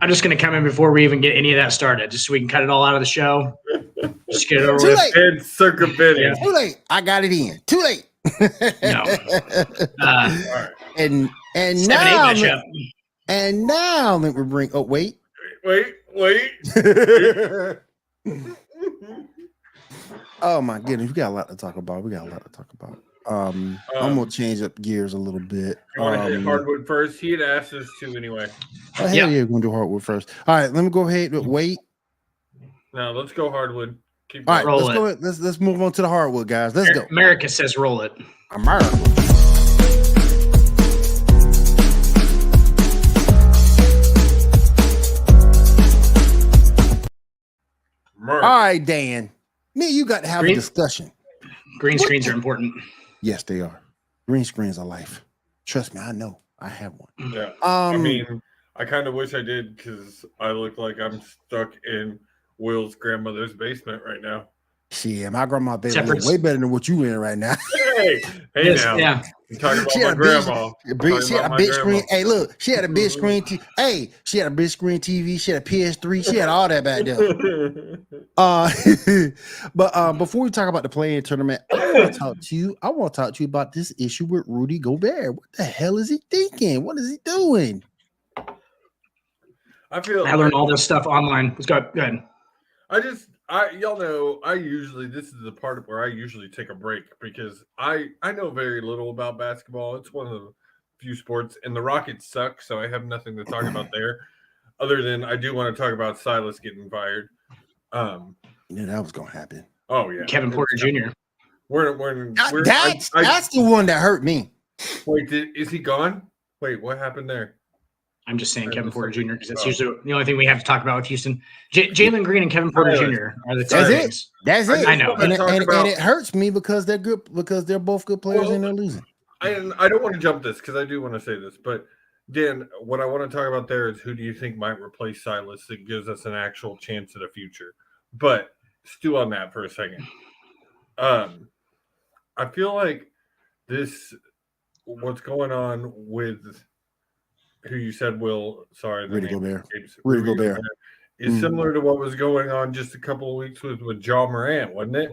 I'm just going to come in before we even get any of that started, just so we can cut it all out of the show. Just get it over Too with. late. And circumventing. Yeah. Too late. I got it in. Too late. No. All right. and 7-8 now matchup. and now let me bring. Oh wait. Wait. Oh my goodness, we got a lot to talk about. I'm gonna change up gears a little bit. You want to hit hardwood first? He had asked us to anyway. Oh, hell yeah, we're gonna do hardwood first. All right, let me go ahead and wait. No, let's go hardwood. Keep All right, Roll let's go. Let's move on to the hardwood, guys. Let's go. America says roll it. America. All right, Dan. Me, you got to have a discussion. Green screens are important. Yes, they are. Green screens are life. Trust me, I know. I have one. Yeah. I mean, I kind of wish I did because I look like I'm stuck in Will's grandmother's basement right now. Shit, my grandma's basement way better than what you in right now. Hey now. Yeah. You're talking about my grandma. She had a big screen. Hey, look, she had a big screen. Hey, she had a big screen TV. She had a PS3. She had all that back there. But before we talk about the play-in tournament, I want to talk to you about this issue with Rudy Gobert. What the hell is he thinking? What is he doing? I learned all this stuff online. Let's go ahead. Y'all know, this is the part where I usually take a break because I know very little about basketball. It's one of the few sports, and the Rockets suck, so I have nothing to talk about there, other than I do want to talk about Silas getting fired. Yeah, that was gonna happen. Oh yeah, Kevin Porter Jr. That's the one that hurt me. Wait, is he gone? Wait, what happened there? I'm just saying Kevin Porter Jr. because it's usually the only thing we have to talk about with Houston. Jalen Green and Kevin Porter Jr. are the two things. That's it. I know, and it hurts me because they're good because they're both good players and they're losing. I don't want to jump this because I do want to say this, but Dan, what I want to talk about there is who do you think might replace Silas that gives us an actual chance at a future? But stew on that for a second. I feel like what's going on with who you said Rudy Gobert. Rudy Gobert is similar to what was going on just a couple of weeks with Ja Morant, wasn't it?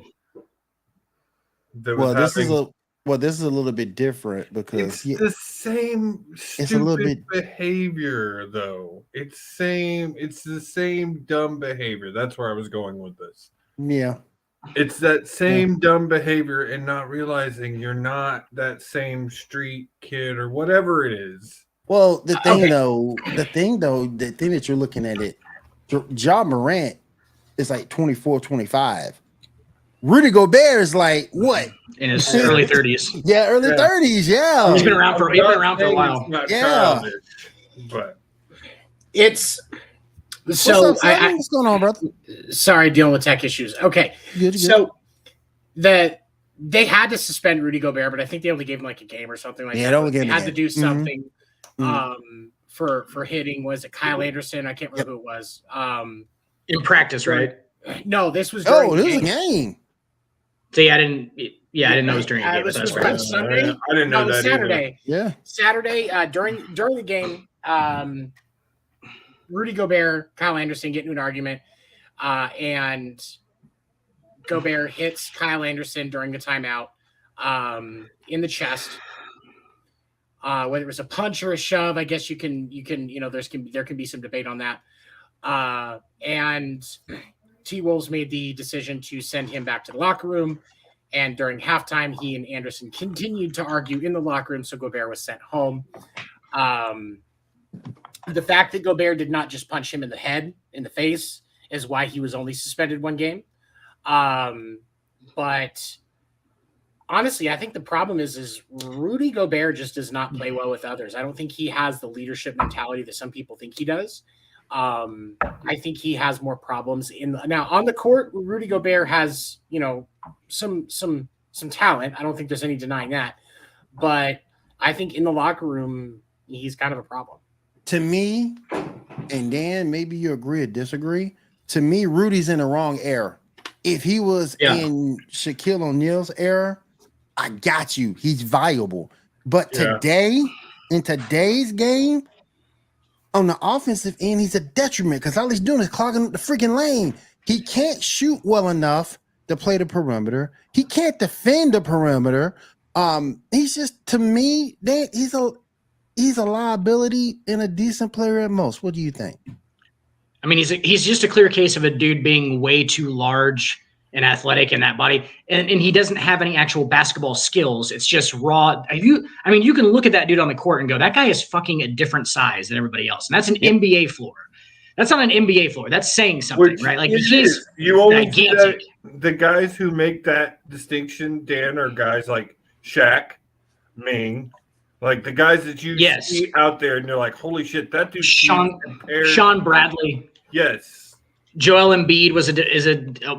This is a little bit different because it's the same stupid behavior, though. It's the same dumb behavior. That's where I was going with this. Yeah. It's that same dumb behavior and not realizing you're not that same street kid or whatever it is. Well, the thing that you're looking at it, Ja Morant is like 24, 25. Rudy Gobert is like what? In his early 30s. Yeah, early 30s. Yeah, he's been around for a while. Yeah, but it's so. What's going on, brother? Sorry, dealing with tech issues. Okay, good. So they had to suspend Rudy Gobert, but I think they only gave him like a game or something like that. They had to do something. For hitting, was it Kyle Anderson? I can't remember who it was. In practice, right? No, this was during this was a game. See, I didn't know it was during a game. This was Sunday. I didn't know that Saturday. Either. Yeah, Saturday during the game, Rudy Gobert, Kyle Anderson get into an argument, and Gobert hits Kyle Anderson during the timeout in the chest. Whether it was a punch or a shove, I guess you can there can be some debate on that. And T-Wolves made the decision to send him back to the locker room. And during halftime, he and Anderson continued to argue in the locker room, so Gobert was sent home. The fact that Gobert did not just punch him in the face, is why he was only suspended one game. But honestly, I think the problem is Rudy Gobert just does not play well with others. I don't think he has the leadership mentality that some people think he does. I think he has more problems now on the court. Rudy Gobert has, some talent. I don't think there's any denying that, but I think in the locker room, he's kind of a problem. To me, and Dan, maybe you agree or disagree. To me, Rudy's in the wrong era. If he was in Shaquille O'Neal's era, I got you. He's valuable. But today, in today's game, on the offensive end, he's a detriment because all he's doing is clogging up the freaking lane. He can't shoot well enough to play the perimeter. He can't defend the perimeter. He's just, to me, he's a liability and a decent player at most. What do you think? I mean, he's just a clear case of a dude being way too large and athletic in that body, and he doesn't have any actual basketball skills. It's just raw. You can look at that dude on the court and go, that guy is fucking a different size than everybody else, and that's an NBA floor. That's not an NBA floor. That's saying something, right? Like you only see that the guys who make that distinction, Dan, are guys like Shaq, Ming, like the guys that you see out there, and you're like, holy shit, that dude. Sean Bradley. Yes. Joel Embiid is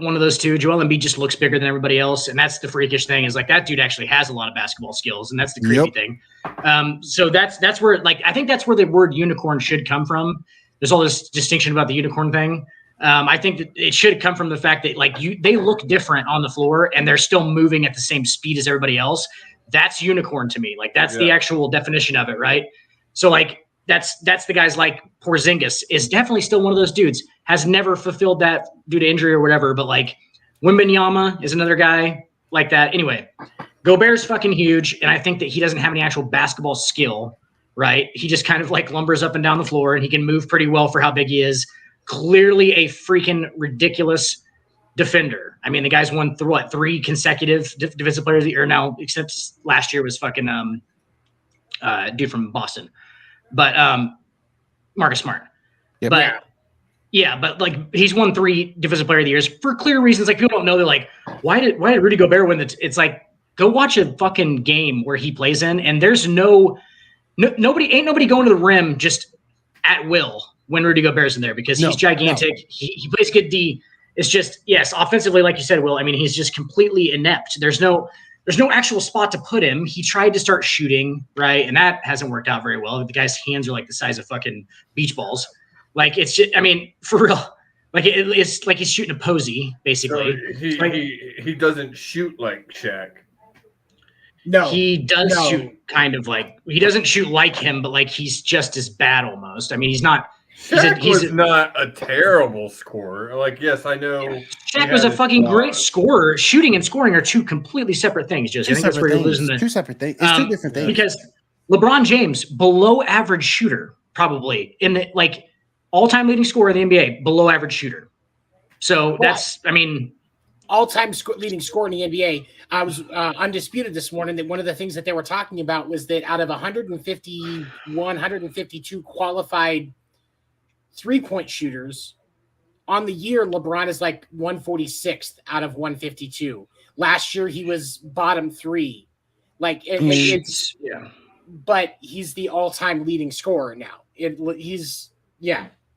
one of those two. Joel Embiid just looks bigger than everybody else, and that's the freakish thing. Is like that dude actually has a lot of basketball skills, and that's the creepy thing. So that's where, like, I think that's where the word unicorn should come from. There's all this distinction about the unicorn thing. I think that it should come from the fact that they look different on the floor, and they're still moving at the same speed as everybody else. That's unicorn to me. Like that's the actual definition of it, right? So like. That's the guys like Porzingis is definitely still one of those dudes, has never fulfilled that due to injury or whatever. But like Wembanyama is another guy like that. Anyway, Gobert's fucking huge. And I think that he doesn't have any actual basketball skill, right? He just kind of like lumbers up and down the floor, and he can move pretty well for how big he is. Clearly a freaking ridiculous defender. I mean, the guy's won three consecutive defensive players of the year now, except last year was fucking dude from Boston. But Marcus Smart. Yep. But but like he's won 3 defensive player of the years for clear reasons. Like people don't know, they're like, why did Rudy Gobert win? It's like, go watch a fucking game where he plays in, and there's nobody going to the rim just at will when Rudy Gobert's in there because he's gigantic. No. He plays good D. It's just, yes, offensively, like you said, Will, I mean, he's just completely inept. There's no actual spot to put him. He tried to start shooting, right? And that hasn't worked out very well. The guy's hands are like the size of fucking beach balls. Like, it's just, I mean, for real. Like, it's like he's shooting a posy, basically. So he doesn't shoot like Shaq. No. He does shoot kind of like, he doesn't shoot like him, but like he's just as bad almost. I mean, he's not. He's not a terrible scorer. Like, yes, I know. Shaq was a fucking great scorer. Shooting and scoring are 2 completely separate things, Josie. I think that's where you're losing the 2 separate things. It's 2 different things. Because LeBron James, below average shooter, probably in the like all-time leading scorer in the NBA, below average shooter. So that's, I mean, all-time leading scorer in the NBA. I was undisputed this morning that one of the things that they were talking about was that out of 152 qualified 3-point shooters on the year, LeBron is like 146th out of 152. Last year he was bottom 3. Like it's but he's the all-time leading scorer now.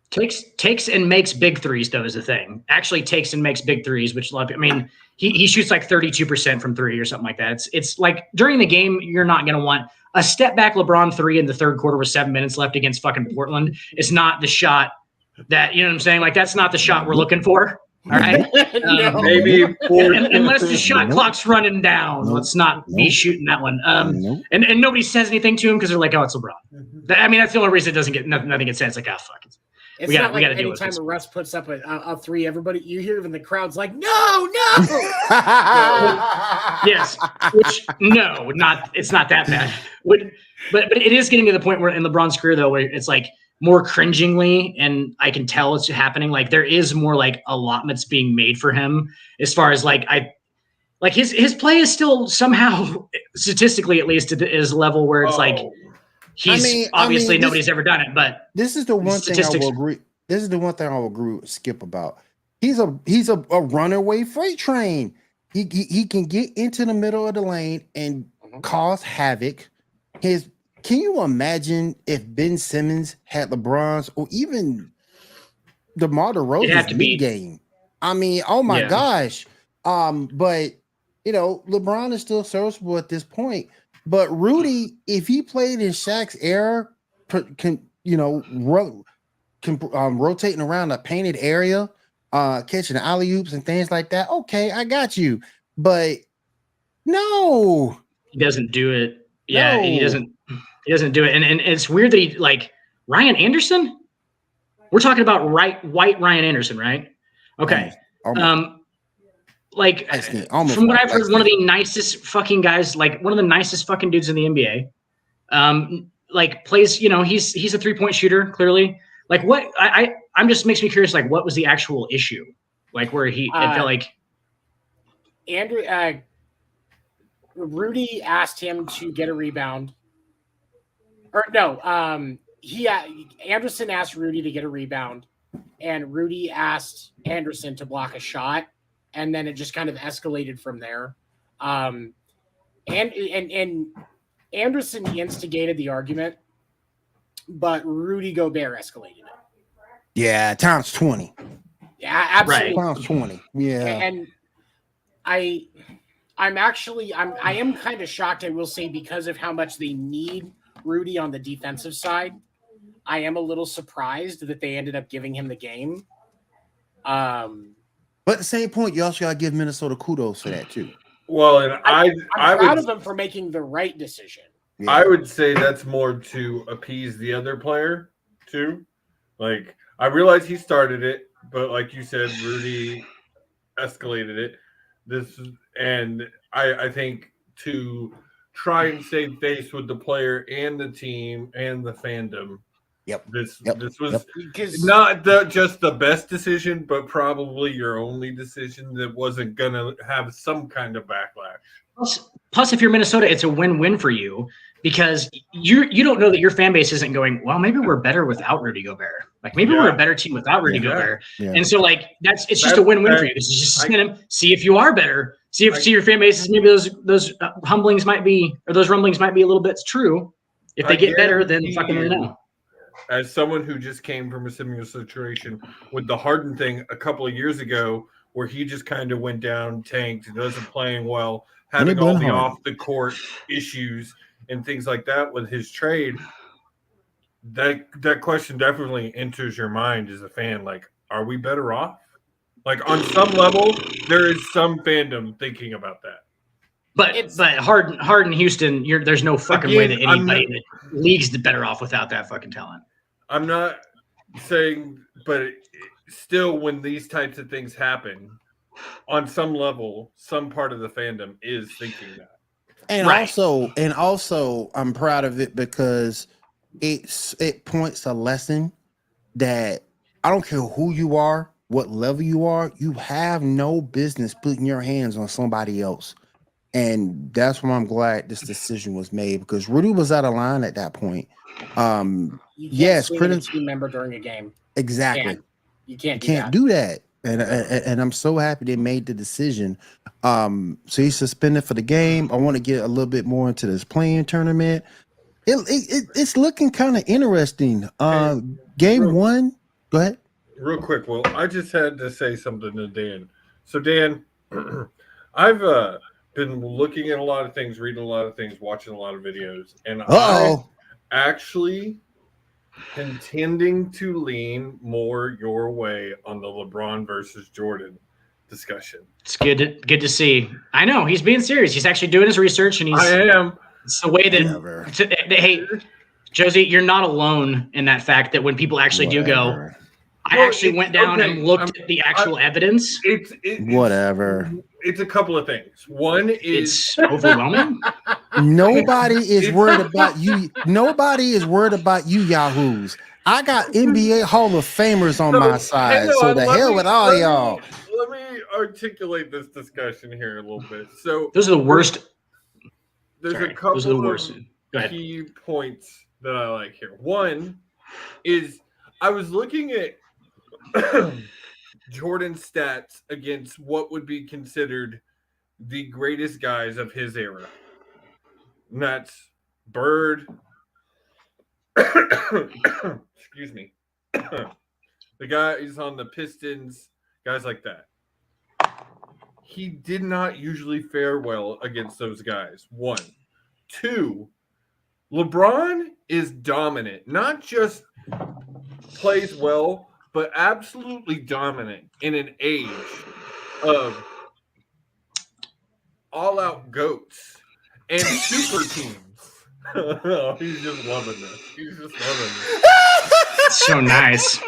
Takes and makes big threes though is the thing. Actually takes and makes big threes, which a lot of people, I mean, he shoots like 32% from 3 or something like that. It's like during the game you're not going to want a step back LeBron 3 in the third quarter with 7 minutes left against fucking Portland. It's not the shot that, you know what I'm saying? Like, that's not the shot we're looking for. All right. Maybe unless the shot clock's running down, let's not be shooting that one. And nobody says anything to him because they're like, oh, it's LeBron. I mean, that's the only reason it doesn't get nothing gets said. It's like, oh, fuck it. It's not like anytime a Russ puts up a 3, everybody, you hear even the crowd's like, no. Yes. Which, no, it's not that bad. But it is getting to the point where in LeBron's career, though, where it's like more cringingly, and I can tell it's happening. Like there is more like allotments being made for him as far as like, his play is still somehow statistically, at least at his level where it's like, obviously nobody's ever done it, but this is the one thing I will agree. This is the one thing I will agree with Skip about. He's a runaway freight train. He can get into the middle of the lane and cause havoc. Can you imagine if Ben Simmons had LeBron's or even DeMar DeRozan's lead game? I mean, oh my gosh. But you know, LeBron is still serviceable at this point. But Rudy, if he played in Shaq's era, rotating around a painted area, catching alley-oops and things like that, okay, I got you. But no. He doesn't do it. Yeah, no. He doesn't do it. And it's weird that he, like, Ryan Anderson? We're talking about white Ryan Anderson, right? Okay. Almost. From what I've heard, one of the nicest fucking guys, like one of the nicest fucking dudes in the NBA. Plays, he's a 3-point shooter, clearly. Like what I'm just makes me curious, like what was the actual issue? Like where it felt like Rudy asked him to get a rebound. Or no, Anderson asked Rudy to get a rebound, and Rudy asked Anderson to block a shot, and then it just kind of escalated from there. And Anderson instigated the argument, but Rudy Gobert escalated it. Yeah, times 20. Yeah, absolutely. Right. Times 20. Yeah. And I am kind of shocked, I will say, because of how much they need Rudy on the defensive side. I am a little surprised that they ended up giving him the game. But at the same point, you also got to give Minnesota kudos for that too. Well, and I'm proud of them for making the right decision. Yeah. I would say that's more to appease the other player too. Like I realize he started it, but like you said, Rudy escalated it. I think to try and save face with the player and the team and the fandom. This was not just the best decision, but probably your only decision that wasn't going to have some kind of backlash. Plus, if you're Minnesota, it's a win-win for you because you don't know that your fan base isn't going, well, maybe we're better without Rudy Gobert. Like maybe we're a better team without Rudy Gobert. Yeah. And so like it's just a win-win for you. It's just see if you are better. See your fan bases. Maybe those rumblings might be a little bit true. If they get better, then fucking let it know. As someone who just came from a similar situation with the Harden thing a couple of years ago, where he just kind of went down, tanked, wasn't playing well, having all the off-the-court issues and things like that with his trade, that question definitely enters your mind as a fan. Like, are we better off? Like, on some level, there is some fandom thinking about that. But Harden, Houston, there's no fucking way that anybody in the league's better off without that fucking talent. I'm not saying, but still, when these types of things happen, on some level, some part of the fandom is thinking that. And also, I'm proud of it because it points a lesson that I don't care who you are, what level you are, you have no business putting your hands on somebody else. And that's why I'm glad this decision was made because Rudy was out of line at that point. Yes, a team member during a game. Exactly. You can't do that. And I'm so happy they made the decision. So he's suspended for the game. I want to get a little bit more into this playing tournament. It's looking kind of interesting. Game one. Go ahead. Real quick. Well, I just had to say something to Dan. So Dan, I've been looking at a lot of things, reading a lot of things, watching a lot of videos, and I actually intending to lean more your way on the LeBron versus Jordan discussion. It's good to see. I know he's being serious. He's actually doing his research, and it's the way that hey, Josie, you're not alone in that fact that when people actually do go, I actually went down and looked at the actual evidence. It's a couple of things. One is it's overwhelming. Nobody is worried about you. Nobody is worried about you, yahoos. I got NBA Hall of Famers on my side. So the hell with all y'all. Let me articulate this discussion here a little bit. So those are the worst. There's a couple of key points that I like here. One is I was looking at Jordan's stats against what would be considered the greatest guys of his era. And that's Bird. Excuse me. The guys on the Pistons, guys like that. He did not usually fare well against those guys. One. Two, LeBron is dominant. Not just plays well, but absolutely dominant in an age of all-out GOATs and super teams. Oh, he's just loving this. So nice.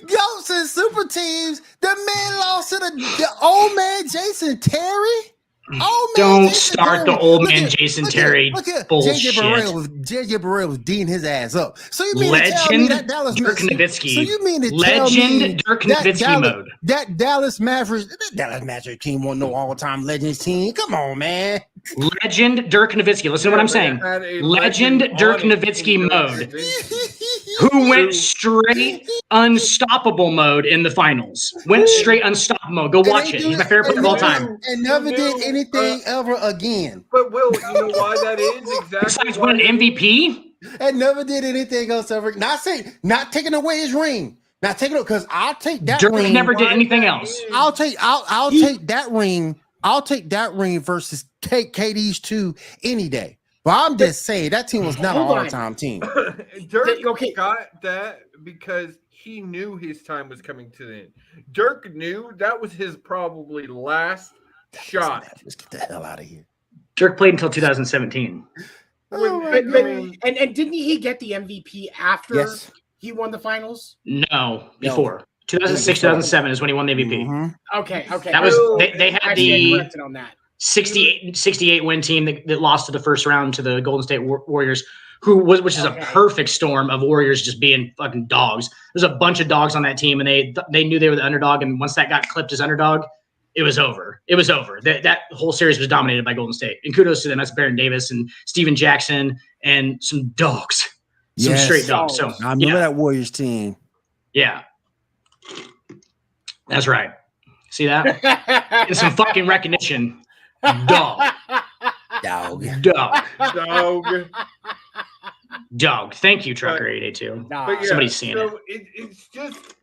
Yo, since super teams, the man lost to the old man Jason Terry. Don't start the old man Jason Terry Look here. bullshit. JJ Barrera was D'ing his ass up. So you mean to tell me Legend that Dallas Dirk Nowitzki. So you mean to tell me Legend Dirk Nowitzki mode. that Dallas Mavericks team won't know all-time legends team. Come on, man. Legend Dirk Nowitzki. Listen to what I'm saying. Legend Dirk Nowitzki mode. Who went straight unstoppable mode in the finals. Went straight unstoppable mode. Go watch it. He's my favorite player of all time. And never did anything ever again. But Will, you know why that is? Exactly. Besides winning MVP? And never did anything else ever. Not taking away his ring. Not taking it because I'll take that Dirk ring. never did anything else. I'll take that ring. I'll take that ring versus take KD's 2 any day. But I'm just saying that team was not an all-time team. Dirk got that because he knew his time was coming to the end. Dirk knew that was his probably last shot. Let's get the hell out of here. Dirk played until 2017. And didn't he get the MVP after he won the finals? No, before. 2006, 2007 is when he won the MVP. Mm-hmm. Okay. That was they had the on that. 68 win team that lost to the first round to the Golden State Warriors, which is a perfect storm of Warriors just being fucking dogs. There's a bunch of dogs on that team, and they knew they were the underdog. And once that got clipped as underdog, it was over. It was over. That whole series was dominated by Golden State. And kudos to them. That's Baron Davis and Steven Jackson and some dogs, some straight dogs. So I remember that Warriors team. Yeah, that's right. See that? And some fucking recognition. Dog. Thank you, Trucker 882. Somebody's seen it. It's just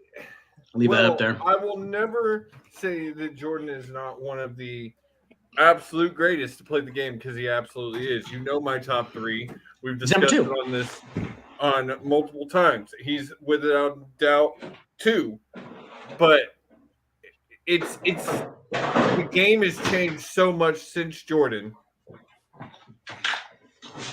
leave that up there. I will never say that Jordan is not one of the absolute greatest to play the game because he absolutely is. You know my top 3. We've discussed it on this on multiple times. He's without doubt 2, but it's the game has changed so much since Jordan.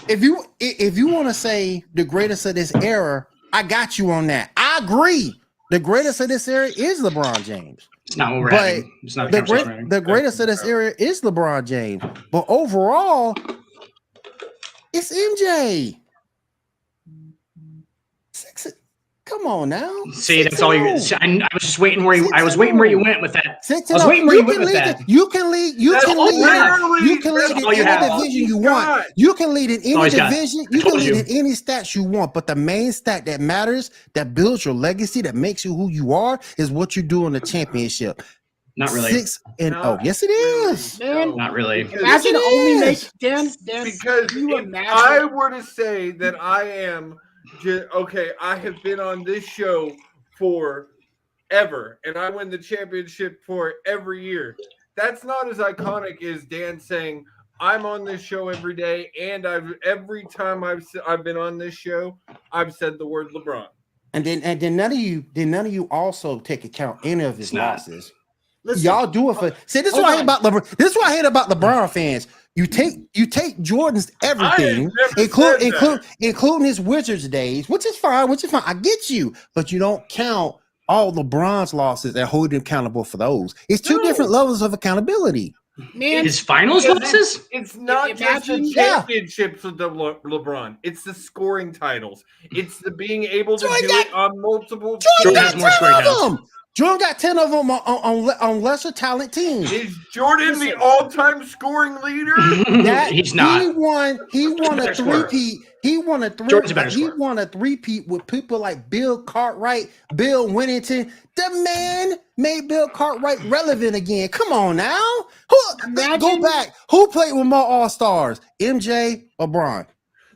If you want to say the greatest of this era, I got you on that. I agree. The greatest of this era is LeBron James. It's not what we're having. It's not the greatest of this era is LeBron James. But overall, it's MJ. Come on now. See, that's all you. I was just waiting where you. I was waiting where you went with that. I was waiting where you went with that. You can lead. You can lead in any division you want. You can lead in any division. You can lead in any stats you want. But the main stat that matters, that builds your legacy, that makes you who you are, is what you do in the championship. Not really. 6-0. Yes, it is. Man, not really. Imagine only make Dan. Because I were to say that I am. Okay, I have been on this show for ever, and I win the championship for every year. That's not as iconic as Dan saying I'm on this show every day, and every time I've been on this show, I've said the word LeBron. And then none of you also take account any of his losses. Listen, y'all do it for. See, this is what I hate about LeBron. This is what I hate about LeBron fans. You take Jordan's everything, including his Wizards days, which is fine. I get you, but you don't count all LeBron's losses and hold him accountable for those. It's two different levels of accountability. Man, his finals losses. It's not just the championships with the LeBron. It's the scoring titles. It's the being able to do it on multiple. Jordan has more scoring titles. Jordan got 10 of them on lesser talent teams. Is Jordan the all-time scoring leader? He's not. He won a three-peat. He won a three-peat with people like Bill Cartwright, Bill Winnington. The man made Bill Cartwright relevant again. Come on now. Go back. Who played with more All-Stars? MJ or Bron?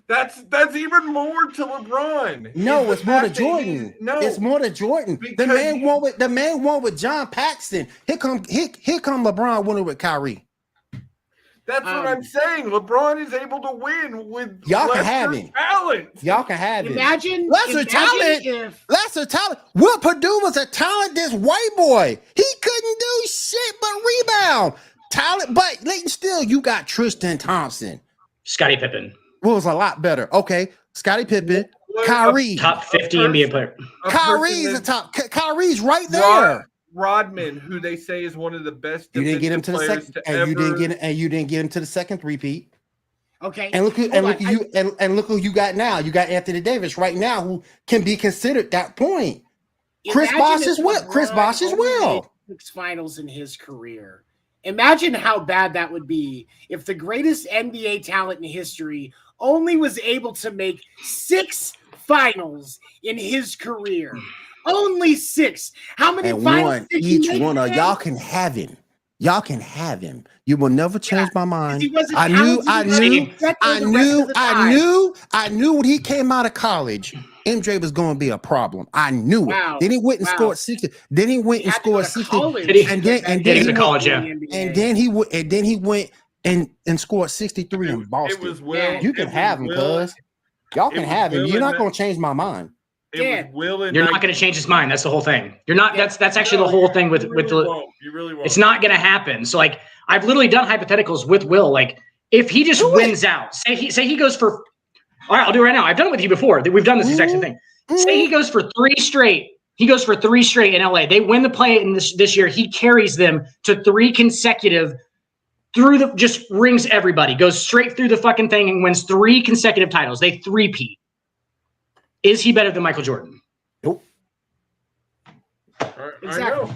That's even more to LeBron. No, it's more to Jordan. It's more to Jordan. The man won with John Paxson. Here come LeBron winning with Kyrie. That's what I'm saying. LeBron is able to win with y'all can have it. Talent. Y'all can have it. Lesser talent. Will Purdue was a talented white boy. He couldn't do shit but rebound. Talent, but still, you got Tristan Thompson, Scottie Pippen. was a lot better. Okay, Scottie Pippen. Kyrie. Top 50 NBA player. Kyrie's a top. Kyrie's right there. Rodman, who they say is one of the best. You didn't get him to the players second, to and ever... you didn't get him to the second repeat. Okay. And look who you got now. You got Anthony Davis right now, who can be considered that point. Chris Bosh as well. Chris Bosh as well. 6 finals in his career. Imagine how bad that would be if the greatest NBA talent in history only was able to make 6 finals in his career. Only 6. How many And finals one, did he each make one of then? y'all can have him. Y'all can have him. You will never change my mind. He wasn't I knew when he came out of college, MJ was going to be a problem. I knew it. Then he went and scored 60. Then he went and scored 60. And then he went and scored 63 in Boston. You can have him, cuz. Y'all can have him. You're not going to change my mind. You're not going to change his mind. That's the whole thing. You're not. That's actually the whole thing with the. You really won't. It's not going to happen. So like I've literally done hypotheticals with Will. Like if he just wins out, say he goes for. All right, I'll do it right now. I've done it with you before. We've done this exact same thing. Say he goes for 3 straight. He goes for 3 straight in LA. They win the play in this year. He carries them to 3 consecutive just rings everybody. Goes straight through the fucking thing and wins 3 consecutive titles. They 3-peat. Is he better than Michael Jordan? Nope. Exactly.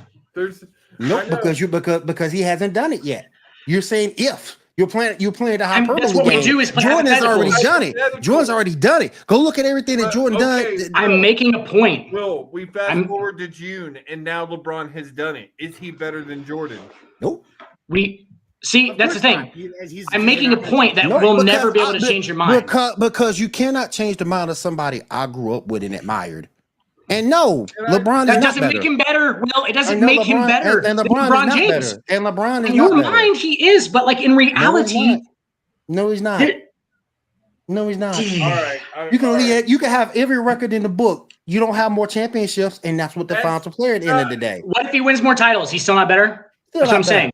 Because he hasn't done it yet. You're saying if you're playing the hyperbole that's what game. we do is play Jordan's already hypotheticals. done it. Jordan's already done it. Go look at everything that Jordan done. I'm making a point. Will, we fast forward to June, and now LeBron has done it. Is he better than Jordan? Nope. That's the thing. I'm making a point that we'll never be able to change your mind. Because you cannot change the mind of somebody I grew up with and admired. And no, LeBron that is doesn't not make better. him better. Well, it doesn't make him better and than LeBron LeBron is James. Better. And LeBron is in not your better. mind, he is, but like in reality, no, he's not. No, he's not. All right. You can have every record in the book. You don't have more championships, and that's what defines a player at the end of the day. What if he wins more titles? He's still not better? That's what I'm saying.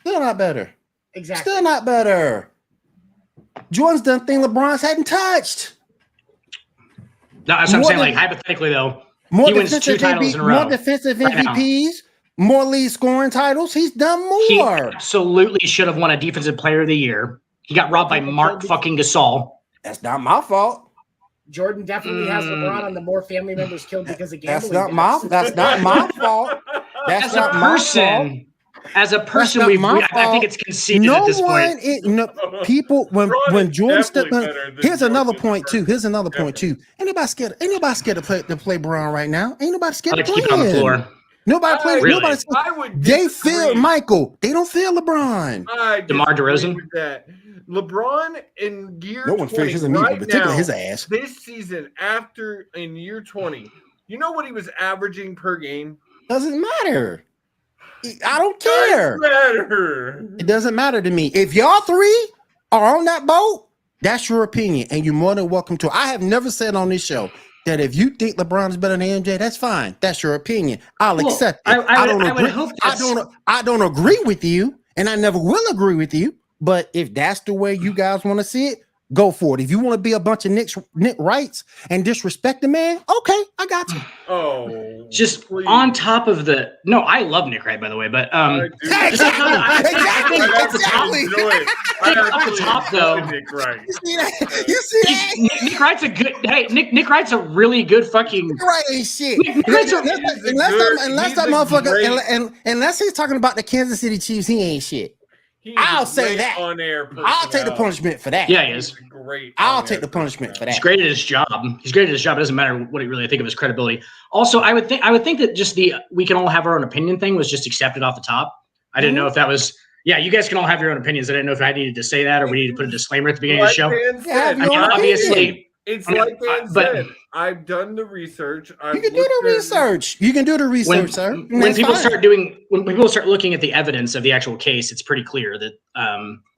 Still not better. Exactly. Still not better. Jordan's done thing LeBron's hadn't touched. No, that's what I'm saying. Like hypothetically, though, he wins 2 titles in a row. More defensive MVPs, more lead scoring titles. He's done more. He absolutely should have won a Defensive Player of the Year. He got robbed by Mark fucking Gasol. That's not my fault. Jordan definitely has LeBron on the more family members killed because of gambling. That's not my fault. That's not my fault. As a person, I think it's conceded at this point. People when Jordan stepped in. Here's another point too. Anybody scared to play Brown right now? Ain't nobody scared to play keep it on the floor. Nobody plays. Really? Nobody. They feel Michael. They don't feel LeBron. DeMar DeRozan. With that. LeBron in year no one 20, fears him, right particularly now, his ass. This season, in year 20, you know what he was averaging per game? Doesn't matter. I don't care. It doesn't matter to me. If y'all 3 are on that boat, that's your opinion, and you're more than welcome to. I have never said on this show that if you think LeBron is better than MJ, that's fine. That's your opinion. I'll accept it. I don't agree with you, and I never will agree with you. But if that's the way you guys want to see it, go for it. If you want to be a bunch of Nick Wrights and disrespect the man, okay, I got you. Oh, just please. On top of I love Nick Wright, by the way, but exactly. Off the top though, Nick Wright. You see that? Nick Wright's a good. Hey, Nick Wright's a really good fucking. Nick Wright ain't shit. Unless he's talking about the Kansas City Chiefs, he ain't shit. I'll say that. I'll take the punishment for that. Yeah, he is. I'll take the punishment for that. He's great at his job. It doesn't matter what he really think of his credibility. Also, I would think that just we can all have our own opinion thing was just accepted off the top. I didn't know if that was. Yeah, you guys can all have your own opinions. I didn't know if I needed to say that or we need to put a disclaimer at the beginning of the show. Obviously. It's like Dan said. I've done the research. You can do the research, sir. When people start looking at the evidence of the actual case, it's pretty clear that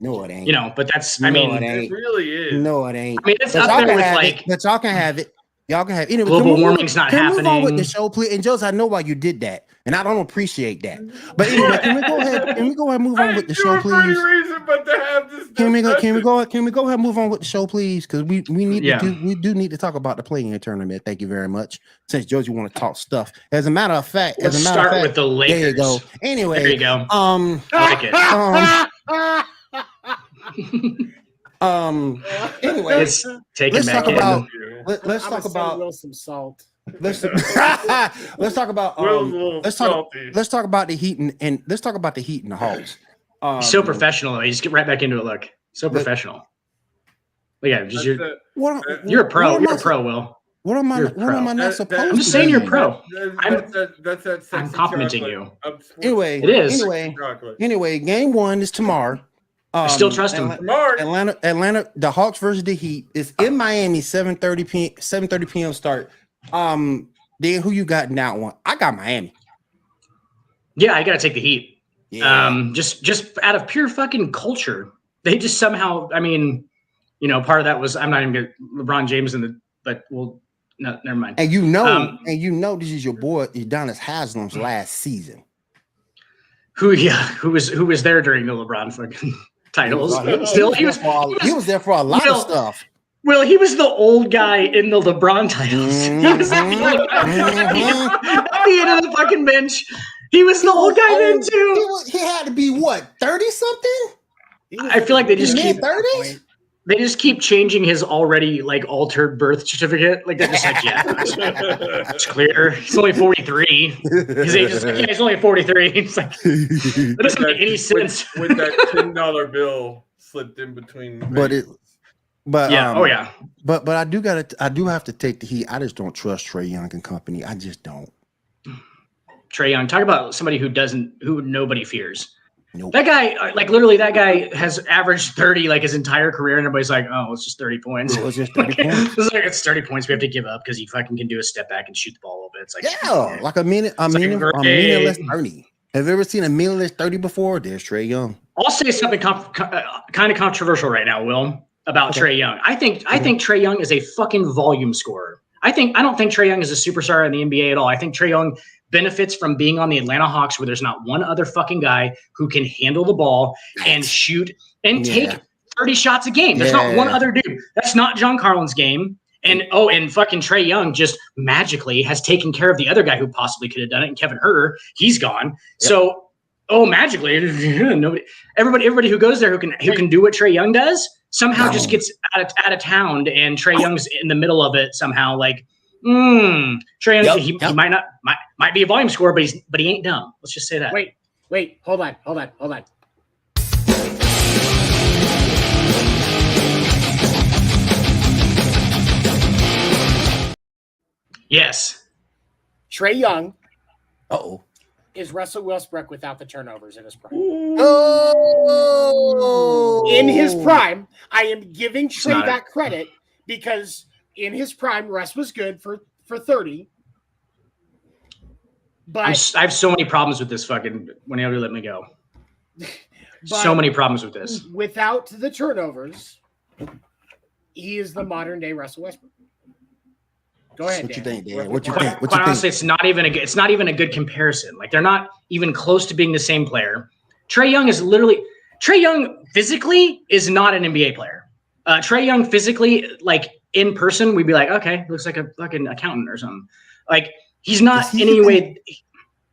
no, it ain't. But that's it really is. No, it ain't. I mean, it's up there with like. But y'all can have it. Y'all can have anyway. Global warming's not can we move on with the happening. show, please? And Josie, I know why you did that, and I don't appreciate that. But anyway, can we go ahead? Can we go ahead and move on with the show, For any please? reason but to have this Can we go discussion. ahead and move on with the show, please? Because we need Yeah. we do need to talk about the playing tournament. Thank you very much. Since Josie want to talk stuff. As a matter of fact, Let's start with the Lakers. there you go. Anyway, There you go. I like it. Anyway, It's taken let's back talk in. about let's I'm talk gonna send about Will some salt. let's talk about let's talk about the Heat and let's talk about the Heat and the Hawks. He's so professional. Though. You just get right back into it. Look, so professional. Look at him. Just you're a pro. You're a pro, Will. What am I not supposed to? I'm just saying you're a pro. That's that sexy I'm complimenting chocolate. Anyway, It is. Anyway, game 1 is tomorrow. I still trust him. Atlanta, the Hawks versus the Heat is in Miami, 7:30 p.m. start. Then who you got in that one? I got Miami. Yeah, I got to take the Heat. Yeah. Just out of pure fucking culture, they just somehow. I mean, part of that was I'm not even gonna LeBron James but no, never mind. And this is your boy Udonis Haslam's last season. Who was there during the LeBron fucking titles? He was there for a lot of stuff. Well, he was the old guy in the LeBron titles. He was at the end of the fucking bench. He was the old guy then too. He had to be what, 30 something? I feel like they just keep 30s. They just keep changing his already altered birth certificate. Like they're just it's clear. He's only 43. His age is he's only 43. It's like that doesn't make any sense. With that $10 bill slipped in between. But I do have to take the Heat. I just don't trust Trae Young and company. I just don't. Trae Young, talk about somebody who nobody fears. Nope. That guy, literally, that guy has averaged 30 his entire career, and everybody's like, "Oh, it's just 30 points." It's just 30 points. It's 30 points. We have to give up because he fucking can do a step back and shoot the ball a little bit. It's like a meaningless 30. Have you ever seen a meaningless 30 before? There's Trae Young. I'll say something kind of controversial right now, Will, about Trae Young. I think Trae Young is a fucking volume scorer. I don't think Trae Young is a superstar in the NBA at all. I think Trae Young benefits from being on the Atlanta Hawks where there's not one other fucking guy who can handle the ball and shoot and take 30 shots a game. There's not one other dude. That's not John Carlin's game. And fucking Trae Young just magically has taken care of the other guy who possibly could have done it. And Kevin Huerter, he's gone. Yep. So, magically, everybody who goes there who can do what Trae Young does somehow just gets out of town, and Trae Young's in the middle of it somehow. Trae Young, he might be a volume scorer, but he ain't dumb. Let's just say that. Wait, hold on. Yes. Trae Young is Russell Westbrook without the turnovers in his prime. In his prime, I am giving Trae that credit because in his prime, Russ was good for 30. But I have so many problems with this fucking whenever you let me go. So many problems with this. Without the turnovers, he is the modern day Russell Westbrook. Go ahead. What you think, Dan? Quite honestly, it's not even a good comparison. They're not even close to being the same player. Trae Young physically is not an NBA player. Trae Young physically, in person, we'd be like, okay, looks like a fucking accountant or something. He's not anyway.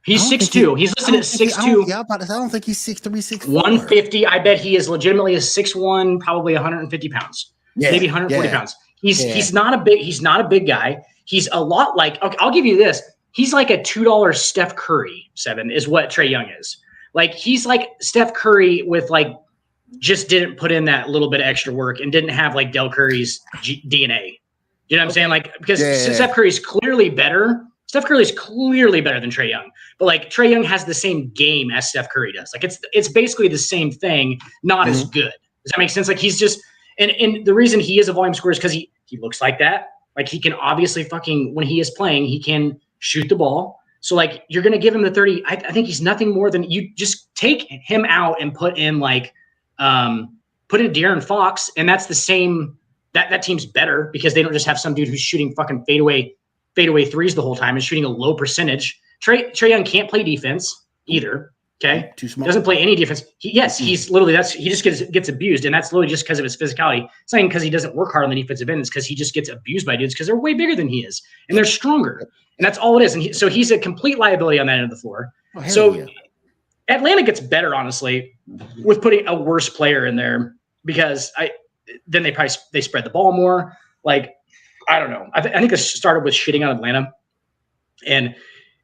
He's 6'2". He's listed at 6'2". I don't think he's 6'3", 6'4". 150. I bet he is legitimately a 6'1", probably 150 pounds, maybe 140 pounds. He's not a big guy. He's a lot like. Okay, I'll give you this. He's like a $2 Steph Curry. 7 is what Trae Young is. He's like Steph Curry with just didn't put in that little bit of extra work and didn't have Del Curry's DNA. You know what I'm saying? Because Steph Curry's clearly better. Steph Curry's clearly better than Trae Young, but Trae Young has the same game as Steph Curry does. It's basically the same thing, not as good. Does that make sense? He's just, and the reason he is a volume scorer is because he looks like that. He can obviously when he is playing, he can shoot the ball. So you're going to give him the 30. I think he's nothing more than you just take him out and put in De'Aaron Fox. And that's the same that team's better because they don't just have some dude who's shooting fucking fadeaway threes the whole time and shooting a low percentage. Trey Young can't play defense either. Okay, Too small. Doesn't play any defense. He's literally he just gets abused, and that's literally just because of his physicality. It's not even because he doesn't work hard on the defensive end. It's because he just gets abused by dudes because they're way bigger than he is, and they're stronger, and that's all it is. And so he's a complete liability on that end of the floor. Atlanta gets better, honestly, with putting a worse player in there because then they spread the ball more. Like, I don't know. I think this started with shitting on Atlanta, and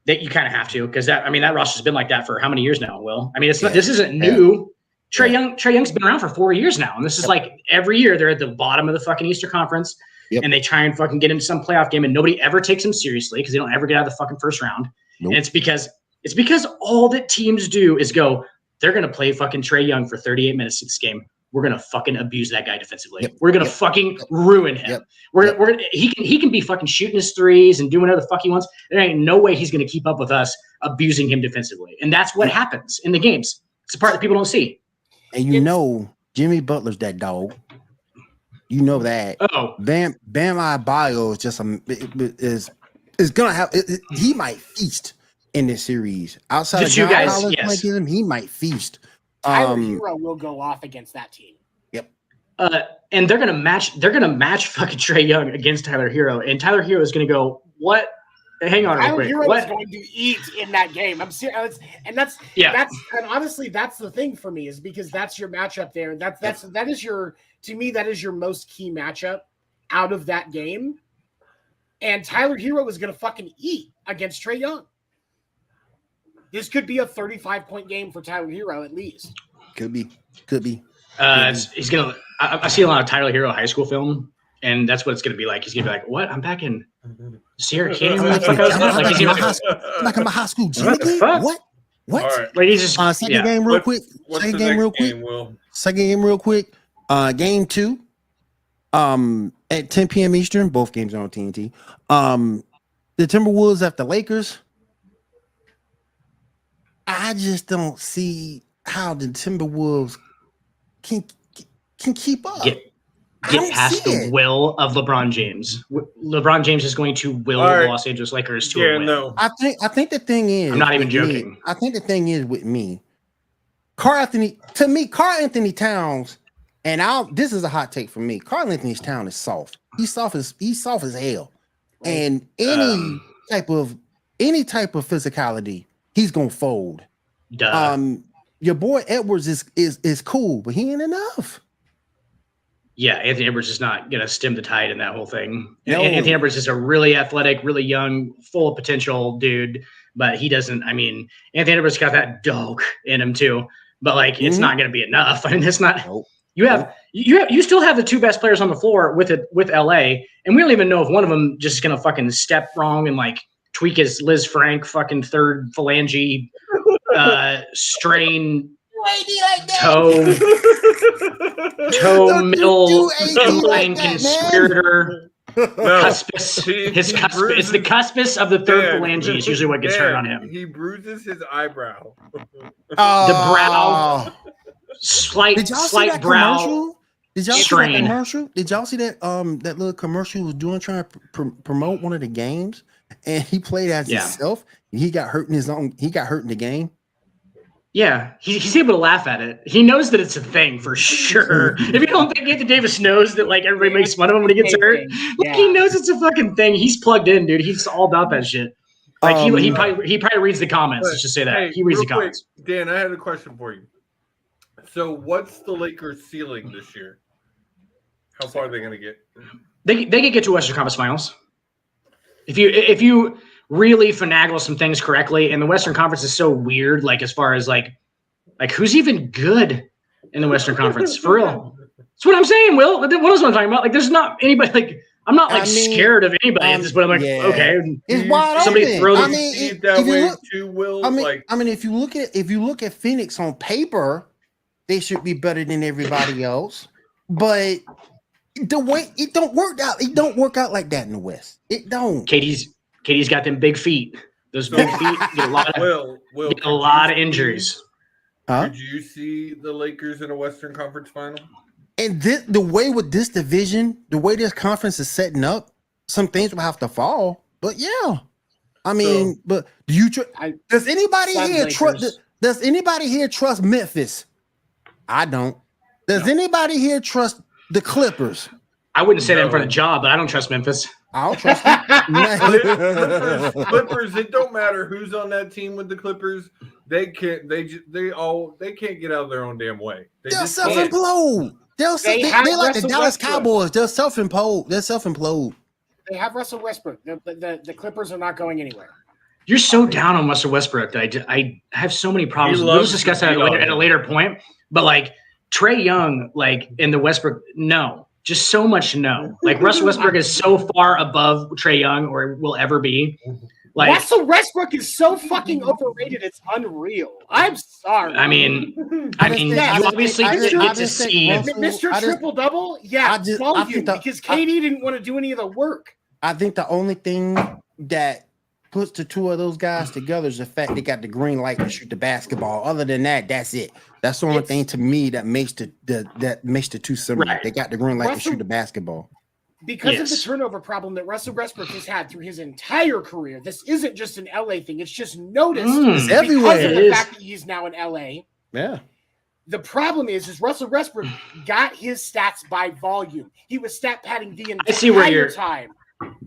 that you kind of have to because that roster's been like that for how many years now, Will? I mean, this isn't new. Trey Young's been around for 4 years now, and this is like every year they're at the bottom of the fucking Eastern Conference, and they try and fucking get into some playoff game, and nobody ever takes them seriously because they don't ever get out of the fucking first round. Nope. And it's because all that teams do is go, they're gonna play fucking Trey Young for 38 minutes in this game. We're gonna fucking abuse that guy defensively. We're gonna fucking ruin him. We're gonna he can be fucking shooting his threes and doing whatever the fuck he wants. There ain't no way he's gonna keep up with us abusing him defensively. And that's what happens in the games. It's the part that people don't see. And Jimmy Butler's that dog. You know that. Oh, Bam Adebayo is just is gonna have he might feast in this series. Outside just of you guys, Collins yes. might get him, he might feast. Tyler Hero will go off against that team. Yep. And they're gonna match fucking Trey Young against Tyler Hero, and Tyler Hero is gonna go, what? Hang on, Tyler real quick. Hero What? is going to eat in that game. I'm serious, and that's honestly that's the thing for me is because that's your matchup there. That is your most key matchup out of that game, and Tyler Hero is gonna fucking eat against Trey Young. This could be a 35-point game for Tyler Hero at least. Could be. He's gonna. I see a lot of Tyler Hero high school film, and that's what it's gonna be like. He's gonna be like, "What? I'm back in Sierra Canyon. Like I'm a high school gym what the again? fuck? What? Right. Like he's just Second game real quick. What's Second the game next real quick. game, Will? Second game real quick. Game 2. At 10 p.m. Eastern. Both games are on TNT. The Timberwolves at the Lakers. I just don't see how the Timberwolves can keep up. Get past the will of LeBron James. LeBron James is going to will the Los Angeles Lakers to a win. No. I think the thing is, I'm not even joking. I think the thing is with me, Karl Anthony Towns, and this is a hot take for me. Karl Anthony Towns is soft. He's soft as hell, and any type of physicality, he's gonna fold. Your boy Edwards is cool, but he ain't enough. Yeah, Anthony Edwards is not going to stem the tide in that whole thing. No. Anthony Edwards is a really athletic, really young, full of potential dude, but he doesn't. I mean, Anthony Edwards got that dog in him too, but like it's not going to be enough. I mean, it's not. Nope. You still have the two best players on the floor with LA, and we don't even know if one of them just is going to fucking step wrong and like tweak his Liz Frank fucking third phalange strain toe middle line conspirator cuspis. It's the cuspis of the third phalange is usually what gets hurt on him. He bruises his eyebrow. The brow, slight brow. Commercial? Did y'all see that commercial? Did y'all see that that little commercial he was doing trying to promote one of the games, and he played as himself, and he got hurt in the game. Yeah, he's able to laugh at it. He knows that it's a thing for sure. If you don't think Anthony Davis knows that like everybody makes fun of him when he gets hurt, like, he knows it's a fucking thing. He's plugged in, dude. He's all about that shit. Like he probably reads the comments. Let's just say that he reads the comments. Dan, I had a question for you. So, what's the Lakers' ceiling this year? How far are they going to get? They can get to Western Conference Finals. If you really finagle some things correctly, and the Western Conference is so weird, like as far as like who's even good in the Western Conference for real? That's what I'm saying, Will. What else am I talking about? Like, there's not anybody. Like, I'm not scared of anybody at this point. I'm like, okay, it's wide somebody open. throw. If you look at Phoenix on paper, they should be better than everybody else, but the way it don't work out like that in the West. It don't. Katie's got them big feet. Those big feet get a lot of injuries. Did you see the Lakers in a Western Conference final? And the way with this division, the way this conference is setting up, some things will have to fall. But yeah, I mean, but do you does anybody here trust? Does anybody here trust Memphis? I don't. Does anybody here trust the Clippers? I wouldn't say that in front of Ja, but I don't trust Memphis. I don't trust them. Clippers. It don't matter who's on that team with the Clippers. They can't. They can't get out of their own damn way. They'll self-implode. They like the Dallas Cowboys. They'll self-implode. They'll self-implode. They have Russell Westbrook. The Clippers are not going anywhere. You're so down on Russell Westbrook that I have so many problems. We'll just discuss that at a later point. But like Trae Young, like in the Westbrook, no. Just so much no. Like Russell Westbrook is so far above Trae Young or will ever be. Like Russell Westbrook is so fucking overrated. It's unreal. I'm sorry. I mean, you obviously get to see Mr. Triple Double. Yeah, because KD didn't want to do any of the work. I think the only thing that puts the two of those guys together is the fact they got the green light to shoot the basketball. Other than that, that's it. That's the only thing to me that makes the two similar. Right. They got the green light to shoot the basketball. Because of the turnover problem that Russell Westbrook has had through his entire career. This isn't just an LA thing. It's just noticed it's everywhere. Because of the fact that he's now in LA. Yeah. The problem is Russell Westbrook got his stats by volume. He was stat padding the entire time.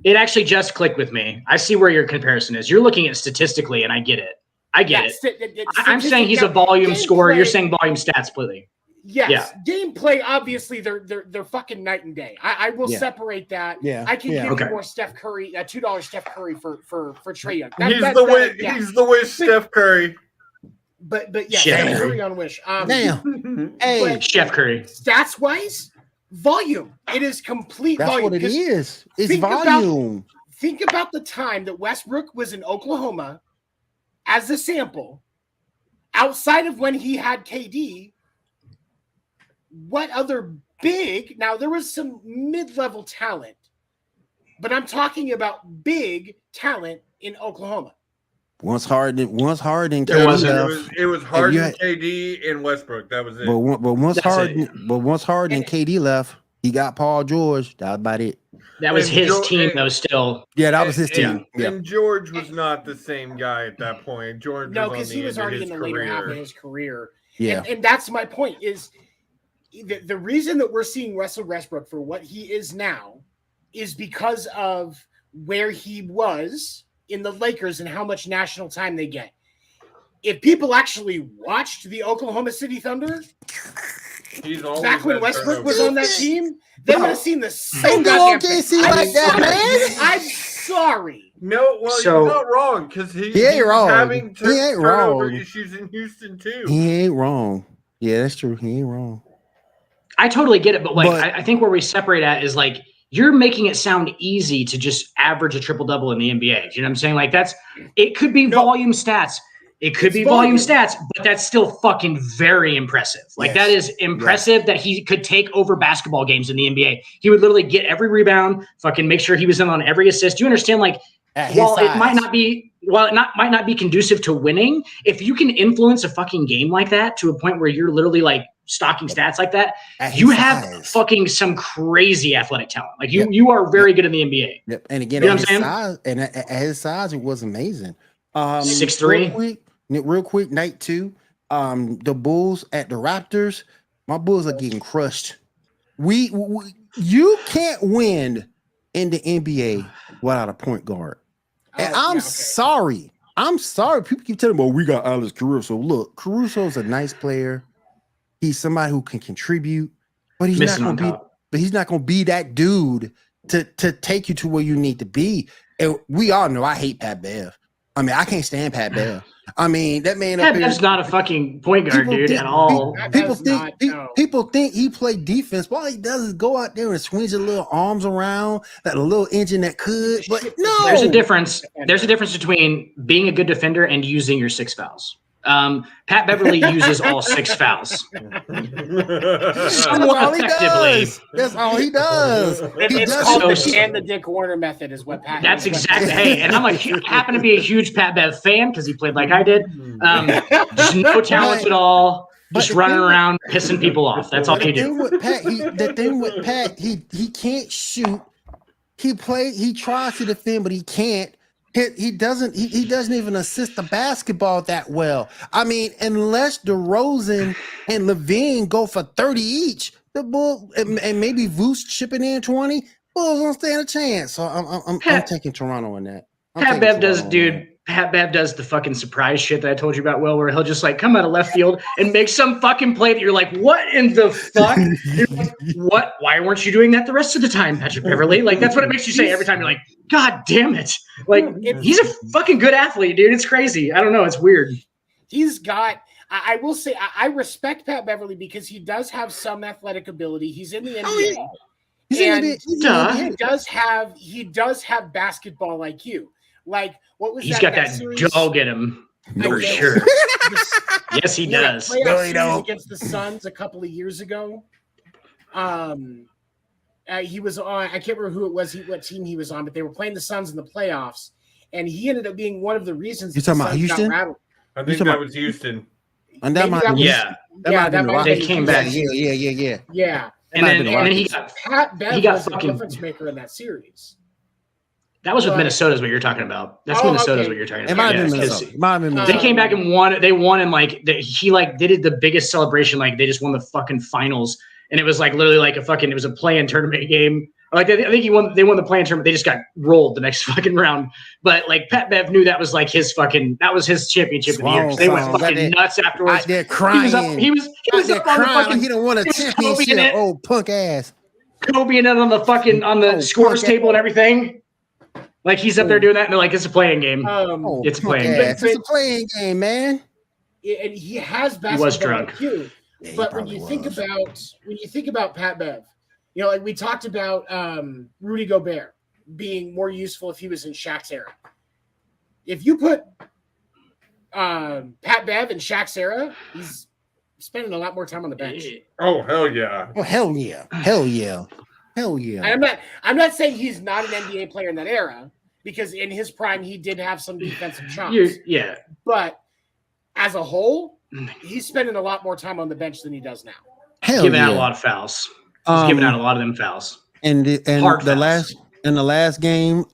It actually just clicked with me. I see where your comparison is. You're looking at statistically, and I get it. I get it. I'm saying he's a volume scorer. You're saying volume stats, please. Yes. Gameplay, obviously, they're fucking night and day. I will separate that. Yeah. I can give you more Steph Curry, $2 Steph Curry for Trae Young. He's the wish Steph Curry. But yeah, Steph Curry on wish. Damn. Hey, Steph Curry. Stats wise, volume. It is complete volume. That's what it is. It's volume. Think about the time that Westbrook was in Oklahoma as a sample, outside of when he had KD. What other big? Now there was some mid-level talent, but I'm talking about big talent in Oklahoma. Once Harden, KD it was Harden, KD, and Westbrook. That was it. But once Harden, KD left, he got Paul George. That was about it. That was his team, though. Still, yeah, that was his team. Yeah. And George was not the same guy at that point. George, because he was already in the later half of his career. Yeah, and that's my point. Is the reason that we're seeing Russell Westbrook for what he is now is because of where he was in the Lakers and how much national time they get. If people actually watched the Oklahoma City Thunder back when Westbrook was on that team, they would have seen the same goddamn thing. I'm sorry. No, well, you're not wrong because he ain't wrong. Having turnover issues in Houston too. He ain't wrong. Yeah, that's true. He ain't wrong. I totally get it, but I think where we separate at is like you're making it sound easy to just average a triple-double in the NBA. You know what I'm saying? Like it could be volume stats. It could be volume stats, but that's still fucking very impressive. Like that is impressive that he could take over basketball games in the NBA. He would literally get every rebound, fucking make sure he was in on every assist. Do you understand? Like while it might not be conducive to winning, if you can influence a fucking game like that to a point where you're literally like stocking stats like that, you have fucking some crazy athletic talent. Like you are very good in the NBA. Yep. And again, you know what I'm saying? At his size, it was amazing. 6'3". Real quick, night 2. The Bulls at the Raptors. My Bulls are getting crushed. You can't win in the NBA without a point guard. And I'm sorry. People keep telling me, "Oh, we got Alex Caruso." Look, Caruso's a nice player. He's somebody who can contribute, but he's not going to be that dude to take you to where you need to be. And we all know I hate Pat Bev. I mean, I can't stand Pat Bev. I mean, that man Pat Bev's not a fucking point guard, dude, at all. People think he play defense. All he does is go out there and swings his little arms around, that a little engine that could. But no, there's a difference. There's a difference between being a good defender and using your 6 fouls. Pat Beverly uses all 6 fouls. Somewhat effectively. That's all he does. It's called the Dick Warner method is what Pat. That's exactly. Hey, and I happen to be a huge Pat Bev fan because he played like I did. Just no talent at all. just running around pissing people off. That's all he do. The thing with Pat, he can't shoot. He tries to defend, but he can't. He doesn't even assist the basketball that well. I mean, unless DeRozan and Levine go for 30 each, the Bulls and maybe Vooch chipping in 20, Bulls don't stand a chance. So I'm taking Toronto in that. Pat Bev does the fucking surprise shit that I told you about, Will, where he'll just like come out of left field and make some fucking play that you're like, what in the fuck? Like, what? Why weren't you doing that the rest of the time, Patrick Beverley? Like, that's what it makes you say every time. You're like, God damn it. Like, he's a fucking good athlete, dude. It's crazy. I don't know. It's weird. He's got, I will say, I respect Pat Beverley because he does have some athletic ability. He's in the NBA. He does have basketball IQ. Like, what was he's that? He's got that dog in him for sure. Yes, he does. Against the Suns a couple of years ago. He was on, I can't remember who it was, what team he was on, but they were playing the Suns in the playoffs, and he ended up being one of the reasons. You talking about Houston? I think that was Houston. And that might they came back. Yeah. And then he got Pat Bev was the difference maker in that series. That was with Minnesota, is what you're talking about. That's Minnesota's what you're talking about. It might have been Minnesota. They came back and won. They won, and like they did the biggest celebration. Like they just won the fucking finals, and it was like literally like it was a play-in tournament game. Like I think they won the play-in tournament. They just got rolled the next fucking round. But like Pat Bev knew that was like his championship of the year. They went fucking nuts afterwards. They're crying. He was up on the fucking. He didn't win a championship. Old punk ass. Kobe and on the scores table and everything. Like he's up there doing that, and they're like, "It's a playing game. It's a playing game. It's a playing game, man." And he has basketball. He was drunk. IQ. But when you think about Pat Bev, you know, like we talked about Rudy Gobert being more useful if he was in Shaq's era. If you put Pat Bev in Shaq's era, he's spending a lot more time on the bench. Oh hell yeah! Oh hell yeah! Hell yeah! Hell yeah! I'm not saying he's not an NBA player in that era, because in his prime he did have some defensive chops. Yeah. But as a whole, he's spending a lot more time on the bench than he does now. He's giving out a lot of fouls. He's giving out a lot of them fouls. And the last game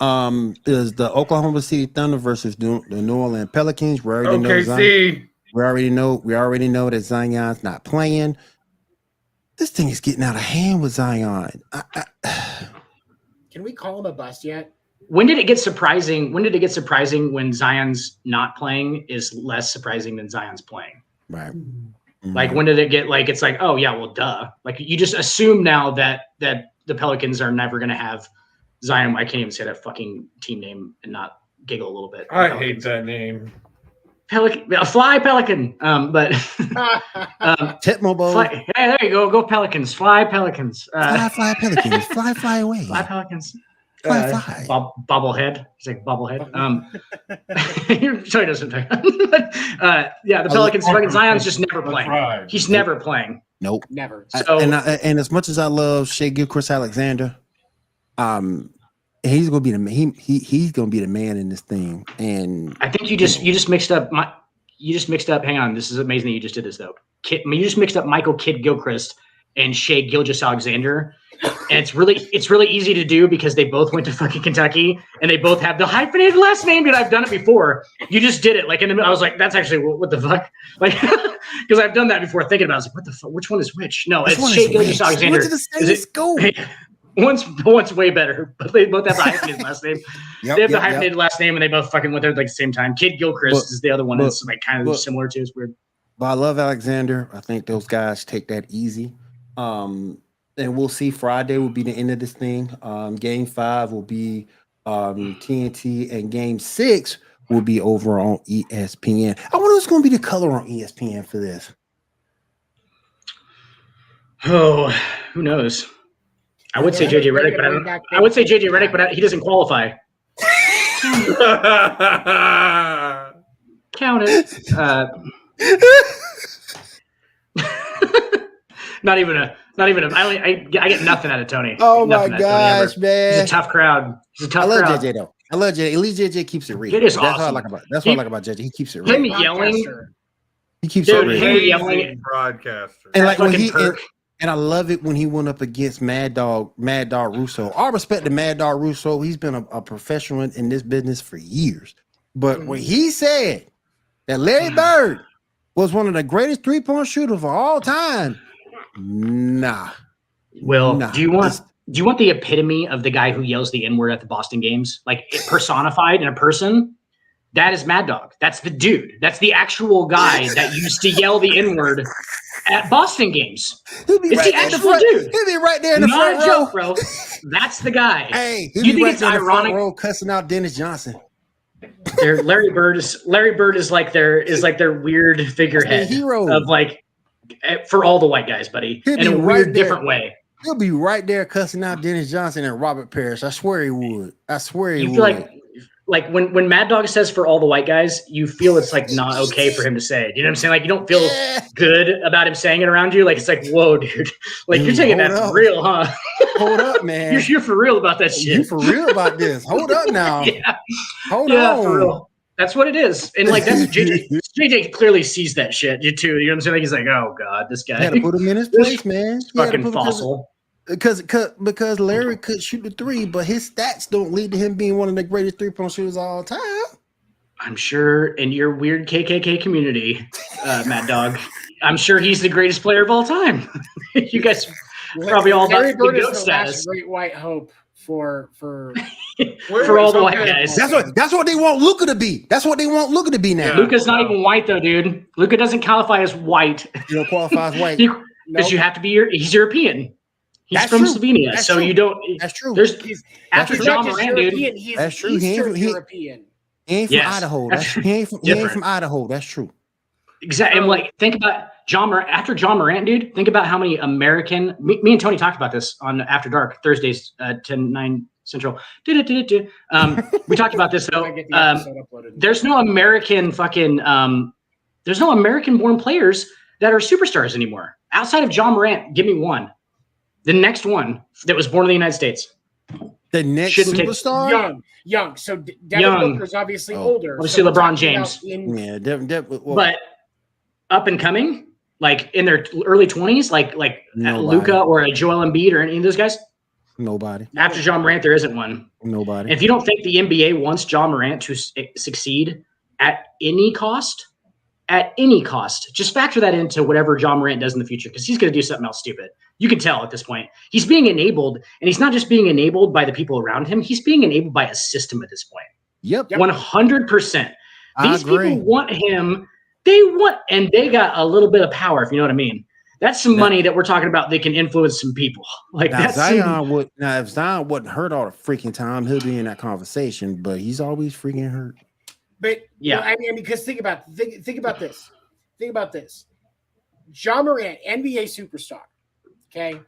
is the Oklahoma City Thunder versus the New Orleans Pelicans. We already know that Zion's not playing. This thing is getting out of hand with Zion. Can we call him a bust yet? When did it get surprising? When Zion's not playing is less surprising than Zion's playing? Right. Mm-hmm. Like when did it get like it's like, oh yeah, well duh. Like you just assume now that the Pelicans are never gonna have Zion. I can't even say that fucking team name and not giggle a little bit. I hate that name. Fly Pelican. But Titmo. Hey, there you go. Go Pelicans. Fly Pelicans. Fly Pelicans. Fly away. Fly Pelicans. Fly. Bobblehead. He's like bobblehead. Sorry, doesn't. The Pelicans. Fucking Zion's just never playing. Right. He's never playing. Nope. Never. So and as much as I love Shai Gilgeous-Alexander, he's gonna be he's gonna be the man in this thing. And I think you just mixed up hang on, this is amazing that you just did this though. You just mixed up Michael Kidd Gilchrist and Shai Gilgeous-Alexander. And it's really easy to do because they both went to fucking Kentucky and they both have the hyphenated last name, dude. I've done it before. You just did it. Like, I was like, that's actually what the fuck? Like, because I've done that before thinking about it. I was like, what the fuck? Which one is which? No, it's Shai Gilgeous-Alexander. Went to the same school. One's way better, but they both have the hyphenated last name. They have the hyphenated last name, and they both fucking went there at like the same time. Kidd Gilchrist is the other one that's like kind of similar to. It's weird. But I love Alexander. I think those guys take that easy. And we'll see. Friday will be the end of this thing. Game 5 will be TNT, and Game 6 will be over on ESPN. I wonder what's going to be the color on ESPN for this. Oh, who knows? I would say JJ Redick, but he doesn't qualify. Count it. Not even a. I get nothing out of Tony. Oh my gosh, man! He's a tough crowd. I love JJ though. I love JJ. At least JJ keeps it real. That's awesome. what I like about. That's what I like about JJ. He keeps it real. Him yelling. He keeps Dude, it him real. yelling Amazing broadcaster. And like when fucking he and I love it when he went up against Mad Dog Russo. I respect the Mad Dog Russo. He's been a professional in this business for years. But when he said that Larry Bird was one of the greatest 3-point shooters of all time, nah. Will, nah. do you want the epitome of the guy who yells the N-word at the Boston games? Like it personified in a person? That is Mad Dog. That's the dude. That's the actual guy that used to yell the N-word at Boston games. It's the actual dude. He'll be right there in the Not front a joke, row. bro. That's the guy. Hey, he'll You be think right it's there in the front ironic? row cussing out Dennis Johnson. Larry Bird is like their weird figurehead hero. of like for all the white guys, buddy, He'll in a be weird right there. different way. He'll be right there cussing out Dennis Johnson and Robert Parrish. I swear he would. I swear he You would. feel like when Mad Dog says for all the white guys, you feel it's like not okay for him to say it. You know what I'm saying? Like you don't feel good about him saying it around you. Like it's like, whoa, dude. Like you're taking that for real, huh? Hold up, man. You're for real about that shit. You for real about this? Hold up now. Yeah. Hold Yeah, on. for real. That's what it is. And like that's JJ. JJ clearly sees that shit. You too. You know what I'm saying? Like he's like, oh god, this guy. You had to put him in his place, man. Fucking fossil. Because Larry could shoot the 3, but his stats don't lead to him being one of the greatest 3-point shooters of all time. I'm sure in your weird KKK community, Mad Dog, I'm sure he's the greatest player of all time. You guys probably all Larry about Bird the is GOAT the status last great white hope for for all the white guys. That's what they want Luka to be. That's what they want Luka to be now. Yeah. Luka's not even white though, dude. Luka doesn't qualify as white. You don't qualify as white. Because you have to be he's European. He's That's from true. Slovenia, That's so true. you don't. That's true. There's He's after true. John not just Morant, dude. European, he's That's true. Eastern He ain't- European. He ain't from Yes. Idaho. That's He ain't different. from Idaho. That's true. Exactly. And like, think about John Morant. After John Morant, dude, think about how many American. Me and Tony talked about this on After Dark Thursdays, 10-9 Central. We talked about this though. I get the episode uploaded. There's no American fucking. There's no American-born players that are superstars anymore. Outside of John Morant, give me one. The next one that was born in the United States. The next Shouldn't take- superstar. Young. So Devin Young. Booker's obviously Oh. older. Obviously so we're LeBron talking James. about Yeah, But up and coming, like in their early 20s, like Nobody. Luka or a Joel Embiid or any of those guys. nobody. After John Morant, there isn't one. And Nobody. if you don't think the NBA wants John Morant to succeed at any cost, just factor that into whatever John Morant does in the future, because he's going to do something else stupid. You can tell at this point. He's being enabled, and he's not just being enabled by the people around him. He's being enabled by a system at this point. Yep. 100%. I These agree. people want him. And they got a little bit of power, if you know what I mean. That's some money that we're talking about that can influence some people. Like Now, that's if Zion wasn't hurt all the freaking time, he'll be in that conversation. But he's always freaking hurt. But Yeah. I mean, because think about this. Think about this. John Morant, NBA superstar. Okay.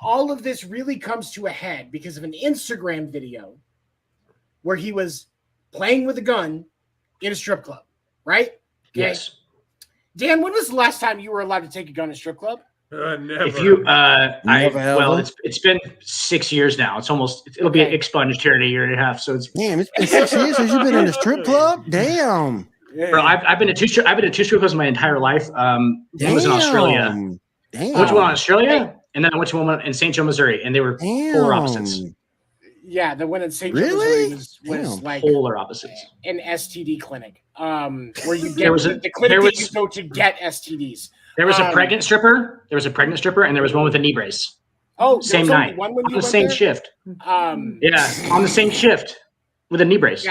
All of this really comes to a head because of an Instagram video where he was playing with a gun in a strip club, right? Okay. yes. Dan, when was the last time you were allowed to take a gun in a strip club? Never. If you, Never ever. it's been 6 years now. It'll be Okay. expunged here in a year and a half. So it's, Damn, it's been 6 years since you've been in a strip club. Damn. bro, I've been to two strip clubs my entire life. One was in Australia. Damn. I went to one in Australia, and then I went to one in St. Joe, Missouri, and they were polar opposites. Yeah, the one in St. Joe, Really? Missouri was Damn. like Polar opposites. an STD clinic, where you get There was the a- clinic there that was- you go to get STDs. There was a pregnant stripper. And there was one with a knee brace. Oh, Same there's only night. one when On you the went same there? shift. Yeah, Yeah, on the same shift with a knee brace.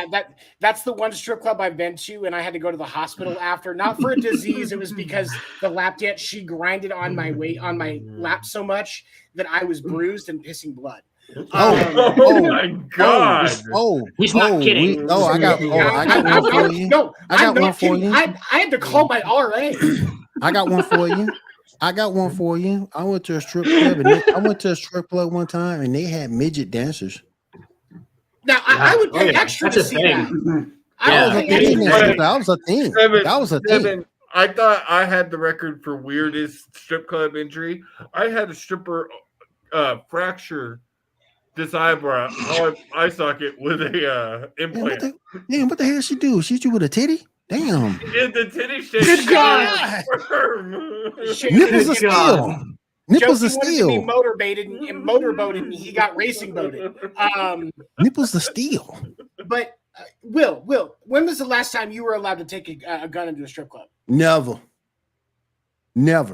that's the one strip club I've been to, and I had to go to the hospital after, not for a disease. It was because the lap dance, she grinded on my lap so much that I was bruised and pissing blood. Oh my god! He's not kidding. I got one for you. No, I got I'm not one for kidding. you. I had to call my RA. I got one for you. I went to a strip club one time and they had midget dancers. Now I would pay extra That's to a see thing. that. Yeah. I would pay extra. That was a thing. That was a thing. Devin, I thought I had the record for weirdest strip club injury. I had a stripper fracture this eye socket with a implant. What the hell she do? She hit you with a titty? Damn. In the titty shape. Good God. Nipples of steel. Nipples Josie of wanted to be steel. motorboated, and he got racing boated. Nipples of steel. But Will, when was the last time you were allowed to take a gun into a strip club? Never. No,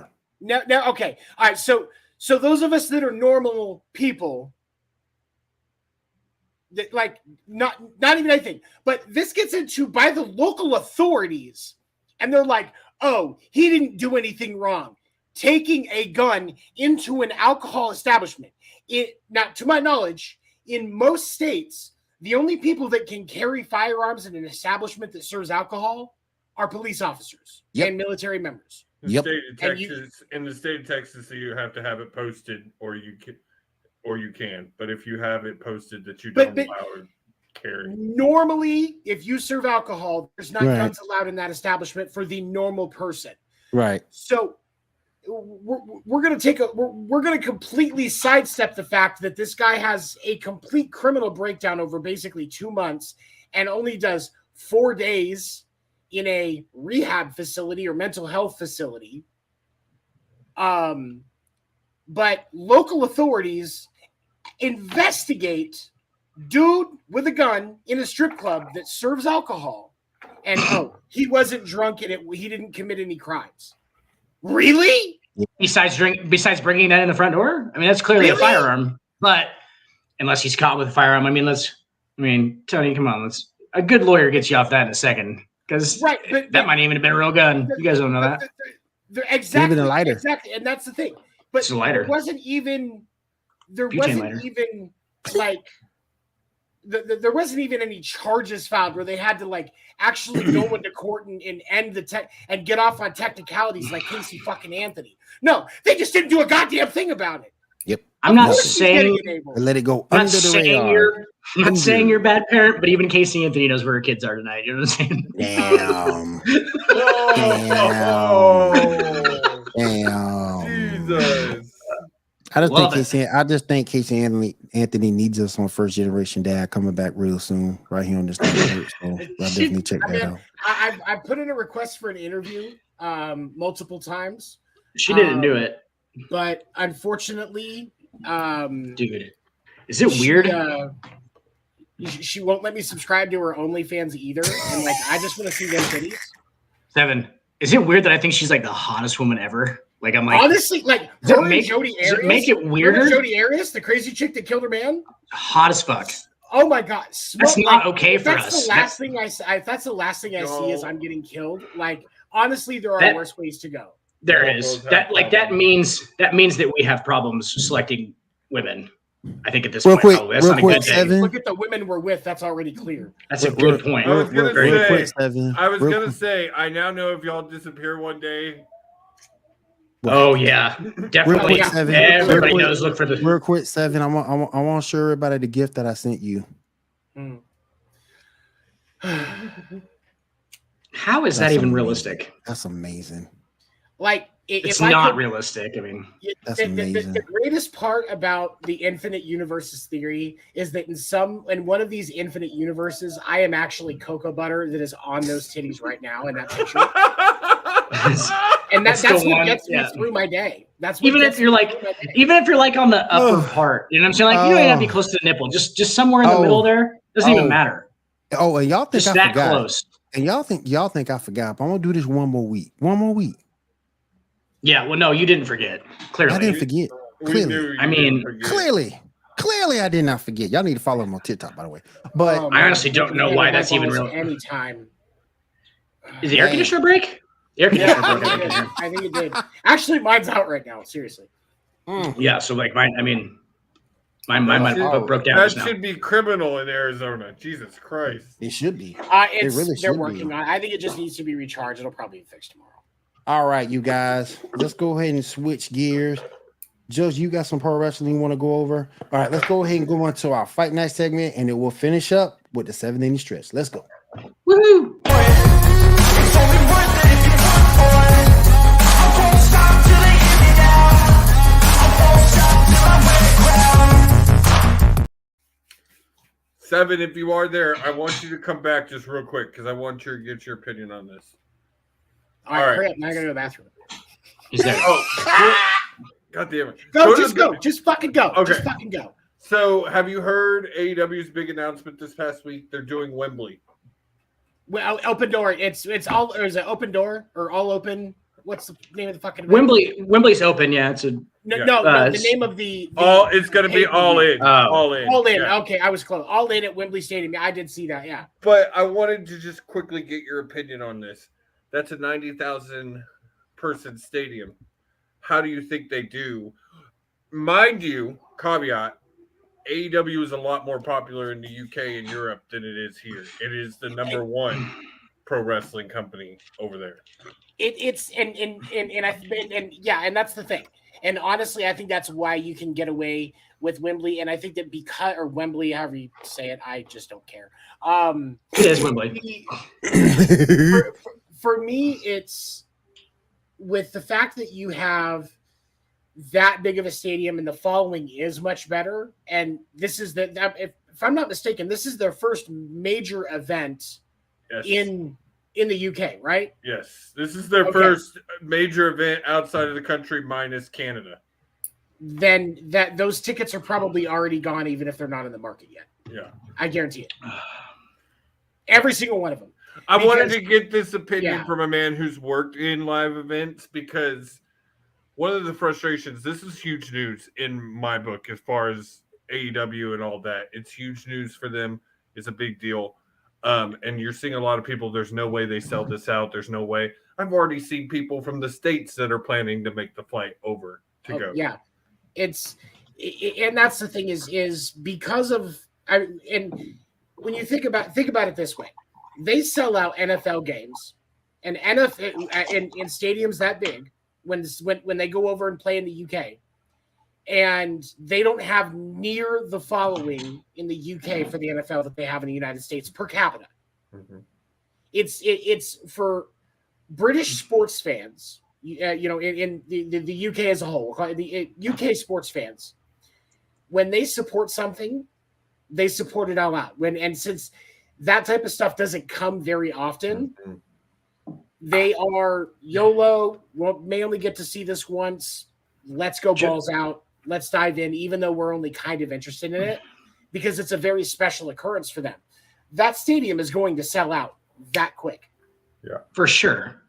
okay. All right. So those of us that are normal people, that like not even anything, but this gets into by the local authorities, and they're like, oh, he didn't do anything wrong. Taking a gun into an alcohol establishment. Now, to my knowledge, in most states, the only people that can carry firearms in an establishment that serves alcohol are police officers and military members. In the state of Texas, you have to have it posted, or you can. But if you have it posted that you don't allow to carry. Normally, if you serve alcohol, there's not guns allowed in that establishment for the normal person. Right. So we're going to completely sidestep the fact that this guy has a complete criminal breakdown over basically 2 months and only does 4 days in a rehab facility or mental health facility. But local authorities investigate dude with a gun in a strip club that serves alcohol, and he wasn't drunk and he didn't commit any crimes. Really? Besides bringing that in the front door, I mean that's clearly a firearm. But unless he's caught with a firearm, Tony, come on, a good lawyer gets you off that in a second, because that might even have been a real gun. You guys don't know that. Exactly. Even a lighter. Exactly, and that's the thing. But it's a lighter. There wasn't even any charges filed where they had to like actually go into court and end and get off on technicalities like Casey fucking Anthony. No, they just didn't do a goddamn thing about it. Yep. I'm not saying let it go under the radar. I'm not saying you're a bad parent, but even Casey Anthony knows where her kids are tonight. You know what I'm saying? Damn. Jesus. I just think Casey Anthony needs us on First Generation Dad coming back real soon, right here on this network. So I'll definitely check that out. I put in a request for an interview multiple times. She didn't do it, but unfortunately, dude, is it weird? She won't let me subscribe to her OnlyFans either, and like I just want to see them titties. 7. Is it weird that I think she's like the hottest woman ever? Like I'm like honestly, like Jody Arias. Make it weirder. Jody Arias, the crazy chick that killed her man, hot as fuck. Oh my god, that's not okay for us. That's the last thing I see is I'm getting killed. Like honestly, there are worse ways to go. There is that means that we have problems selecting women. I think at this point, that's not a good thing. Look at the women we're with. That's already clear. That's a good point. I was gonna say, I now know if y'all disappear one day. Oh yeah, definitely. Everybody knows. Look for the real quick, 7. I want to show everybody the gift that I sent you. How is that even realistic? That's amazing. Like it's not realistic. I mean, that's amazing. The greatest part about the infinite universes theory is that in one of these infinite universes, I am actually cocoa butter that is on those titties right now in that picture. And that's what gets me through my day. That's what even if you're like on the upper part, you know what I'm saying? Like you don't even have to be close to the nipple, just somewhere in the middle there. Doesn't even matter. Oh, and y'all think just I that forgot. Close. And y'all think I forgot. But I'm gonna do this one more week. One more week. Yeah, well, no, you didn't forget. Clearly, I didn't forget. Clearly, I did not forget. Y'all need to follow him on TikTok, by the way. But I honestly don't know why that's even real. Anytime. Is the air conditioner break? The air conditioner broke. I think it did. Actually, mine's out right now. Seriously. Yeah. So like mine. I mean, mine broke down. That should be criminal in Arizona. Jesus Christ. It should be. They're working on it. I think it just needs to be recharged. It'll probably be fixed tomorrow. All right, you guys. Let's go ahead and switch gears. Josie, you got some pro wrestling you want to go over? All right, let's go ahead and go on to our Fight Night segment, and then we'll finish up with the 7-inning stretch. Let's go. Woohoo! Seven, if you are there, I want you to come back just real quick because I want you to get your opinion on this. All right, hurry up. Now I gotta go to the bathroom. He's there. Oh, God damn it. Go. Just fucking go. Okay. Just fucking go. So, have you heard AEW's big announcement this past week? They're doing Wembley. Well, open door. It's all, or is it open door or all open? What's the name of the fucking event? Wembley's open. Yeah, it's a no. The name of the all. It's going to be all in. All in. All in. Yeah. Okay, I was close. All in at Wembley Stadium. I did see that. Yeah. But I wanted to just quickly get your opinion on this. That's a 90,000 person stadium. How do you think they do? Mind you, caveat. AEW is a lot more popular in the UK and Europe than it is here. It is the number one pro wrestling company over there. It's and that's the thing. And honestly, I think that's why you can get away with Wembley. And I think that because, or Wembley, however you say it, I just don't care. It is Wembley. For me, it's with the fact that you have that big of a stadium and the following is much better. And this is if I'm not mistaken, this is their first major event in the UK, right? Yes. This is their first major event outside of the country minus Canada. Then those tickets are probably already gone, even if they're not in the market yet. Yeah. I guarantee it. Every single one of them. I wanted to get this opinion from a man who's worked in live events because one of the frustrations, this is huge news in my book as far as AEW and all that. It's huge news for them. It's a big deal. And you're seeing a lot of people, there's no way they sell this out. There's no way. I've already seen people from the States that are planning to make the flight over to go. Yeah. And that's the thing is because of, and when you think about it this way, they sell out NFL games and NFL in stadiums that big when they go over and play in the UK, and they don't have near the following in the UK for the NFL that they have in the United States per capita. Mm-hmm. It's for British sports fans, in the UK as a whole, the UK sports fans, when they support something, they support it all out. And since that type of stuff doesn't come very often, they are YOLO. May only get to see this once. Let's go balls out. Let's dive in, even though we're only kind of interested in it, because it's a very special occurrence for them. That stadium is going to sell out that quick. Yeah, for sure.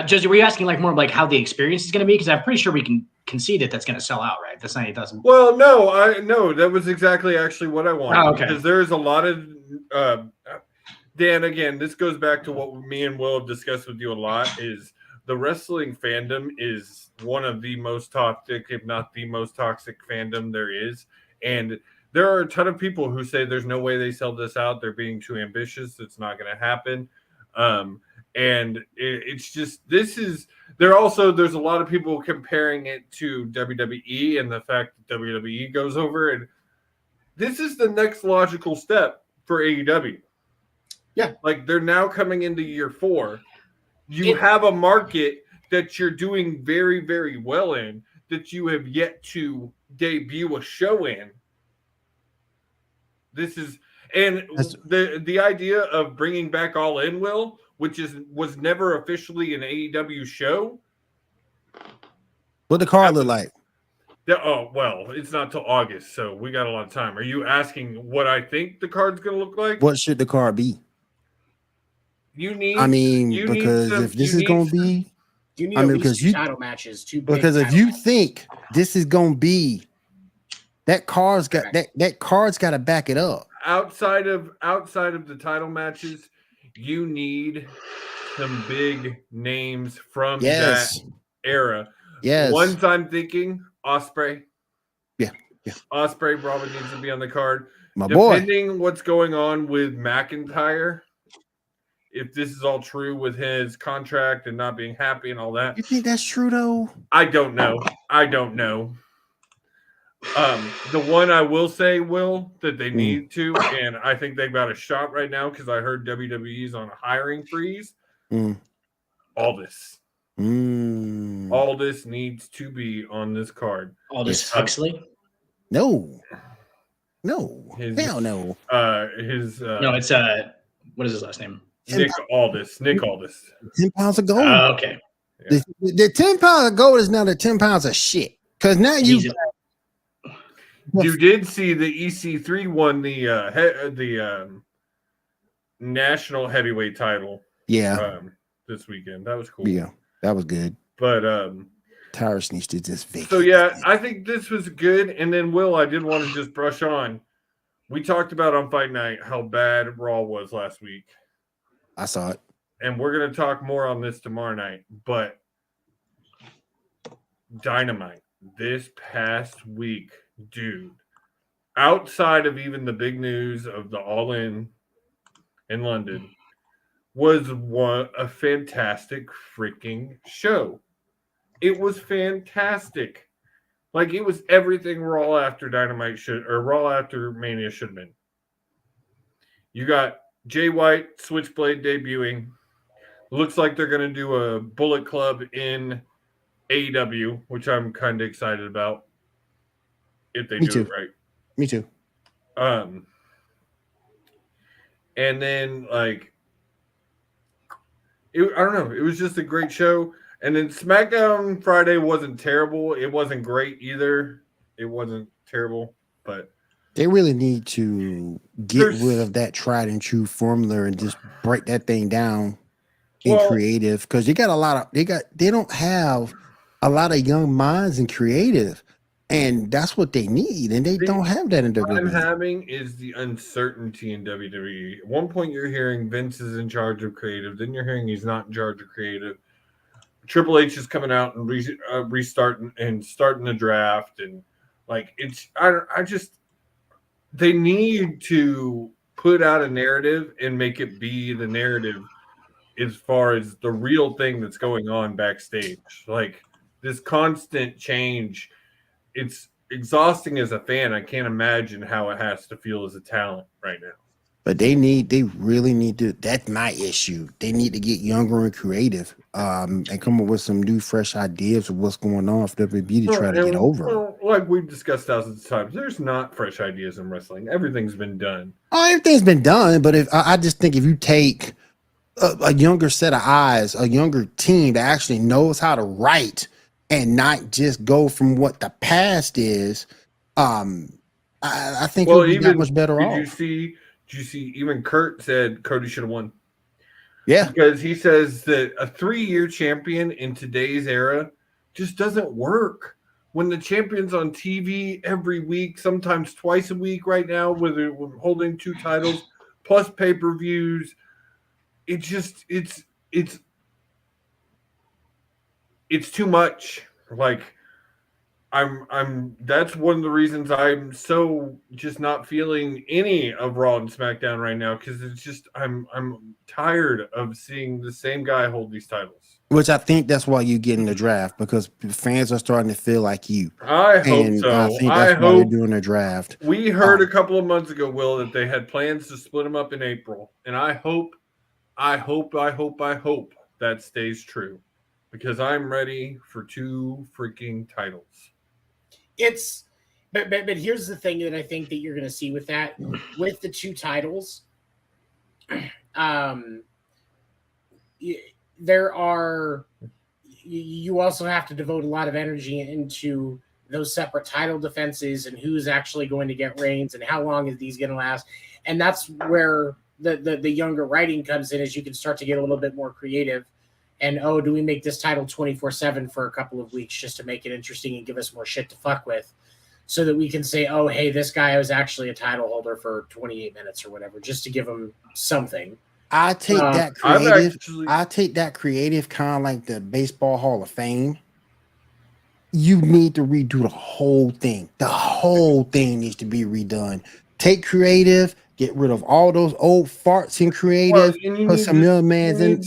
Josie, were you asking more how the experience is going to be? Because I'm pretty sure we can concede that's going to sell out, right? That's 90,000. Well, no, that was exactly actually what I wanted. Okay. Because there's a lot of Dan. Again, this goes back to what me and Will have discussed with you a lot. Is the wrestling fandom is one of the most toxic, if not the most toxic fandom there is, and there are a ton of people who say there's no way they sell this out. They're being too ambitious. It's not going to happen. And it's just, there's a lot of people comparing it to WWE and the fact that WWE goes over, and this is the next logical step for AEW. Yeah. They're now coming into year 4. You have a market that you're doing very, very well in that you have yet to debut a show in. This is, and the idea of bringing back All In, Will, which was never officially an AEW show. What the card look like? Well, it's not till August, so we got a lot of time. Are you asking what I think the card's going to look like? What should the card be? Because if this is going to be, you need because title matches. Because if you think this is going to be, that card's got to back it up. Outside of the title matches, you need some big names from that era. Yes. Ones I'm thinking, Ospreay. Yeah. Ospreay probably needs to be on the card. My boy. Depending what's going on with McIntyre, if this is all true with his contract and not being happy and all that. You think that's true though? I don't know. The one I will say, Will, that they need to, and I think they've got a shot right now because I heard WWE's on a hiring freeze. Aldis. Aldis needs to be on this card. Aldis Huxley? No. No. His- Hell no. No, it's what is his last name? Nick Aldis. 10 pounds of gold. Okay. Yeah. The 10 pounds of gold is now the 10 pounds of shit. Because now He's You did see the EC3 won the national heavyweight title. This weekend. That was cool. Yeah, that was good. But Tyrus needs to just vacate. so yeah, I think this was good. And then Will, I did want to just brush on. We talked about on Fight Night how bad Raw was last week. I saw it. And we're gonna talk more on this tomorrow night. But Dynamite this past week, dude, outside of even the big news of the All-In in London, was a fantastic freaking show. It was fantastic. Like, it was everything Raw after Dynamite Raw after Mania should have been. You got Jay White, Switchblade debuting. Looks like they're going to do a Bullet Club in AEW, which I'm kind of excited about if they do it right. Me too. And then, like, I don't know. It was just a great show. And then SmackDown Friday wasn't terrible. It wasn't great either. It wasn't terrible, but they really need to get rid of that tried and true formula and just break that thing down in creative, because they don't have a lot of young minds in creative, and that's what they need, and they don't have that in WWE. What I'm having is the uncertainty in WWE. At one point, you're hearing Vince is in charge of creative, then you're hearing he's not in charge of creative. Triple H is coming out and restarting and starting the draft, and like they need to put out a narrative and make it be the narrative as far as the real thing that's going on backstage. Like, this constant change, it's exhausting as a fan. I can't imagine how it has to feel as a talent right now. But they really need to. That's my issue. They need to get younger and creative, and come up with some new, fresh ideas of what's going on for WB to try to get over. Well, like we've discussed thousands of times, there's not fresh ideas in wrestling. Everything's been done. Oh, everything's been done. But I just think if you take a younger set of eyes, a younger team that actually knows how to write and not just go from what the past is, I think you'll be that much better off. Did you see even Kurt said Cody should have won? Yeah. Because he says that a 3-year champion in today's era just doesn't work. When the champion's on TV every week, sometimes twice a week right now, with holding 2 titles, plus pay-per-views, it's too much. Like, that's one of the reasons I'm so just not feeling any of Raw and SmackDown right now, because it's just I'm tired of seeing the same guy hold these titles. Which I think that's why you get in the draft, because fans are starting to feel like you. I hope so. I think that's why they're doing the draft. We heard a couple of months ago, Will, that they had plans to split them up in April, and I hope that stays true, because I'm ready for 2 freaking titles. But here's the thing that I think that you're going to see with that, with the 2 titles, you also have to devote a lot of energy into those separate title defenses and who's actually going to get reigns and how long is these going to last. And that's where the younger writing comes in, as you can start to get a little bit more creative. And, do we make this title 24/7 for a couple of weeks just to make it interesting and give us more shit to fuck with, so that we can say, oh, hey, this guy was actually a title holder for 28 minutes or whatever, just to give him something. I take that creative. I take that creative, kind of like the Baseball Hall of Fame. You need to redo the whole thing. The whole thing needs to be redone. Take creative. Get rid of all those old farts in creative. Put some young minds in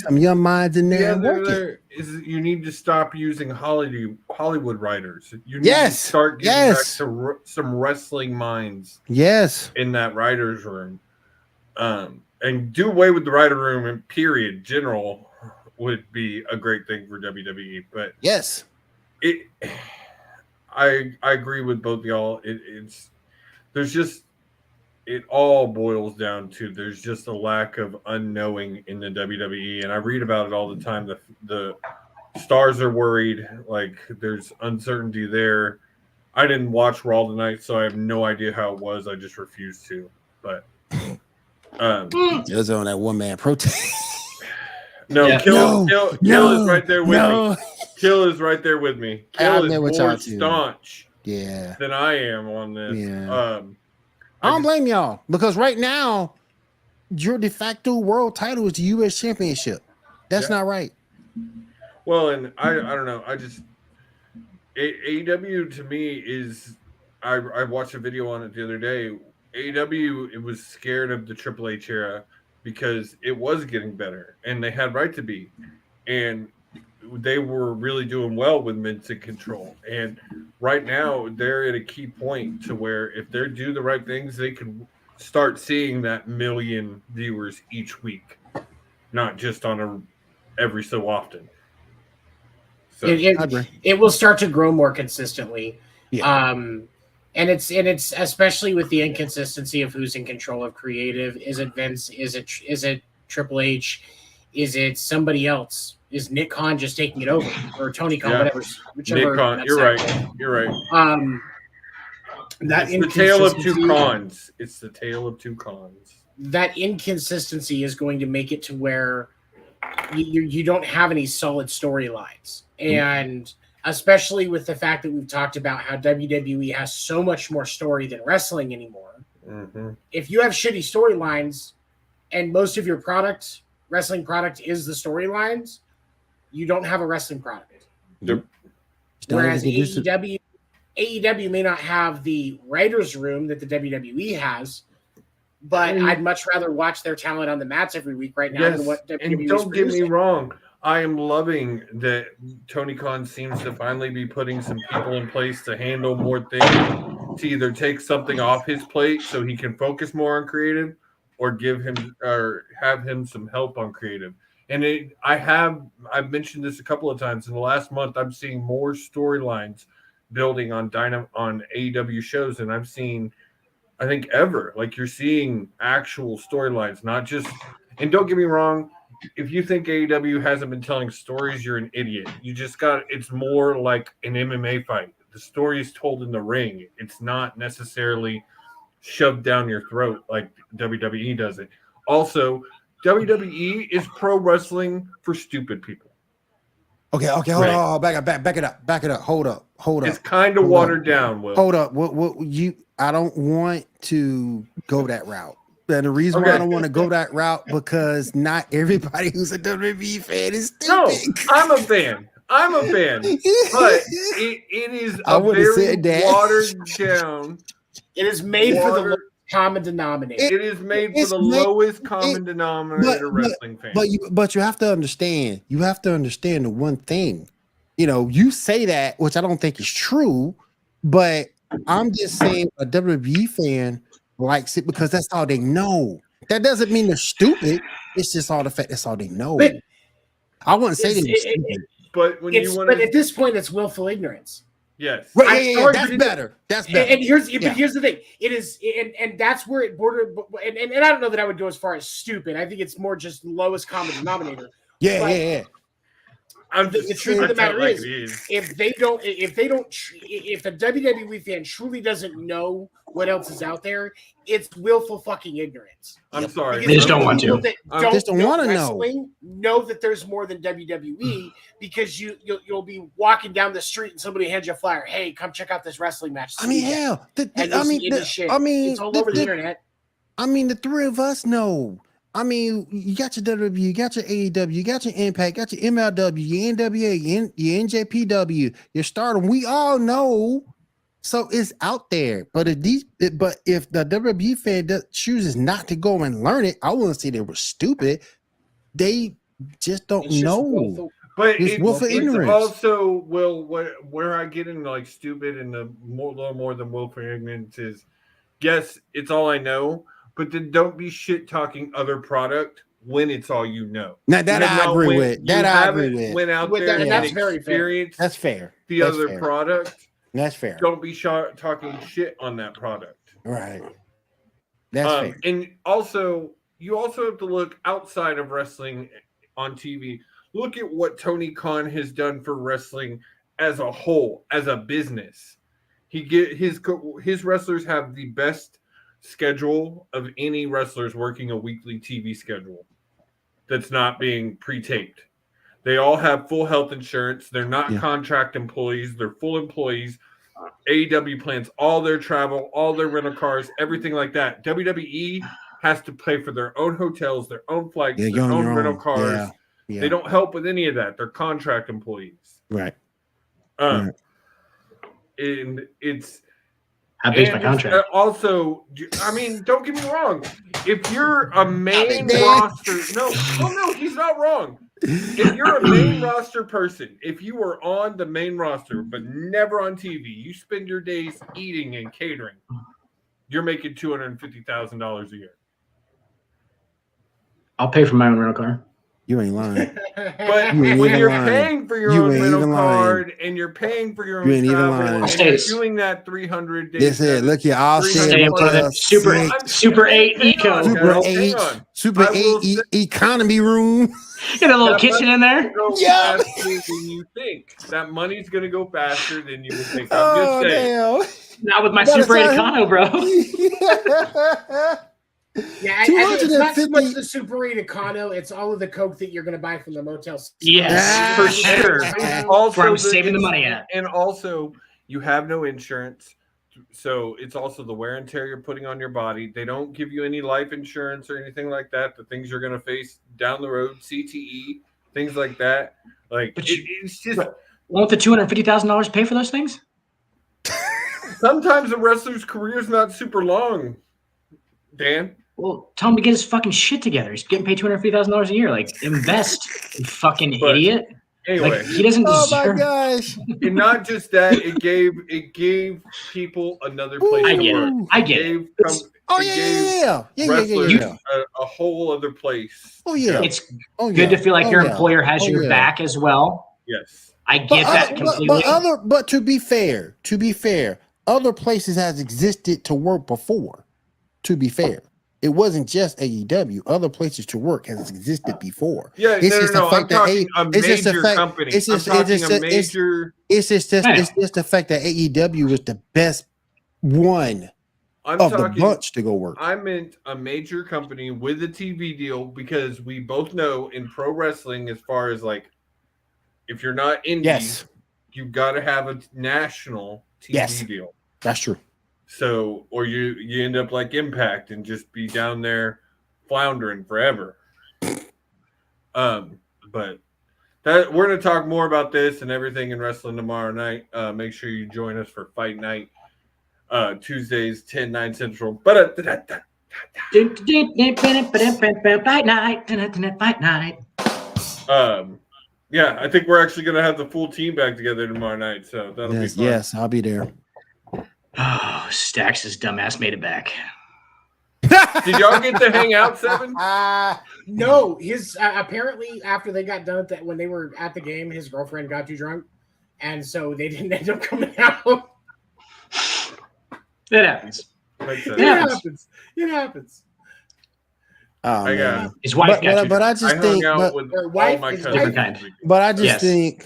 there. You need to stop using Hollywood writers. You need to start getting back to some wrestling minds. Yes, in that writers' room, and do away with the writer room. And period, general would be a great thing for WWE. But yes, I agree with both y'all. There's just it all boils down to there's just a lack of unknowing in the WWE, and I read about it all the time. The stars are worried, like there's uncertainty there. I didn't watch Raw tonight, so I have no idea how it was. I just refused to. But Just on that one man protest. no, Yeah. Kill is right there with me. me. Kill is right there with me. Hey, I'm Kill there with is y'all more too. staunch Yeah. than I am on this. Yeah. I don't blame y'all because right now your de facto world title is the U.S. Championship. That's not right. Well, and I don't know. I just AEW to me is I watched a video on it the other day. AEW it was scared of the Triple H era because it was getting better and they had right to be, and they were really doing well with Vincent control. And right now they're at a key point to where if they do the right things, they can start seeing that million viewers each week, not just on a every so often. So It will start to grow more consistently. Yeah. And it's especially with the inconsistency of who's in control of creative. Is it Vince? Is it Triple H? Is it somebody else? Is Nick Khan just taking it over, or Tony Khan, whichever? Nick Khan, you're right. You're right. That it's the tale of two cons. It's the tale of two cons. That inconsistency is going to make it to where you don't have any solid storylines, and especially with the fact that we've talked about how WWE has so much more story than wrestling anymore. Mm-hmm. If you have shitty storylines, and most of your wrestling product is the storylines, you don't have a wrestling product. Yep. Whereas AEW may not have the writer's room that the WWE has, but I'd much rather watch their talent on the mats every week right now than what WWE and don't get me wrong. I am loving that Tony Khan seems to finally be putting some people in place to handle more things, to either take something off his plate so he can focus more on creative, or give him or have him some help on creative. And I've mentioned this a couple of times in the last month. I'm seeing more storylines building on AEW shows than I've seen, I think, ever. Like, you're seeing actual storylines, not just. And don't get me wrong, if you think AEW hasn't been telling stories, you're an idiot. It's more like an MMA fight. The story is told in the ring. It's not necessarily shoved down your throat like WWE does it. Also, WWE is pro wrestling for stupid people. Okay, hold on, back it up. Hold up. It's kind of watered down, Will. Hold up. I don't want to go that route. And the reason why I don't want to go that route because not everybody who's a WWE fan is stupid. No, I'm a fan. But it is a very watered down. It is made for the lowest common denominator. It is made for the lowest common denominator wrestling fan. But you have to understand. You have to understand the one thing. You know, you say that, which I don't think is true, but I'm just saying a WWE fan likes it because that's all they know. That doesn't mean they're stupid. It's just all the fact that's all they know. But I wouldn't say they're stupid. But but at this point, it's willful ignorance. Yes. Right, that's better. That's better. And here's the thing. It is, and that's where it bordered. And I don't know that I would go as far as stupid. I think it's more just lowest common denominator. Yeah. The truth of the matter is, if the WWE fan truly doesn't know what else is out there, it's willful fucking ignorance. I'm sorry. They just don't want to. They just don't want to know that there's more than WWE because you'll be walking down the street and somebody hands you a flyer. Hey, come check out this wrestling match. I mean, hell, it's all over the internet. I mean, the three of us know. I mean, you got your WWE, you got your AEW, you got your Impact, you got your MLW, your NWA, your NJPW, your Stardom. We all know, so it's out there. But if the WWE fan chooses not to go and learn it, I wouldn't say they were stupid. They just don't know. But it's willful ignorance. Also, where I get into like stupid and the little more than willful ignorance is, yes, it's all I know. But then don't be shit talking other product when it's all you know. Now that I agree with. That I agree with. Went out there and that's very fair. That's fair. The other product. That's fair. Don't be talking shit on that product. Right. That's fair. And also, you also have to look outside of wrestling on TV. Look at what Tony Khan has done for wrestling as a whole, as a business. His wrestlers have the best schedule of any wrestlers working a weekly TV schedule that's not being pre-taped. They all have full health insurance. They're not contract employees. They're full employees. AEW plans all their travel, all their rental cars, everything like that. WWE has to pay for their own hotels, their own flights, their own rental cars. Yeah. They don't help with any of that. They're contract employees. Right. And it's how big's my contract? Also, I mean, don't get me wrong. If you're a main roster, no, he's not wrong. If you're a main roster person, if you are on the main roster but never on TV, you spend your days eating and catering, you're making $250,000 a year. I'll pay for my own rental car. You ain't lying. But when you're paying for your own rental card and you're paying for your own travel, and you're doing that 300 days. Yes, look here. I'll stay with the Super 8 Eco. Super 8 economy room. Get a little kitchen in there. Yeah. Than you think. That money's going to go faster than you would think. I'm just saying. Damn. Not with my Super 8 Econo, bro. Yeah, it's not so much the Super 8 Econo, it's all of the Coke that you're going to buy from the motel. Yes, for sure. Also, where I'm saving the money at. And also, you have no insurance. So it's also the wear and tear you're putting on your body. They don't give you any life insurance or anything like that. The things you're going to face down the road, CTE, things like that. Like, it's just. Won't the $250,000 pay for those things? Sometimes a wrestler's career is not super long, Dan. Well, tell him to get his fucking shit together. He's getting paid $250,000 a year. Like, invest, you fucking idiot. Anyway, like, he doesn't deserve. Oh my gosh! And not just that, it gave people another place to work. I get it. Wrestlers a whole other place. Oh yeah, it's good to feel like your employer has your back as well. Yes, I get that completely. But to be fair, other places has existed to work before. To be fair. It wasn't just AEW. Other places to work has existed before. Yeah, it's just the fact that it's just the fact that AEW was the best one of the bunch to go work. I meant a major company with a TV deal because we both know in pro wrestling, as far as like, if you're not indie, you've got to have a national TV deal. That's true. So, or you end up like Impact and just be down there floundering forever. But that we're going to talk more about this and everything in wrestling tomorrow night. Make sure you join us for Fight Night, Tuesdays 10/9 Central. Fight Night. Yeah, I think we're actually going to have the full team back together tomorrow night. So that'll be fun. Yes, I'll be there. Oh, Stax' dumbass made it back. Did y'all get to hang out, Seven? No. His apparently after they got done when they were at the game, his girlfriend got too drunk, and so they didn't end up coming out. It happens. It happens. Oh, man. His wife got too drunk. But I just think,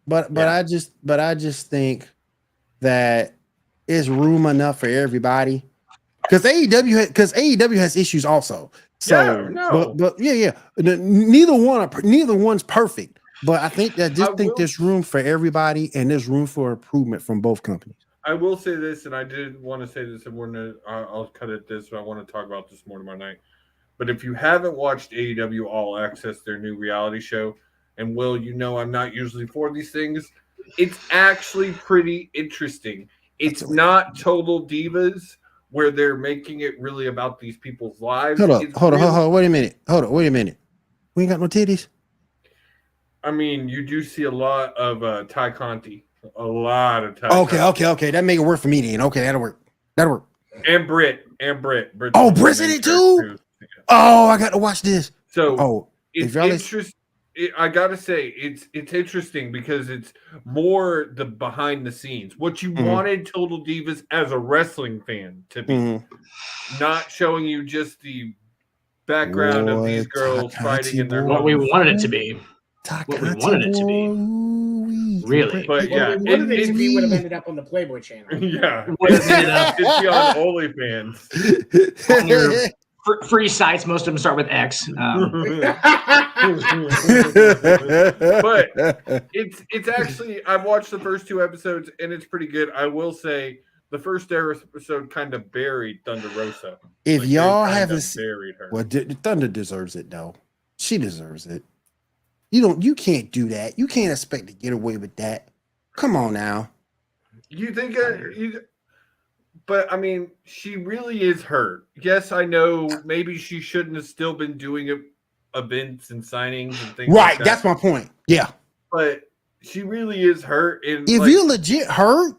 but I just think that it's room enough for everybody because AEW has issues also. So, neither one's perfect. But I think that there's room for everybody and there's room for improvement from both companies. I will say this, and I did want to say this, and I'll cut it this, but I want to talk about this more tomorrow night. But if you haven't watched AEW All Access, their new reality show, and Will, I'm not usually for these things, it's actually pretty interesting. It's not total divas where they're making it really about these people's lives. Hold on. Wait a minute. We ain't got no titties. I mean, you do see a lot of Ty Conti. A lot of Ty Conti. Okay. That make it work for me then. Okay, that'll work. And Britt. Oh, Britt's in it too? Oh, I got to watch this. So it's interesting. I gotta say, it's interesting because it's more the behind the scenes. What you wanted Total Divas as a wrestling fan to be, not showing you just the background of these girls fighting in their what we wanted it to be. What we wanted it to be. Really? But yeah, what we wanted it to be would have ended up on the Playboy channel. Yeah, Would have ended up it's be on OnlyFans. on your free sites. Most of them start with X. But it's actually, I've watched the first 2 episodes and it's pretty good. I will say the first episode kind of buried Thunder Rosa. If Like, y'all they kind haven't of buried her. well, Thunder deserves it though. She deserves it. You can't do that. You can't expect to get away with that. Come on now. You think but I mean, she really is hurt. Yes, I know maybe she shouldn't have still been doing events and signings and things Right, like that. that's my point. Yeah. But she really is hurt. And If you're legit hurt,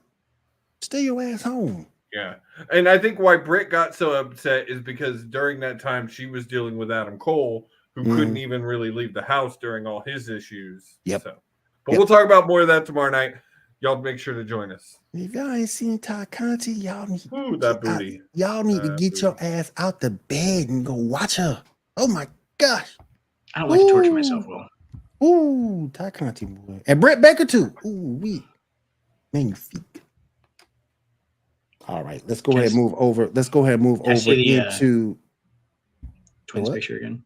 stay your ass home. Yeah. And I think why Britt got so upset is because during that time she was dealing with Adam Cole, who couldn't even really leave the house during all his issues. Yep. So, but we'll talk about more of that tomorrow night. Y'all make sure to join us. If y'all ain't seen Ty Conti, y'all need that booty. Y'all need to get your ass out the bed and go watch her. Oh my gosh. I don't like to torture myself, Will. Ooh, Ty Conti boy. And Britt Baker too. Ooh, magnifique. All right, let's go ahead and move over. Let's go ahead and move over into Twins picture again.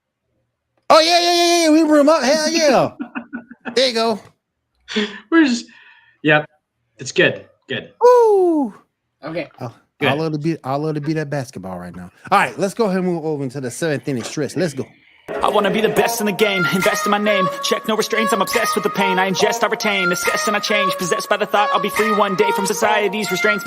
Oh yeah. We bring them up. Hell yeah. There you go. Yep. It's good. Good. Ooh. Okay. I love to be that basketball right now. All right, let's go ahead and move over into the 7th inning stretch. Let's go. I wanna be the best in the game, invest in my name, check no restraints, I'm obsessed with the pain, I ingest, I retain, assess and I change, possessed by the thought I'll be free one day from society's restraints.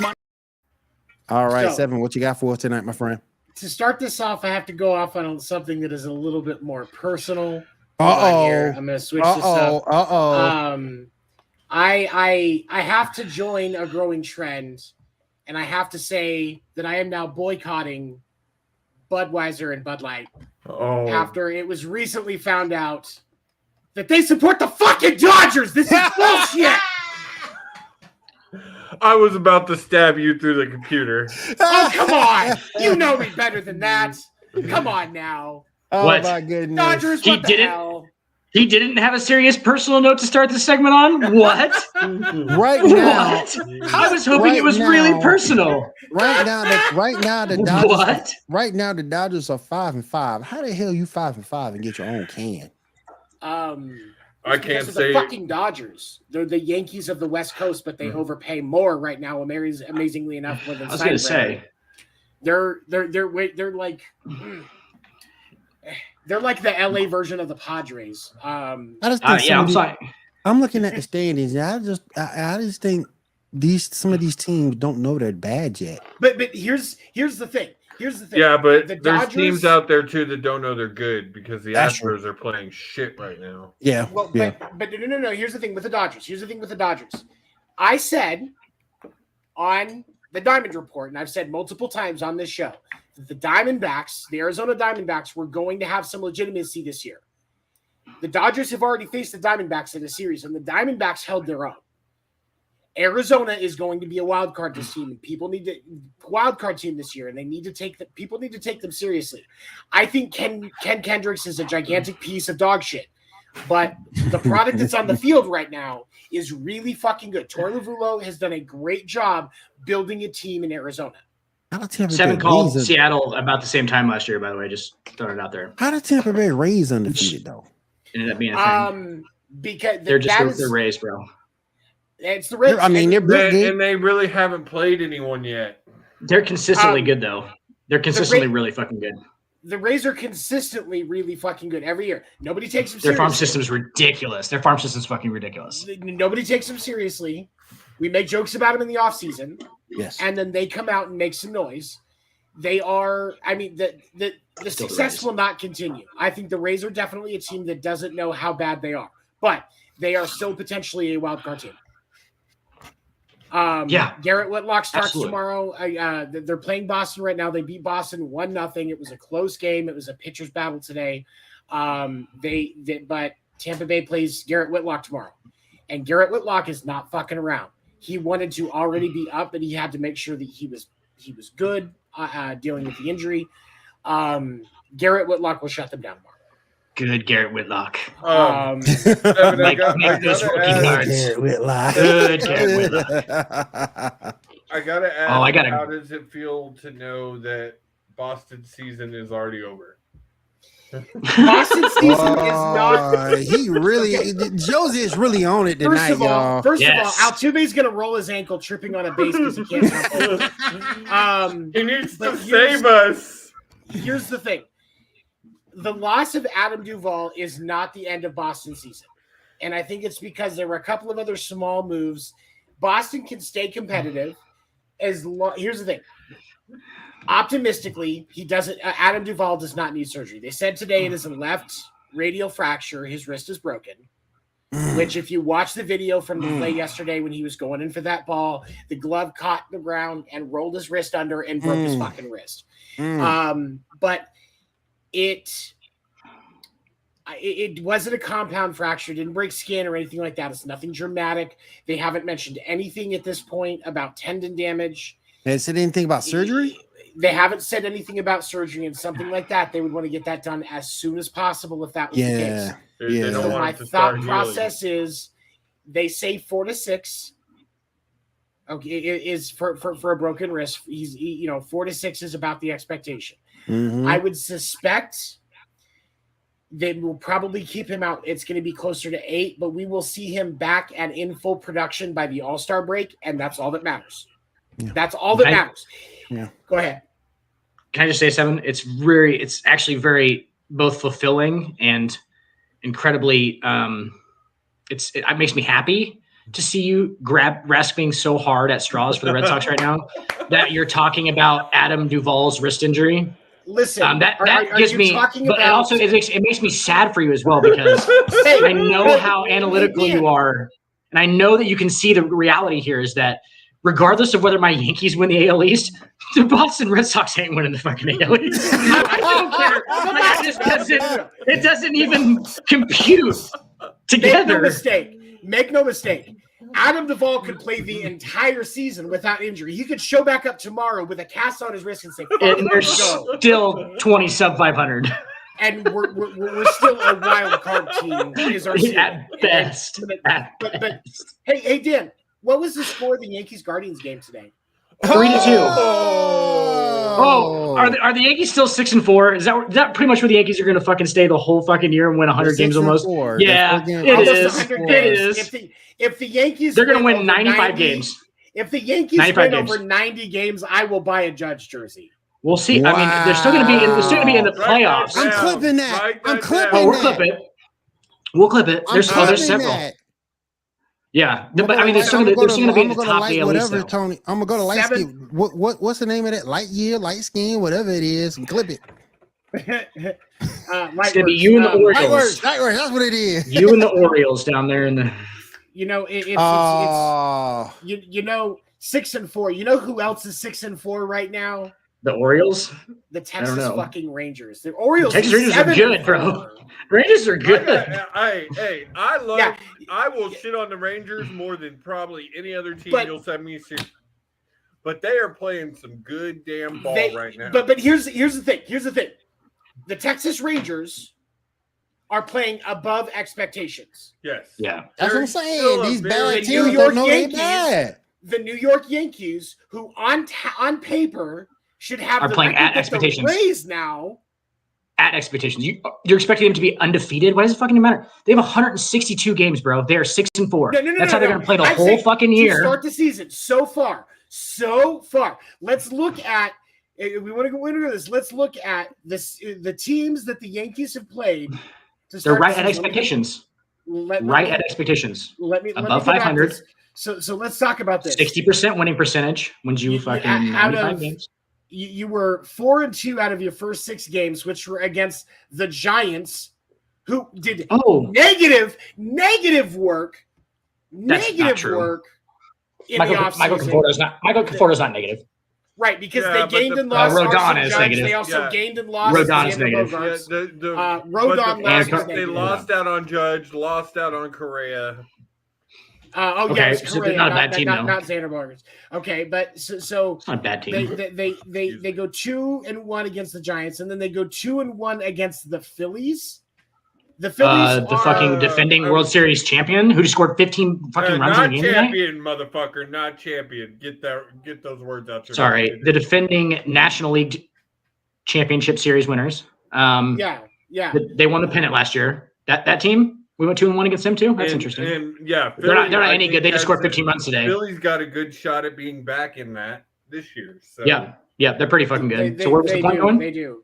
All right, So, 7, what you got for us tonight, my friend? To start this off, I have to go off on something that is a little bit more personal. Uh-oh. I'm gonna switch this up. I have to join a growing trend, and I have to say that I am now boycotting Budweiser and Bud Light after it was recently found out that they support the fucking Dodgers. This is bullshit. I was about to stab you through the computer. Oh, come on. You know me better than that. Come on now. Oh, What? my goodness. Dodgers, what the hell? He didn't have a serious personal note to start this segment on? What? Right now. What? I was hoping it was really personal. Right now, the Dodgers. What? Right now, the Dodgers are 5-5. How the hell you 5-5 and get your own can? I can't The say fucking Dodgers. They're the Yankees of the West Coast, but they overpay more right now. Amazingly enough, more than I was going to say. they're like they're like the LA version of the Padres. I just think I'm sorry. I'm looking at the standings. And I just think some of these teams don't know they're bad yet. But here's the thing. Yeah, but the there's Dodgers, teams out there too that don't know they're good because the That's Astros are playing shit right now. Yeah. Well, yeah. but no. Here's the thing with the Dodgers. I said on the Diamond Report, and I've said multiple times on this show, that the Arizona Diamondbacks, were going to have some legitimacy this year. The Dodgers have already faced the Diamondbacks in a series, and the Diamondbacks held their own. Arizona is going to be a wild card this team, and people need to wild card team this year, and people need to take them seriously. I think Ken Kendricks is a gigantic piece of dog shit, but the product that's on the field right now is really fucking good. Torey Lovullo has done a great job building a team in Arizona. 7 called Seattle about the same time last year, by the way. Just throwing it out there. How did Tampa Bay Rays undefeated though? Ended up being a thing. Because They're just the Rays, bro. It's the Rays. I mean, they're good. And they really haven't played anyone yet. They're consistently good, though. They're consistently really fucking good. The Rays are consistently really fucking good every year. Nobody takes them seriously. Their farm system is ridiculous. Their farm system is fucking ridiculous. Nobody takes them seriously. We make jokes about them in the offseason. Yes. And then they come out and make some noise. They are, I mean, the success will not continue. I think the Rays are definitely a team that doesn't know how bad they are, but they are still potentially a wild card team. Garrett Whitlock starts tomorrow. They're playing Boston right now. They beat Boston 1-0. It was a close game. It was a pitcher's battle today. But Tampa Bay plays Garrett Whitlock tomorrow, and Garrett Whitlock is not fucking around. He wanted to already be up, but he had to make sure that he was good dealing with the injury. Garrett Whitlock will shut them down tomorrow. Good Garrett Whitlock. Evan, Make those rookie cards. Garrett Whitlock. Good Garrett Whitlock. I gotta ask. Oh, I gotta- How does it feel to know that Boston's season is already over? Boston season is not. He really, Josie is really on it tonight, y'all. First Yes. of all, Altuve's going to roll his ankle tripping on a base because he can't jump. He needs to but save us. Here's the thing. The loss of Adam Duvall is not the end of Boston season. And I think it's because there were a couple of other small moves. Boston can stay competitive here's the thing. Optimistically, he doesn't. Adam Duvall does not need surgery. They said today it is a left radial fracture. His wrist is broken. Which, if you watch the video from the play yesterday when he was going in for that ball, the glove caught the ground and rolled his wrist under and broke his fucking wrist. But it wasn't a compound fracture. Didn't break skin or anything like that. It's nothing dramatic. They haven't mentioned anything at this point about tendon damage. They said anything about surgery? They haven't said anything about surgery, and something like that. They would want to get that done as soon as possible if that was the case. They don't So want my it to thought start process is they say 4 to 6. Okay, it is for a broken wrist. 4 to 6 is about the expectation. I would suspect they will probably keep him out. It's going to be closer to 8, but we will see him back and in full production by the All-Star break, and that's all that matters. That's all that matters. Go ahead. Can I just say something? It's actually very both fulfilling and incredibly it makes me happy to see you grasping so hard at straws for the Red Sox right now that you're talking about Adam Duvall's wrist injury. Listen, that are gives you me, talking but about, also it makes me sad for you as well because I know how analytical you are, and I know that you can see the reality here is that regardless of whether my Yankees win the AL East, the Boston Red Sox ain't winning the fucking AL East. I don't care. It doesn't even compute together. Make no mistake. Adam Duvall could play the entire season without injury. He could show back up tomorrow with a cast on his wrist and say, and they're still 20 sub 500. And we're still a wild card team. Is our at best. But hey Dan, what was the score of the Yankees Guardians game today? 3-2. Oh, are the Yankees still 6-4? Is that pretty much where the Yankees are going to fucking stay the whole fucking year and win 100 games almost? Yeah, it is. If the Yankees, they're going to win 95 games. If the Yankees win over 90 games, I will buy a Judge jersey. We'll see. Wow. I mean, they're still going to be in the playoffs. I'm clipping that. I'm clipping that. We'll clip it. There's several. That. Yeah, but I mean, they're still going to be in the top AL whatever, East. Tony. I'm gonna go to light skin. What's the name of that? Light year, light skin, whatever it is, and clip it. It's gonna be you and the Orioles. Light words, that's what it is. You and the Orioles down there in the. It's 6-4. You know who else is 6-4 right now? The Orioles? The Texas fucking Rangers. The Orioles. Texas Rangers are good, bro. Rangers are good. I will shit on the Rangers more than probably any other team you'll send me shit. But they are playing some good damn ball right now. But here's the thing. The Texas Rangers are playing above expectations. Yes. Yeah. That's what I'm saying. These bad teams don't know they're bad. The New York Yankees, who on paper should have are playing at expectations. Rays now. At expectations. You're expecting them to be undefeated? Why does it fucking matter? They have 162 games, bro. They are 6-4. That's how they're going to play the whole fucking year. To start the season so far. Let's look at. We want to go into this. Let's look at the teams that the Yankees have played. They're right at expectations. At expectations. Above 500. So let's talk about this. 60% winning percentage when you fucking 95 games. You were 4-2 out of your first 6 games, which were against the Giants, who did negative work. That's negative not true. work in Michael the offseason. Conforto's not negative. Right, because Yeah, they gained but and lost Rodon Arson is Judge. negative. They also Yeah. gained and lost Rodon is Xander negative. Bogaerts. But Rodon the last fact was that they negative. lost out on Judge, lost out on Correa. Yeah, Okay, it was so they're Correa, not a bad team, though. not Xander Bogaerts. Okay, but so It's not a bad team. they go 2-1 against the Giants, and then they go 2-1 against the Phillies. The Phillies The fucking defending World Series champion who just scored 15 fucking runs in Not the game tonight. champion, motherfucker. Not champion. Get those words out there. Sorry, the defending National League Championship Series winners. Yeah. They won the pennant last year. That team, we went 2-1 against them too. That's interesting. And yeah, they're not I any think good. They just scored 15 runs today. Philly's got a good shot at being back in that this year. So Yeah, they're pretty fucking good. They, so where's the point going? They do.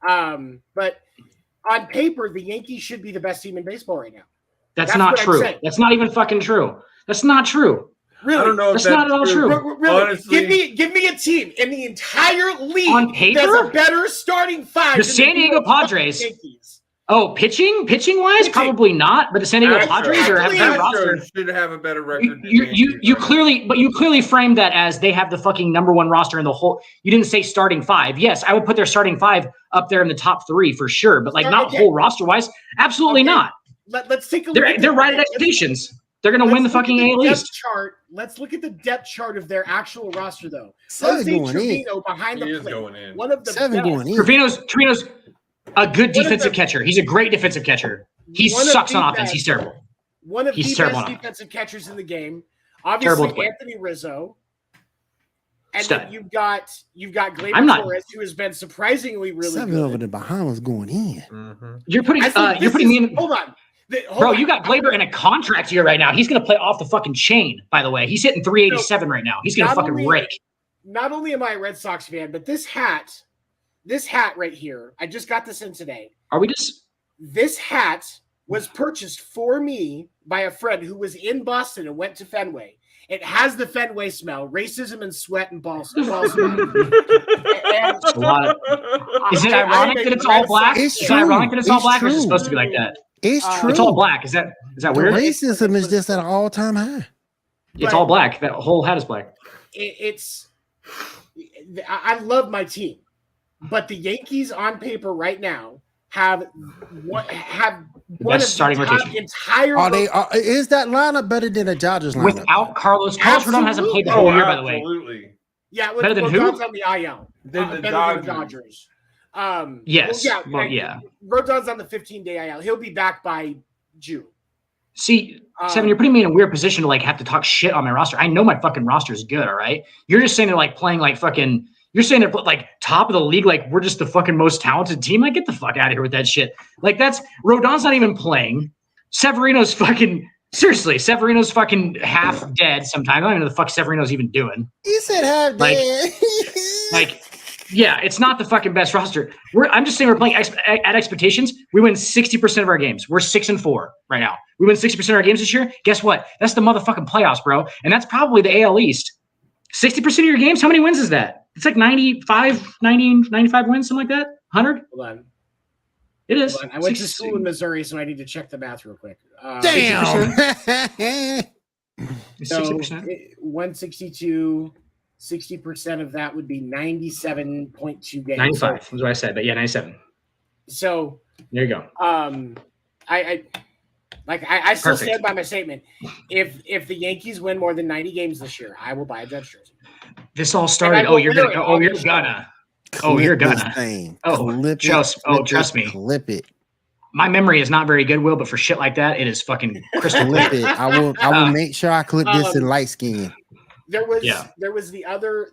But on paper, the Yankees should be the best team in baseball right now. That's not true. That's not even fucking true. That's not true. Really? I don't know if That's not at all true. Really? Honestly, give me a team in the entire league On paper? that's a better starting five. The than San Diego Padres. Yankees. Oh, pitching wise, probably not. But the San Diego Padres are having a better roster. Should have a better record. You clearly framed that as they have the fucking number one roster in the whole. You didn't say starting five. Yes, I would put their starting five up there in the top three for sure, but not whole roster wise. Absolutely not. Let's take a look. They're right at expectations. They're going to win the fucking AL East. Let's look at the depth chart of their actual roster, though. Seven Jose going Trevino behind He the is plate. going in. One of the Seven best. going in. Trevino's a good defensive catcher. He's a great defensive catcher. He sucks on offense. He's terrible. One of He's the terrible best on defensive catchers in the game. Obviously, Anthony Rizzo. And then you've got Gleyber Torres, who has been surprisingly really Seven good. over the Bahamas going in. Mm-hmm. You're putting me in. Hold on. Bro, you got Gleyber in a contract year right now. He's going to play off the fucking chain, by the way. He's hitting 387 right now. He's going to fucking rake. Not only am I a Red Sox fan, but this hat right here, I just got this in today. Are we just... This hat was purchased for me by a friend who was in Boston and went to Fenway. It has the Fenway smell, racism and sweat and balls. Is it ironic that it's all black? It's Is it ironic that it's all black, or is it true. supposed to be like that? It's true. It's all black. Is that weird? Racism is just at an all-time high. It's all black. That whole hat is black. I love my team, but the Yankees on paper right now have one of starting the rotation. Entire. Is that lineup better than a Dodgers lineup? Without Carlos Rodon hasn't played the whole year, by the way. Absolutely. Yeah, better than who? Rodon's on the IL. Than the Dodgers. Yes. Rodon's on the 15-day IL. He'll be back by June. See, Seven, you're putting me in a weird position to have to talk shit on my roster. I know my fucking roster is good, all right? You're just saying they're playing fucking. You're saying they're top of the league, we're just the fucking most talented team. Get the fuck out of here with that shit. That's Rodon's not even playing. Severino's fucking Severino's fucking half dead sometimes. I don't even know the fuck Severino's even doing. You said half dead. Yeah, it's not the fucking best roster. I'm just saying we're playing at expectations. We win 60% of our games. We're 6-4 right now. We win 60% of our games this year. Guess what? That's the motherfucking playoffs, bro. And that's probably the AL East. 60% of your games? How many wins is that? It's 95 wins, something like that? 100? Hold on. It is. I went to school in Missouri, so I need to check the math real quick. Damn. 60%. 162, 60% of that would be 97.2 games. 95 was what I said, but yeah, 97. So there you go. I still Perfect. stand by my statement. If the Yankees win more than 90 games this year, I will buy a Judge jersey. This all started. You're gonna. Trust me. Clip it. My memory is not very good, Will, but for shit like that, it is fucking crystal Clip clear. it. I will make sure I clip this in light skin. There was the other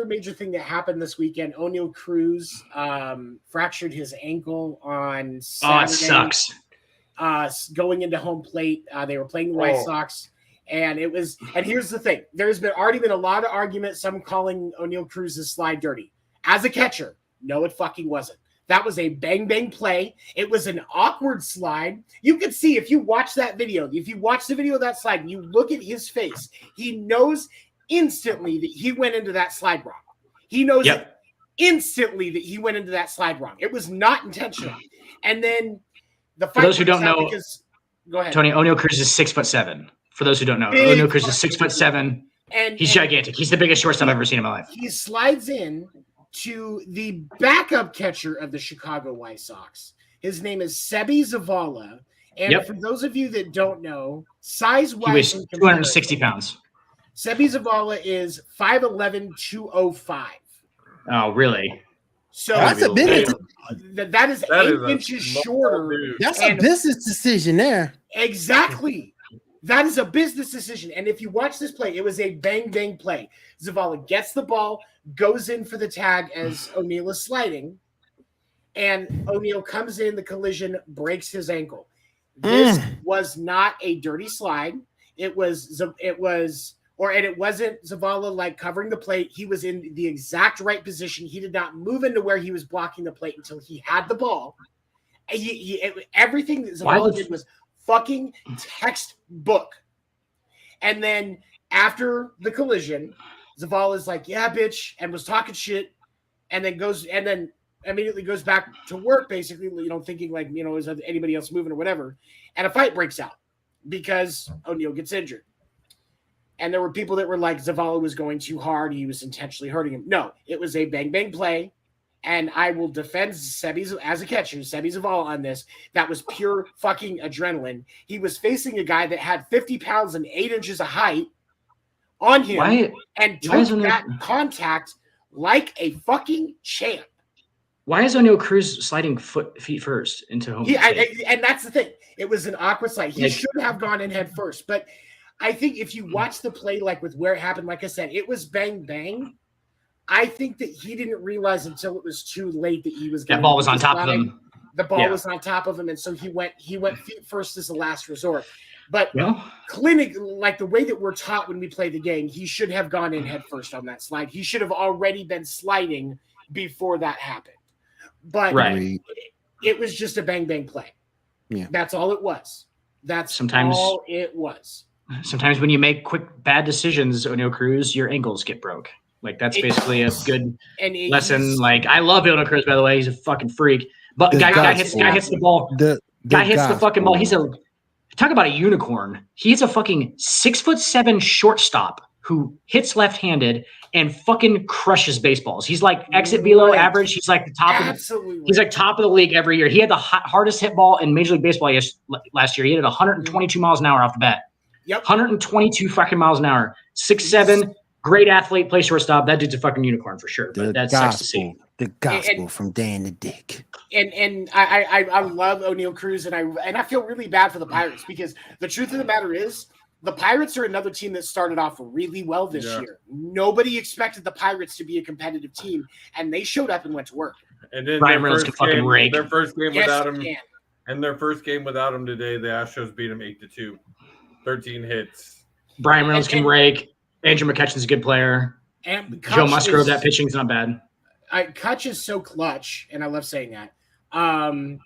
major thing that happened this weekend. O'Neal Cruz fractured his ankle on Saturday. Oh, it sucks. Going into home plate, they were playing the White Sox, and here's the thing: there's already been a lot of argument. Some calling O'Neal Cruz's slide dirty as a catcher. No, it fucking wasn't. That was a bang bang play. It was an awkward slide. You could see if you watch that video. If you watch the video of that slide and you look at his face, he knows instantly that he went into that slide wrong. He knows instantly that he went into that slide wrong. It was not intentional. And then the fight. For those who don't know, go ahead. Tony, O'Neal Cruz is 6'7". For those who don't know, O'Neal Cruz is 6'7". And He's gigantic. He's the biggest shortstop I've ever seen in my life. He slides in to the backup catcher of the Chicago White Sox. His name is Sebi Zavala. And for those of you that don't know, size-wise, he was 260 pounds. Sebi Zavala is 5'11", 205. Oh, really? So that's a big. That is 8 inches shorter. That's a business decision there. Exactly. That is a business decision. And if you watch this play, it was a bang play. Zavala gets the ball, goes in for the tag as O'Neill is sliding, and O'Neill comes in, the collision, breaks his ankle. This was not a dirty slide. It wasn't Zavala like covering the plate. He was in the exact right position. He did not move into where he was blocking the plate until he had the ball. Everything that Zavala did was fucking textbook. And then after the collision, Zavala's like, yeah, bitch, and was talking shit, and then immediately goes back to work, basically, thinking like, is anybody else moving or whatever. And a fight breaks out because O'Neill gets injured. And there were people that were like, Zavala was going too hard. He was intentionally hurting him. No, it was a bang play. And I will defend Sebi as a catcher, Sebi Zavala on this. That was pure fucking adrenaline. He was facing a guy that had 50 pounds and 8 inches of height on him and took that contact like a fucking champ. Why is O'Neill Cruz sliding feet first into home? And that's the thing. It was an awkward slide. He should have gone in head first. But I think if you watch the play, like with where it happened, like I said, it was bang. I think that he didn't realize until it was too late that he was that ball was on top of him. The ball was on top of him, and so he went feet first as a last resort. But clinic, like the way that we're taught when we play the game, he should have gone in head first on that slide. He should have already been sliding before that happened. But it was just a bang play. Yeah, that's all it was. All it was. Sometimes when you make quick bad decisions, O'Neill Cruz, your ankles get broke. Like that's basically a good lesson. Like I love O'Neill Cruz, by the way. He's a fucking freak. But guy hits the ball. Guy hits the fucking ball. Talk about a unicorn. He's a fucking 6'7" shortstop who hits left-handed and fucking crushes baseballs. He's like exit velo average. He's like the top top of the league every year. He had the hardest hit ball in Major League Baseball last year. He hit it 122 miles an hour off the bat. Yep. 122 fucking miles an hour. 6'7", great athlete, play shortstop. That dude's a fucking unicorn for sure. But that sucks to see. The gospel from Dan to Dick. And I love O'Neill Cruz, and I feel really bad for the Pirates because the truth of the matter is the Pirates are another team that started off really well this year. Nobody expected the Pirates to be a competitive team, and they showed up and went to work. And then Ryan Reynolds can fucking rake. Their first game without him, and their first game without him today, the Astros beat him 8-2, 13 hits. Brian Reynolds can rake. Andrew McCutcheon's a good player. And Joe Musgrove, that pitching's not bad. Kutch is so clutch, and I love saying that. Did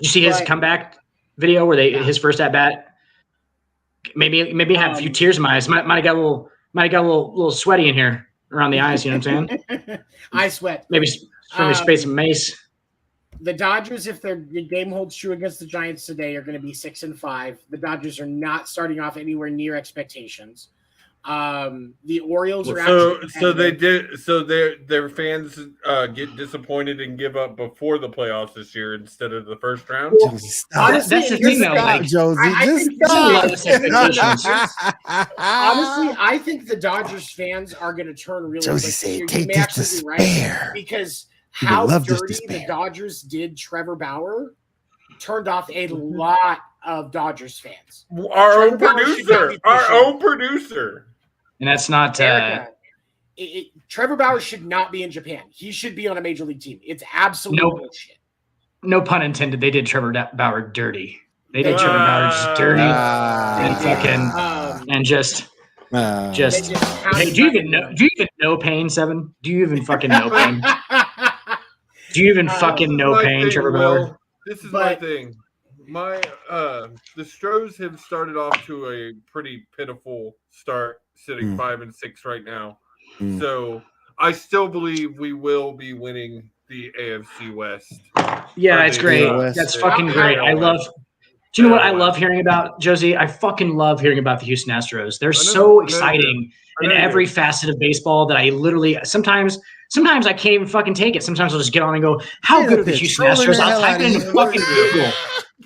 you see his comeback video where his first at bat? Maybe have a few tears in my eyes. Might have got a little sweaty in here around the eyes. You know what I'm saying? I sweat. Maybe spray some mace. The Dodgers, if their game holds true against the Giants today, are going to be 6-5. The Dodgers are not starting off anywhere near expectations. The Orioles are their fans get disappointed and give up before the playoffs this year instead of the first round. Honestly, that's the thing, though. Like, honestly, I think the Dodgers fans are going to turn really. Josie said, "Take this despair," because how dirty the Dodgers did Trevor Bauer turned off a lot of Dodgers fans. Our own producer. And that's not Trevor Bauer should not be in Japan. He should be on a major league team. It's absolute bullshit. No pun intended. They did Trevor Bauer dirty. They did Trevor Bauer just dirty and just. Hey, do you even know Pain, Seven? Do you even fucking know Pain? Do you even fucking know Pain, Trevor Bauer? This is my thing. The Stros have started off to a pretty pitiful start, sitting 5-6 right now. So I still believe we will be winning the AFC West. Yeah, it's great. That's fucking great. I love. Do you know what I love hearing about, Josie? I fucking love hearing about the Houston Astros. They're so exciting. in every facet of baseball that I literally sometimes I can't even fucking take it. Sometimes I'll just get on and go, how good are the Houston Astros? I'll type it into fucking Google.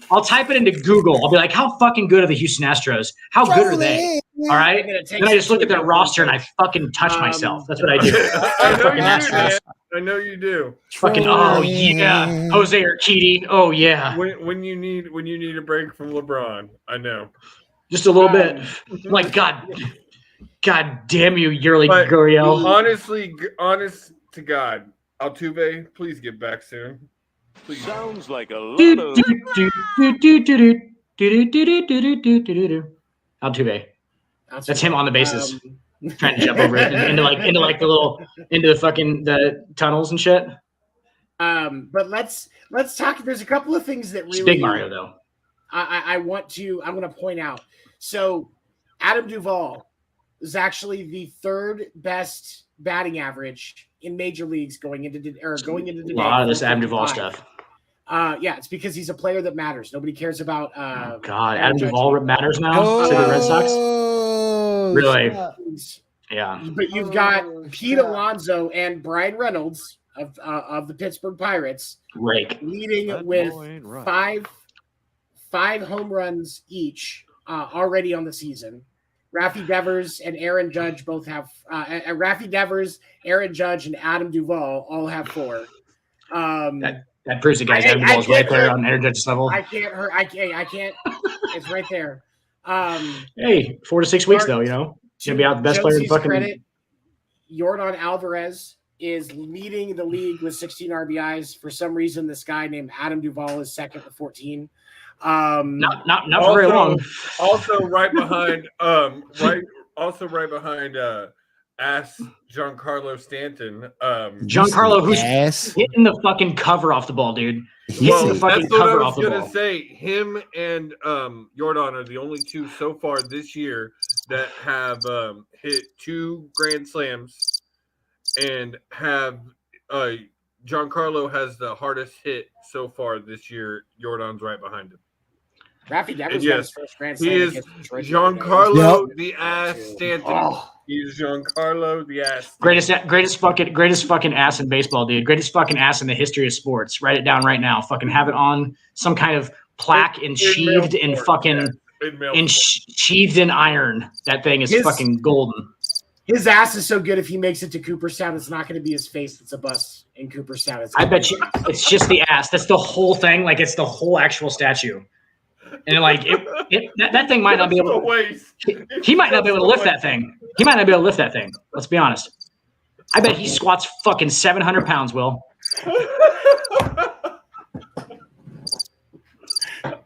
I'll type it into Google. I'll be like, how fucking good are the Houston Astros? How good are they? All right. Then I just look at their roster and I fucking touch myself. That's what I do. I know you do, man. I know you do. Fucking oh yeah, Jose Urquidy. Oh yeah. When you need a break from LeBron, I know. Just a little bit. Like God damn you, Yurley Gurriel. Honest to God, Altuve, please get back soon. Please. Sounds like a lot of... Altuve. That's him on the bases, trying to jump over it into the tunnels and shit. But let's talk. There's a couple of things that really it's big Mario though. I'm going to point out. So Adam Duvall is actually the third best batting average in major leagues going into today. A lot of this Adam Duvall stuff. Yeah, it's because he's a player that matters. Nobody cares about. Adam Duvall matters now to the Red Sox. Really? Yeah. But you've got Pete Alonso and Brian Reynolds of the Pittsburgh Pirates leading with five home runs each already on the season. Rafi Devers and Aaron Judge both have Rafi Devers, Aaron Judge, and Adam Duvall all have 4. That proves the guy's Adam Duvall's right there on Aaron Judge's level. I can't. It's right there. Hey, 4 to 6 weeks though, gonna be out the best player in fucking. Credit, Yordan Alvarez is leading the league with 16 RBIs. For some reason, this guy named Adam Duvall is second with 14. Not for very long. Also right behind Giancarlo Stanton. Giancarlo, who's hitting the fucking cover off the ball, dude. Hitting the fucking cover off the ball. I was gonna say him and Yordan are the only two so far this year that have hit 2 grand slams, and have Giancarlo has the hardest hit so far this year. Yordan's right behind him. Rafi Devers got his first grand slam. He is Giancarlo the ass Stanton. He's Giancarlo the ass. Greatest fucking ass in baseball, dude. Greatest fucking ass in the history of sports. Write it down right now. Fucking have it on some kind of plaque sheathed in iron. That thing is fucking golden. His ass is so good. If he makes it to Cooperstown, it's not going to be his face that's a bust in Cooperstown. I bet you it's just the ass. That's the whole thing. Like it's the whole actual statue. And like that thing might not be able to. He might not be able to lift that thing. He might not be able to lift that thing. Let's be honest. I bet he squats fucking 700 pounds, Will.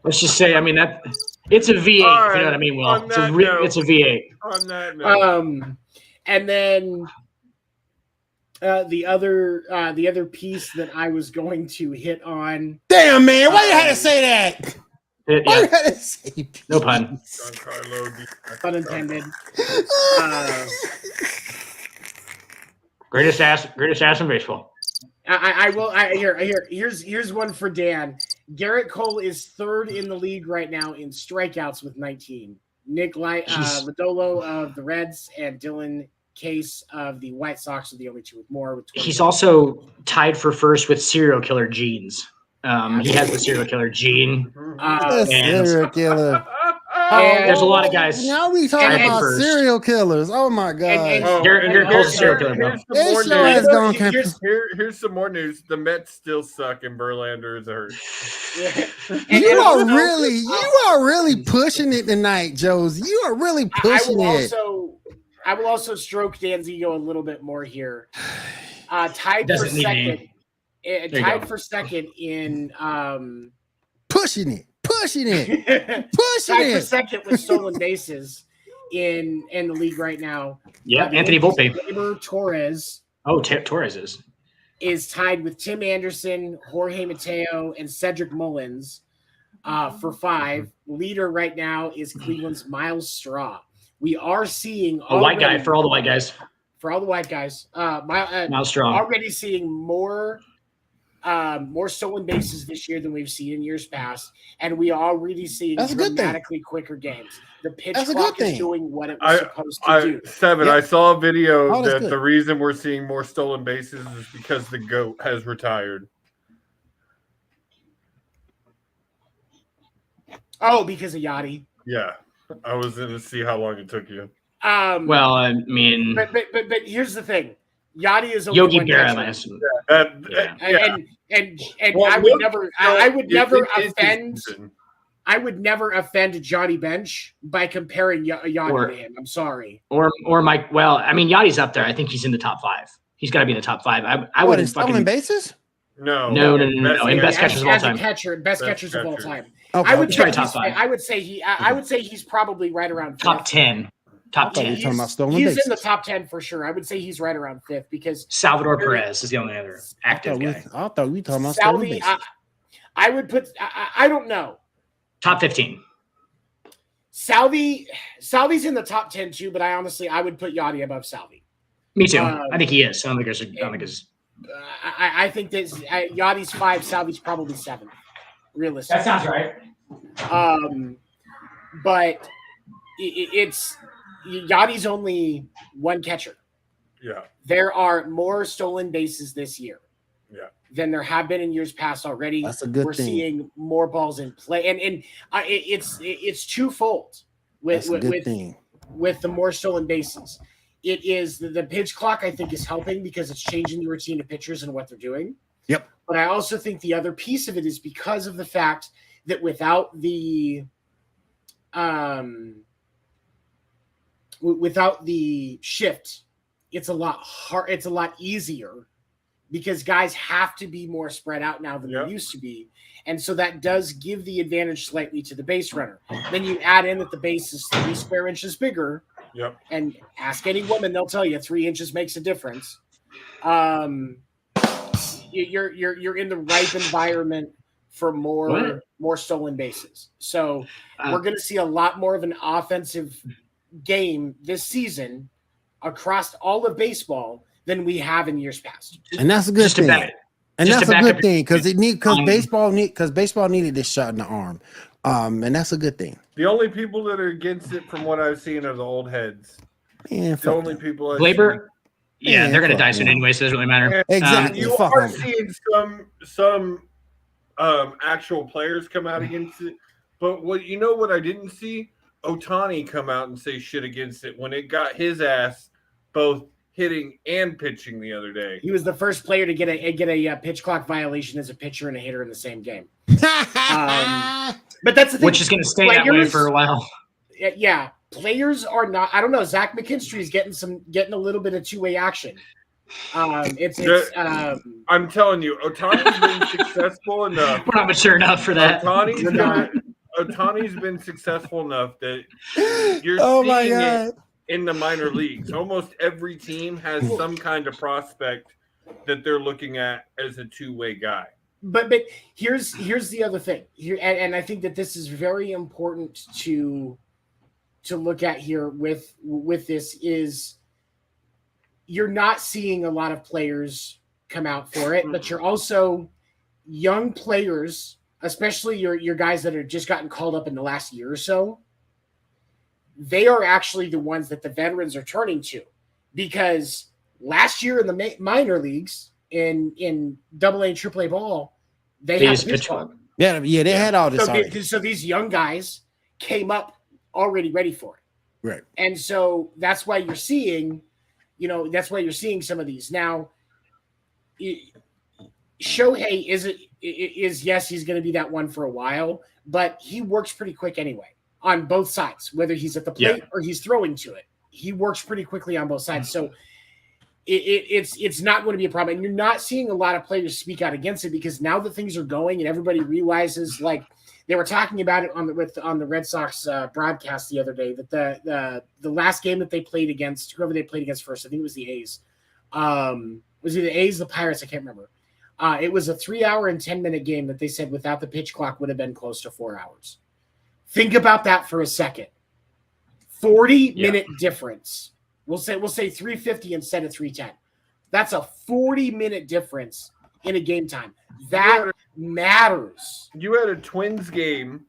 Let's just say, I mean, that it's a V8, if you know what I mean, Will. It's a V8. On that note. And then the other piece that I was going to hit on. Damn, man, why you had to say that? No pun. Pun intended. Greatest ass in baseball. Here's one for Dan. Garrett Cole is third in the league right now in strikeouts with 19. Nick Lodolo of the Reds and Dylan Case of the White Sox are the only two with more. With 20. He's also tied for first with serial killer genes. He has the serial killer gene. Serial killer. There's a lot of guys. Now we talking about serial killers. Oh my god! Garrett Cole's a serial killer, bro. Here's some more news. The Mets still suck, and Verlander is hurt. You are really pushing it tonight, Josie. You are really pushing it. I will also stroke Dan's ego a little bit more here. Tied for second. Tied for second in pushing it. Tied for second with stolen bases in the league right now. Yeah, Anthony Volpe. Torres. Oh, Torres is tied with Tim Anderson, Jorge Mateo, and Cedric Mullins for 5. Leader right now is Cleveland's Miles Straw. We are seeing a white guy for all the white guys. For all the white guys, Miles Straw already seeing more more stolen bases this year than we've seen in years past, and we are really seeing dramatically quicker games. The pitch clock is doing what it was supposed to do. Seven, I saw a video that the reason we're seeing more stolen bases is because the GOAT has retired. Oh, because of Yachty. Yeah, I was going to see how long it took you. Well, I mean, but here's the thing: Yachty is only Yogi one Berra. And well, I would never offend Johnny Bench by comparing Yachty to him. I'm sorry. Or Mike. Well, I mean, Yachty's up there. I think he's in the top 5. He's got to be in the top 5. I wouldn't stolen bases. No. In best catchers of all time. Best catchers of all time. Okay. I would say top 5. I would say he's probably right around top 10. Top 10. He's in the top 10 for sure. I would say he's right around 5th because Salvador Perez is the only other active guy. I thought we were talking about stolen bases. I would put. I don't know. Top 15. Salvi's in the top 10 too, but I would put Yachty above Salvi. Me too. I think he is. I think I think that Yachty's 5, Salvi's probably 7. Realistically, that sounds right. But it's Yachty's only one catcher. Yeah. There are more stolen bases this year. Yeah. Than there have been in years past already. That's a good thing. We're seeing more balls in play, and it's twofold with the more stolen bases. It is the pitch clock, I think, is helping because it's changing the routine of pitchers and what they're doing. Yep. But I also think the other piece of it is because of the fact that without the shift, it's a lot hard. It's a lot easier because guys have to be more spread out now than they used to be. And so that does give the advantage slightly to the base runner. Then you add in that the base is 3 square inches bigger. Yep. And ask any woman, they'll tell you 3 inches makes a difference. You're in the ripe environment for more stolen bases. So we're going to see a lot more of an offensive game this season across all of baseball than we have in years past. And that's a good thing. And that's a good thing because baseball needed this shot in the arm. And that's a good thing. The only people that are against it, from what I've seen, are the old heads. Yeah, the only people. Glaber. Yeah, they're going to die soon anyway, so it doesn't really matter. Exactly. You are seeing some actual players come out against it, but what I didn't see? Ohtani come out and say shit against it when it got his ass both hitting and pitching the other day. He was the first player to get a pitch clock violation as a pitcher and a hitter in the same game. But that's the thing. Which is going to stay that way for a while. Yeah. Players are not. I don't know. Zach McKinstry's getting a little bit of two-way action. I'm telling you, Ohtani's been successful enough. We're not mature enough for that. Ohtani's been successful enough that you're seeing it in the minor leagues. Almost every team has some kind of prospect that they're looking at as a two-way guy. But here's the other thing here, and I think that this is very important to look at here with this is you're not seeing a lot of players come out for it, but you're also young players, especially your guys that are just gotten called up in the last year or so. They are actually the ones that the veterans are turning to, because last year in the minor leagues in AA and AAA ball, they had pitch clock. Yeah, they had all this. So these young guys came up already ready for it. Right. And so that's why you're seeing, some of these. Now, Shohei is yes, he's going to be that one for a while, but he works pretty quick anyway on both sides, whether he's at the plate or he's throwing to it. He works pretty quickly on both sides. So it's not going to be a problem. And you're not seeing a lot of players speak out against it because now that things are going and everybody realizes, like they were talking about it on the Red Sox broadcast the other day, that the last game that they played against, whoever they played against first, I think it was the A's. Was it the A's, the Pirates? I can't remember. It was a 3-hour and 10-minute game that they said without the pitch clock would have been close to 4 hours. Think about that for a second. 40-minute difference. We'll say 350 instead of 310. That's a 40-minute difference in a game time. That matters. You had a Twins game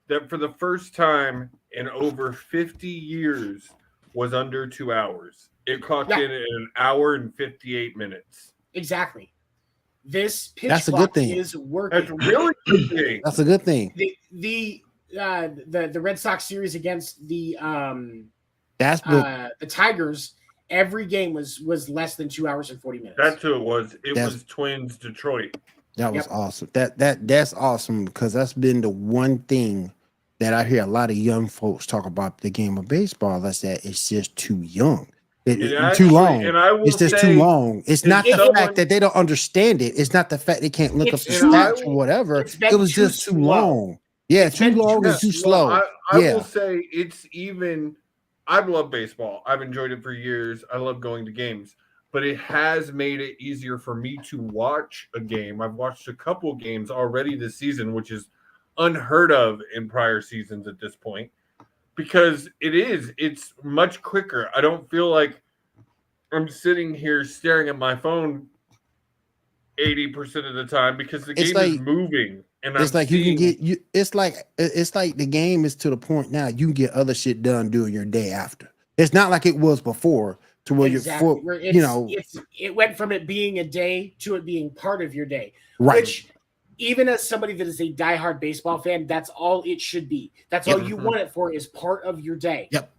that for the first time in over 50 years was under 2 hours. It clocked in at an hour and 58 minutes. Exactly. This pitch That's a clock good thing. is working. That's really good thing. That's a good thing. The Red Sox series against the That's the Tigers, every game was less than 2 hours and 40 minutes. That's who it was. It was Twins Detroit. That was awesome. That's awesome because that's been the one thing that I hear a lot of young folks talk about the game of baseball. That's that it's just too young. It's too long. And I will it's just too long. It's not the fact that they don't understand it. It's not the fact they can't look up the stats or whatever. It was just too long. Yeah, too long and too slow. I will say it's even. I love baseball. I've enjoyed it for years. I love going to games, but it has made it easier for me to watch a game. I've watched a couple games already this season, which is unheard of in prior seasons at this point. Because it's much quicker. I don't feel like I'm sitting here staring at my phone 80% of the time because the game is moving. And it's like you can get you. It's like the game is to the point now you can get other shit done during your day after. It's not like it was before to where it went from it being a day to it being part of your day, right? Which, even as somebody that is a diehard baseball fan, that's all it should be. That's all you want it for is part of your day. Yep.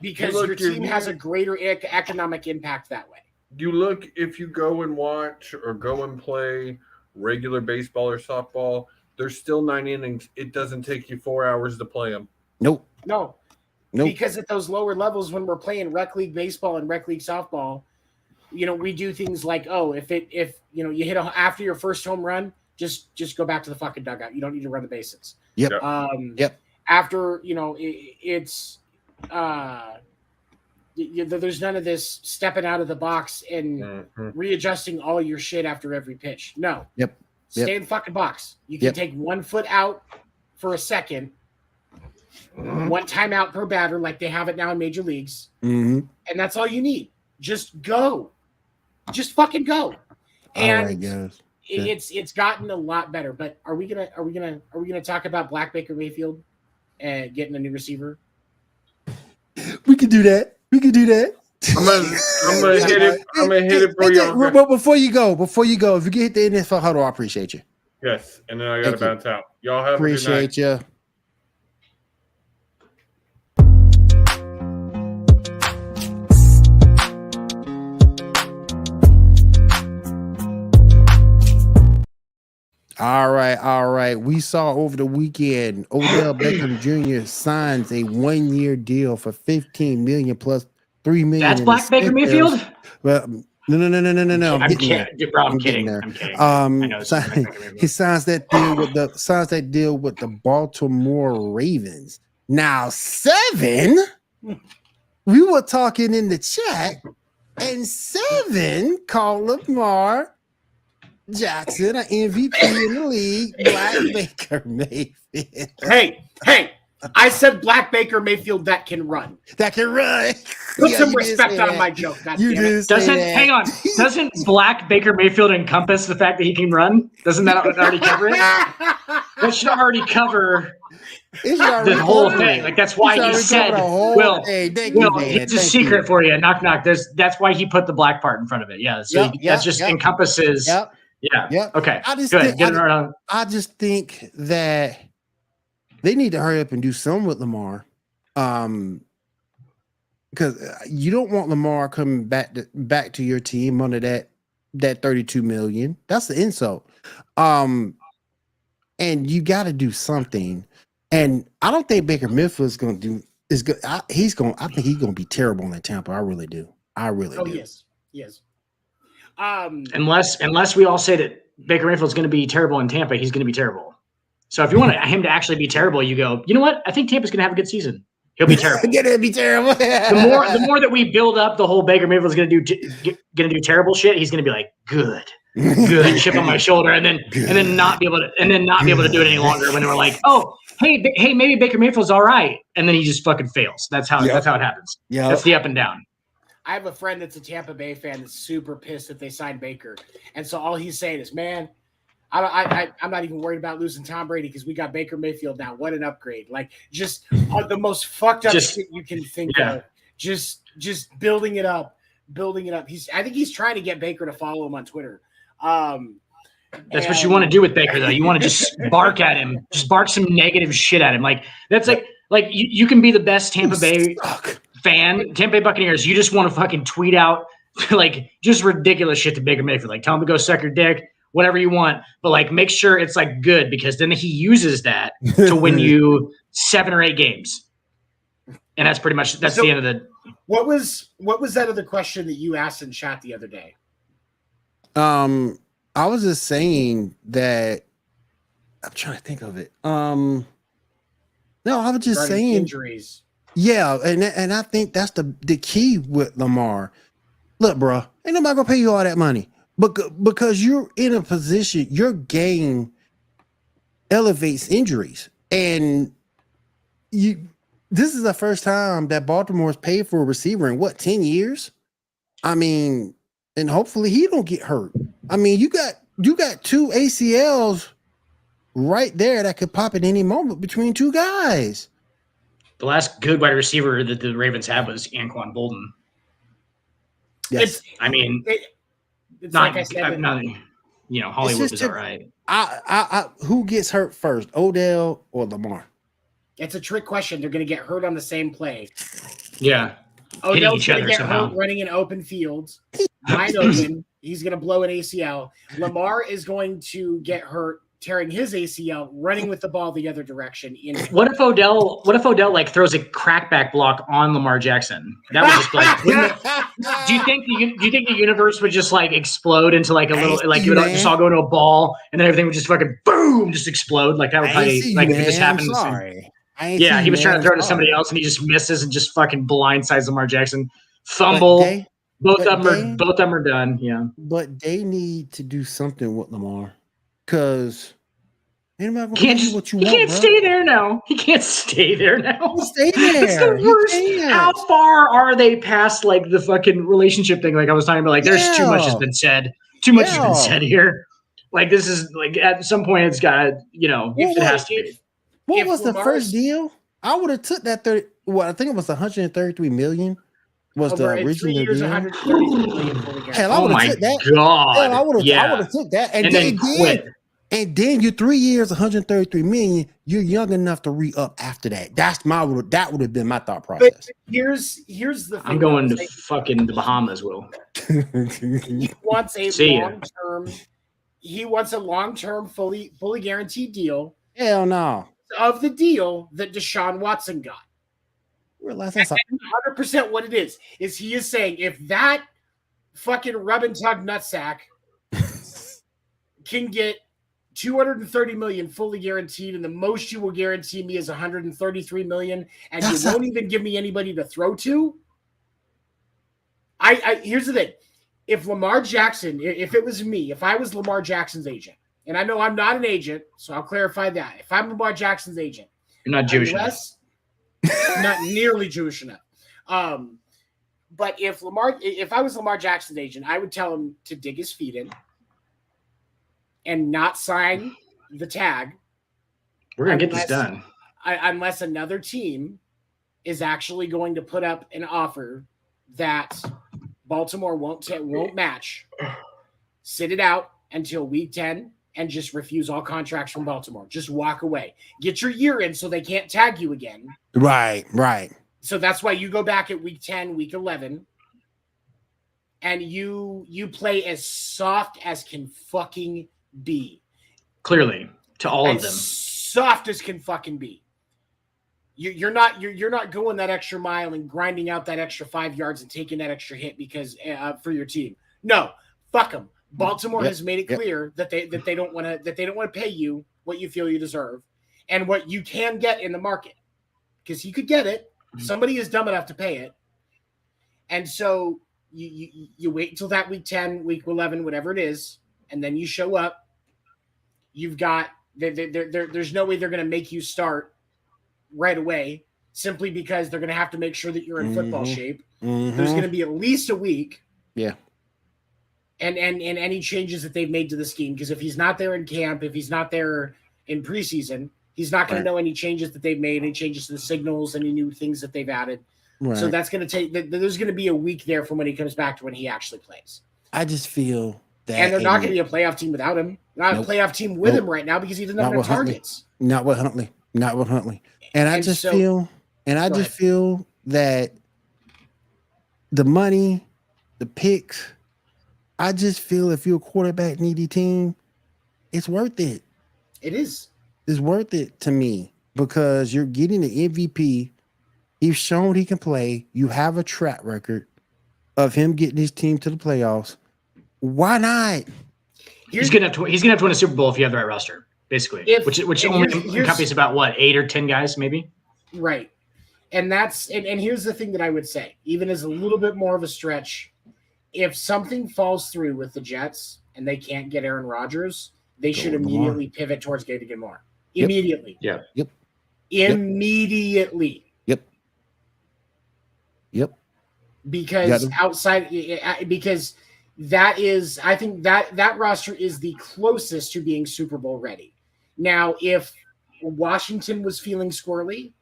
Because your team has a greater economic impact that way. You look, if you go and watch or go and play regular baseball or softball, there's still 9 innings. It doesn't take you 4 hours to play them. No. Because at those lower levels, when we're playing rec league baseball and rec league softball, we do things like, if you hit after your first home run, just go back to the fucking dugout. You don't need to run the bases. Yep. After there's none of this stepping out of the box and readjusting all your shit after every pitch. No. Yep. Stay in the fucking box. You can take 1 foot out for a second. 1 timeout per batter, like they have it now in major leagues, and that's all you need. Just go. Just fucking go. And it's gotten a lot better. But are we gonna talk about Black Baker Mayfield and getting a new receiver? We can do that. I'm gonna hit it for you. But before you go, if you get the NFL huddle, I appreciate you. Yes, and then I gotta bounce out. Y'all have appreciate a good night. You. All right. We saw over the weekend Odell Beckham Jr. signs a 1-year deal for $15 million plus $3 million. That's Black Baker Mayfield? Well, no. I'm kidding. Bro, I'm kidding. He signs that deal with the Baltimore Ravens. Now 7. We were talking in the chat, and 7 called Lamar Jackson, an MVP in the league, Black Baker Mayfield. Hey, I said Black Baker Mayfield that can run. Put some respect on my joke. Doesn't Black Baker Mayfield encompass the fact that he can run? Doesn't that already cover it? That should already cover the whole thing. Like that's why he said, "Will, it's a secret for you." Knock knock. That's why he put the black part in front of it. Yeah, so that just encompasses. Yep. Yeah. Okay. I just think that they need to hurry up and do something with Lamar, because you don't want Lamar coming back to your team under that $32 million. That's the insult. And you got to do something. And I don't think Baker Mayfield is going to do is good. I think he's going to be terrible in Tampa. I really do. Do. Yes. Unless we all say that Baker Mayfield's going to be terrible in Tampa, he's going to be terrible. So if you want him to actually be terrible, you go, you know what? I think Tampa's going to have a good season. He'll be terrible. Gonna be terrible. the more that we build up the whole Baker Mayfield's going to do terrible shit, he's going to be like, good, chip on my shoulder, and then not be able to do it any longer. When they were like, oh, hey, maybe Baker Mayfield's all right, and then he just fucking fails. That's how it happens. Yeah, that's the up and down. I have a friend that's a Tampa Bay fan that's super pissed that they signed Baker, and so all he's saying is, "Man, I'm not even worried about losing Tom Brady because we got Baker Mayfield now. What an upgrade! Like just the most fucked up shit you can think of. Just building it up. I think he's trying to get Baker to follow him on Twitter. That's what you want to do with Baker, though. You want to just bark at him, just bark some negative shit at him. Like that's like you can be the best Tampa Bay fan, Tampa Bay Buccaneers. You just want to fucking tweet out like just ridiculous shit to Baker Mayfield. Like tell him to go suck your dick, whatever you want, but like make sure it's like good because then he uses that to win you 7 or 8 games, and that's pretty much the end of the. What was that other question that you asked in chat the other day? I was just saying that I'm trying to think of it. No, I was just saying injuries. Yeah, and I think that's the key with Lamar. Look, bro, ain't nobody gonna pay you all that money, but because you're in a position, your game elevates injuries, and this is the first time that Baltimore's paid for a receiver in 10 years. I mean, and hopefully he don't get hurt. I mean, you got 2 ACLs right there that could pop at any moment between 2 guys. The last good wide receiver that the Ravens had was Anquan Bolden. Yes. It's like I said, Hollywood was all right. Who gets hurt first, Odell or Lamar? It's a trick question. They're going to get hurt on the same play. Yeah. Odell's going to get hurt running in open fields. Wide open. He's going to blow an ACL. Lamar is going to get hurt tearing his ACL running with the ball the other direction. What if Odell like throws a crackback block on Lamar Jackson? That was just like. Do you think the universe would just like explode into like a little like you would just all go into a ball and then everything would just fucking boom just explode like that would probably like if this happened. Yeah, he was trying to throw it to somebody else and he just misses and just fucking blindsides Lamar Jackson. Fumble. Both of them are done. Yeah, but they need to do something with Lamar. Because he can't stay there now. He can't stay there now. Stay there. It's the worst. How far are they past like the fucking relationship thing? Like I was talking about, like there's too much has been said. Too much has been said here. Like this is like at some point it's got it has to be. What was the first deal? I would have took that 30. Well, I think it was 133 million. Was the original deal? Hell, I would have took that. God. Hell, I would have took that, and then quit. And then you're 3 years, 133 million. You're young enough to re-up after that. That would have been my thought process. But here's the thing. I'm going to fucking the Bahamas, Will. He wants a long-term, fully guaranteed deal. Hell no. Of the deal that Deshaun Watson got. Realize that's 100% what it is he is saying if that fucking rub and tug nutsack can get 230 million fully guaranteed, and the most you will guarantee me is 133 million, and you won't even give me anybody to throw to. Here's the thing. If Lamar Jackson, if it was me, if I was Lamar Jackson's agent, and I know I'm not an agent, so I'll clarify that. If I'm Lamar Jackson's agent, you're not Jewish enough. Not nearly Jewish enough. But if I was Lamar Jackson's agent, I would tell him to dig his feet in and not sign the tag. We're going to get this done. Unless another team is actually going to put up an offer that Baltimore won't match. Sit it out until week 10 and just refuse all contracts from Baltimore. Just walk away. Get your year in so they can't tag you again. Right. So that's why you go back at week 10, week 11, and you play as soft as can fucking be. Clearly, to all of them. Soft as can fucking be. You're not going that extra mile and grinding out that extra 5 yards and taking that extra hit because for your team. No, fuck them. Baltimore has made it clear that they don't want to pay you what you feel you deserve and what you can get in the market, because you could get it. Somebody is dumb enough to pay it, and so you wait until that week 10, week 11, whatever it is, and then you show up. You've got there's no way they're going to make you start right away simply because they're going to have to make sure that you're in football shape. There's going to be at least a week. Yeah. And any changes that they've made to the scheme, because if he's not there in camp, if he's not there in preseason, he's not going to know any changes that they've made, any changes to the signals, any new things that they've added. Right. So that's going to take. There's going to be a week there from when he comes back to when he actually plays. I just feel that, and they're not going to be a playoff team without him. Not a playoff team with him right now because he doesn't have enough targets. Not with Huntley. And I just feel that the money, the picks. I just feel if you're a quarterback needy team, it's worth it. It is. It's worth it to me because you're getting the MVP. He's shown he can play. You have a track record of him getting his team to the playoffs. Why not? He's gonna have to win a Super Bowl if you have the right roster, basically. Which only encompasses about what, 8 or 10 guys, maybe. Right, and here's the thing that I would say, even as a little bit more of a stretch. If something falls through with the Jets and they can't get Aaron Rodgers, they should immediately pivot towards getting more. Immediately. Yeah. Yep. Immediately. Yep. Because because that is, I think that roster is the closest to being Super Bowl ready. Now, if Washington was feeling squirrely,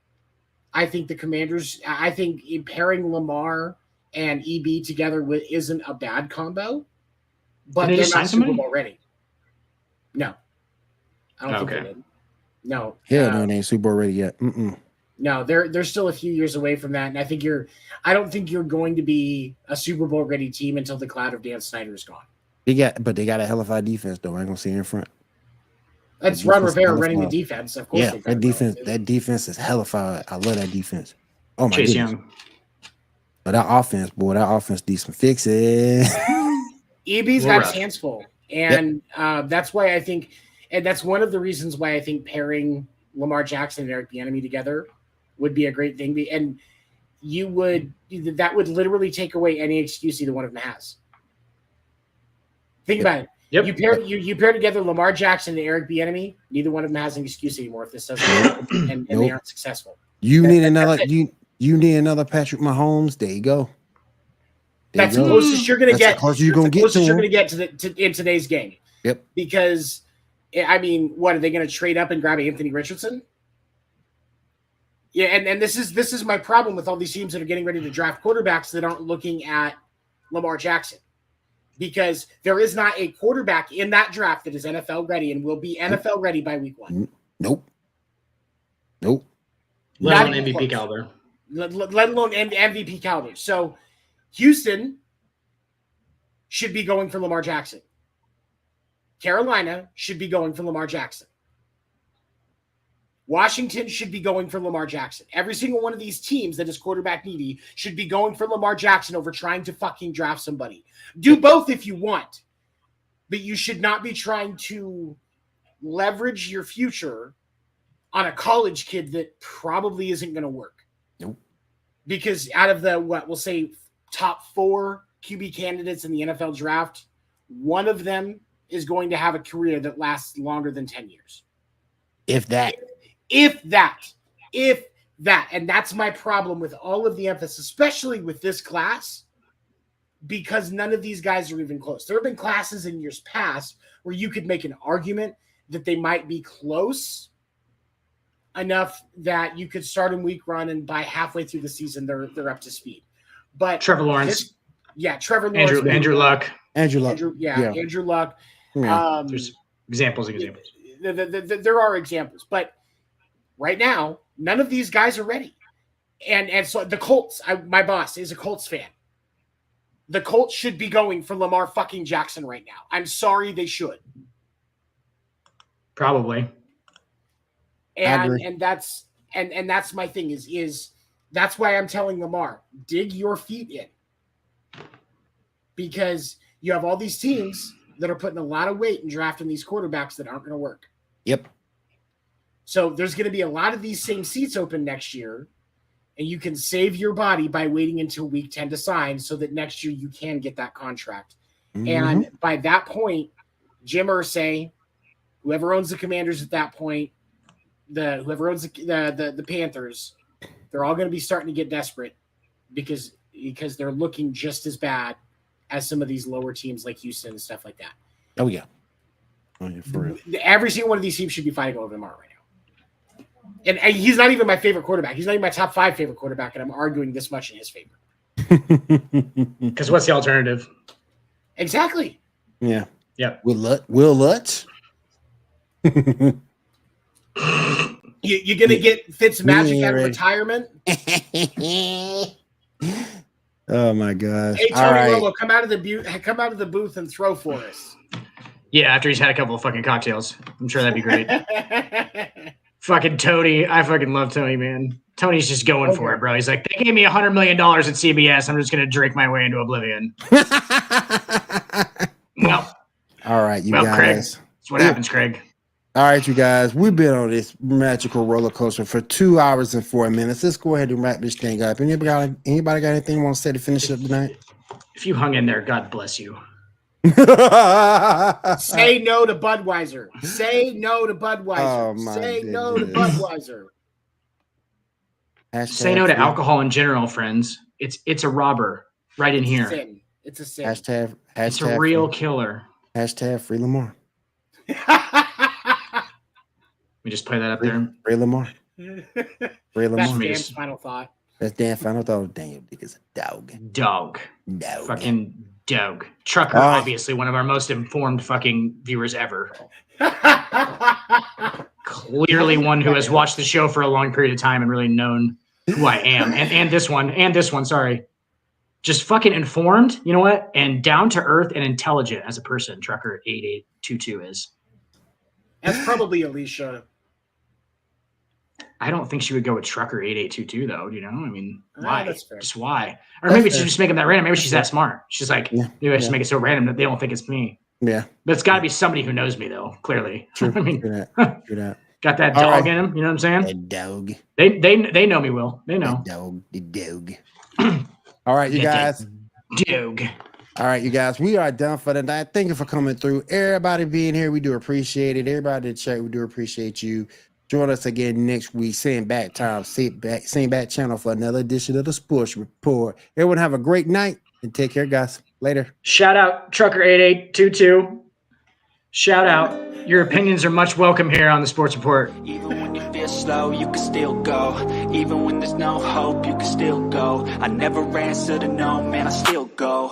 I think the Commanders, I think pairing Lamar and EB together isn't a bad combo, but they're not Super Bowl ready. No, I don't think they did. No, no, they ain't Super Bowl ready yet. No, they're still a few years away from that, and I don't think you're going to be a Super Bowl ready team until the cloud of Dan Snyder is gone. They got a hell of a defense though. I ain't gonna see in front. That's Ron Rivera running the defense, of course. Yeah, that defense is hellified. I love that defense. Oh my Chase goodness. Young. But that offense needs some fixing. EB's got his hands full. And that's why I think, and that's one of the reasons why I think pairing Lamar Jackson and Eric Bieniemy together would be a great thing. And that would literally take away any excuse either one of them has. Think about it. Yep. You pair together Lamar Jackson and Eric Bieniemy. Neither one of them has an excuse anymore if this doesn't work and they aren't successful. You need another Patrick Mahomes. There you go. That's the closest you're going to get. Closest you're going to get in today's game. Yep. Because, I mean, what are they going to trade up and grab Anthony Richardson? Yeah, and this is my problem with all these teams that are getting ready to draft quarterbacks that aren't looking at Lamar Jackson. Because there is not a quarterback in that draft that is NFL ready and will be NFL ready by week 1. Nope. Let alone MVP caliber. Let alone MVP caliber. So Houston should be going for Lamar Jackson. Carolina should be going for Lamar Jackson. Washington should be going for Lamar Jackson. Every single one of these teams that is quarterback needy should be going for Lamar Jackson over trying to fucking draft somebody. Do both if you want, but you should not be trying to leverage your future on a college kid that probably isn't going to work. Nope. Because out of the, we'll say top 4 QB candidates in the NFL draft, one of them is going to have a career that lasts longer than 10 years. If that. And that's my problem with all of the emphasis, especially with this class, because none of these guys are even close. There have been classes in years past where you could make an argument that they might be close enough that you could start in week 1 and by halfway through the season, they're up to speed. But Trevor Lawrence. Trevor Lawrence. Andrew Luck. Andrew Luck. Yeah. There's examples. There are examples, but right now, none of these guys are ready. And so the Colts, my boss is a Colts fan. The Colts should be going for Lamar fucking Jackson right now. I'm sorry, they should. Probably. And that's my thing is that's why I'm telling Lamar, dig your feet in. Because you have all these teams that are putting a lot of weight in drafting these quarterbacks that aren't going to work. Yep. So there's going to be a lot of these same seats open next year, and you can save your body by waiting until week 10 to sign so that next year you can get that contract. Mm-hmm. And by that point, Jim Irsay, whoever owns the Commanders at that point, whoever owns the Panthers, they're all going to be starting to get desperate because because they're looking just as bad as some of these lower teams like Houston and stuff like that. Oh yeah, for real. Every single one of these teams should be fighting over Lamar right now. And he's not even my favorite quarterback. He's not even my top 5 favorite quarterback, and I'm arguing this much in his favor. Because what's the alternative? Exactly. Yeah. Yep. Will Lutz. You're going to get Fitzmagic out of retirement? Oh, my gosh. Hey, Tony Romo, come out of the booth and throw for us. Yeah, after he's had a couple of fucking cocktails. I'm sure that'd be great. Fucking Tony. I fucking love Tony, man. Tony's just going for it, bro. He's like, they gave me $100 million at CBS. I'm just going to drink my way into oblivion. Well. All right, you guys. Craig. That's what happens, Craig. All right, you guys. We've been on this magical roller coaster for 2 hours and 4 minutes. Let's go ahead and wrap this thing up. Anybody got anything you want to say to finish up tonight? If you hung in there, God bless you. Say no to Budweiser. Say no to Budweiser. Oh, Say no to Budweiser. Say no to alcohol in general, friends. It's a robber right in here. It's a sin. Hashtag it's a real killer. Hashtag free Lamar. We just play that up there. Free Lamar. Free Lamar. That's Dan's final thought. That's Dan's final thought. Daniel Dick is a dog. Dog. Fucking dog. Trucker, obviously one of our most informed fucking viewers ever. Clearly one who has watched the show for a long period of time and really known who I am. And this one, sorry. Just fucking informed, you know what? And down to earth and intelligent as a person, Trucker 8822 is. That's probably Alicia. I don't think she would go with Trucker 8822 though, you know? I mean, why? That's fair. Just why? Or maybe she's just making that random. Maybe she's that smart. She's like, maybe I just make it so random that they don't think it's me. Yeah. But it's got to be somebody who knows me though, clearly. True. I mean, True that. Got that dog in him, you know what I'm saying? That dog. They know me, Will. They know. The dog. All right, you guys. Dog. All right, you guys. We are done for the night. Thank you for coming through. Everybody being here, we do appreciate it. Everybody in the chat, we do appreciate you. Join us again next week. Same back time, same back channel for another edition of the Sports Report. Everyone have a great night and take care, guys. Later. Shout out Trucker 8822. Shout out. Your opinions are much welcome here on the Sports Report. Even when you feel slow, you can still go. Even when there's no hope, you can still go. I never answer to no, man, I still go.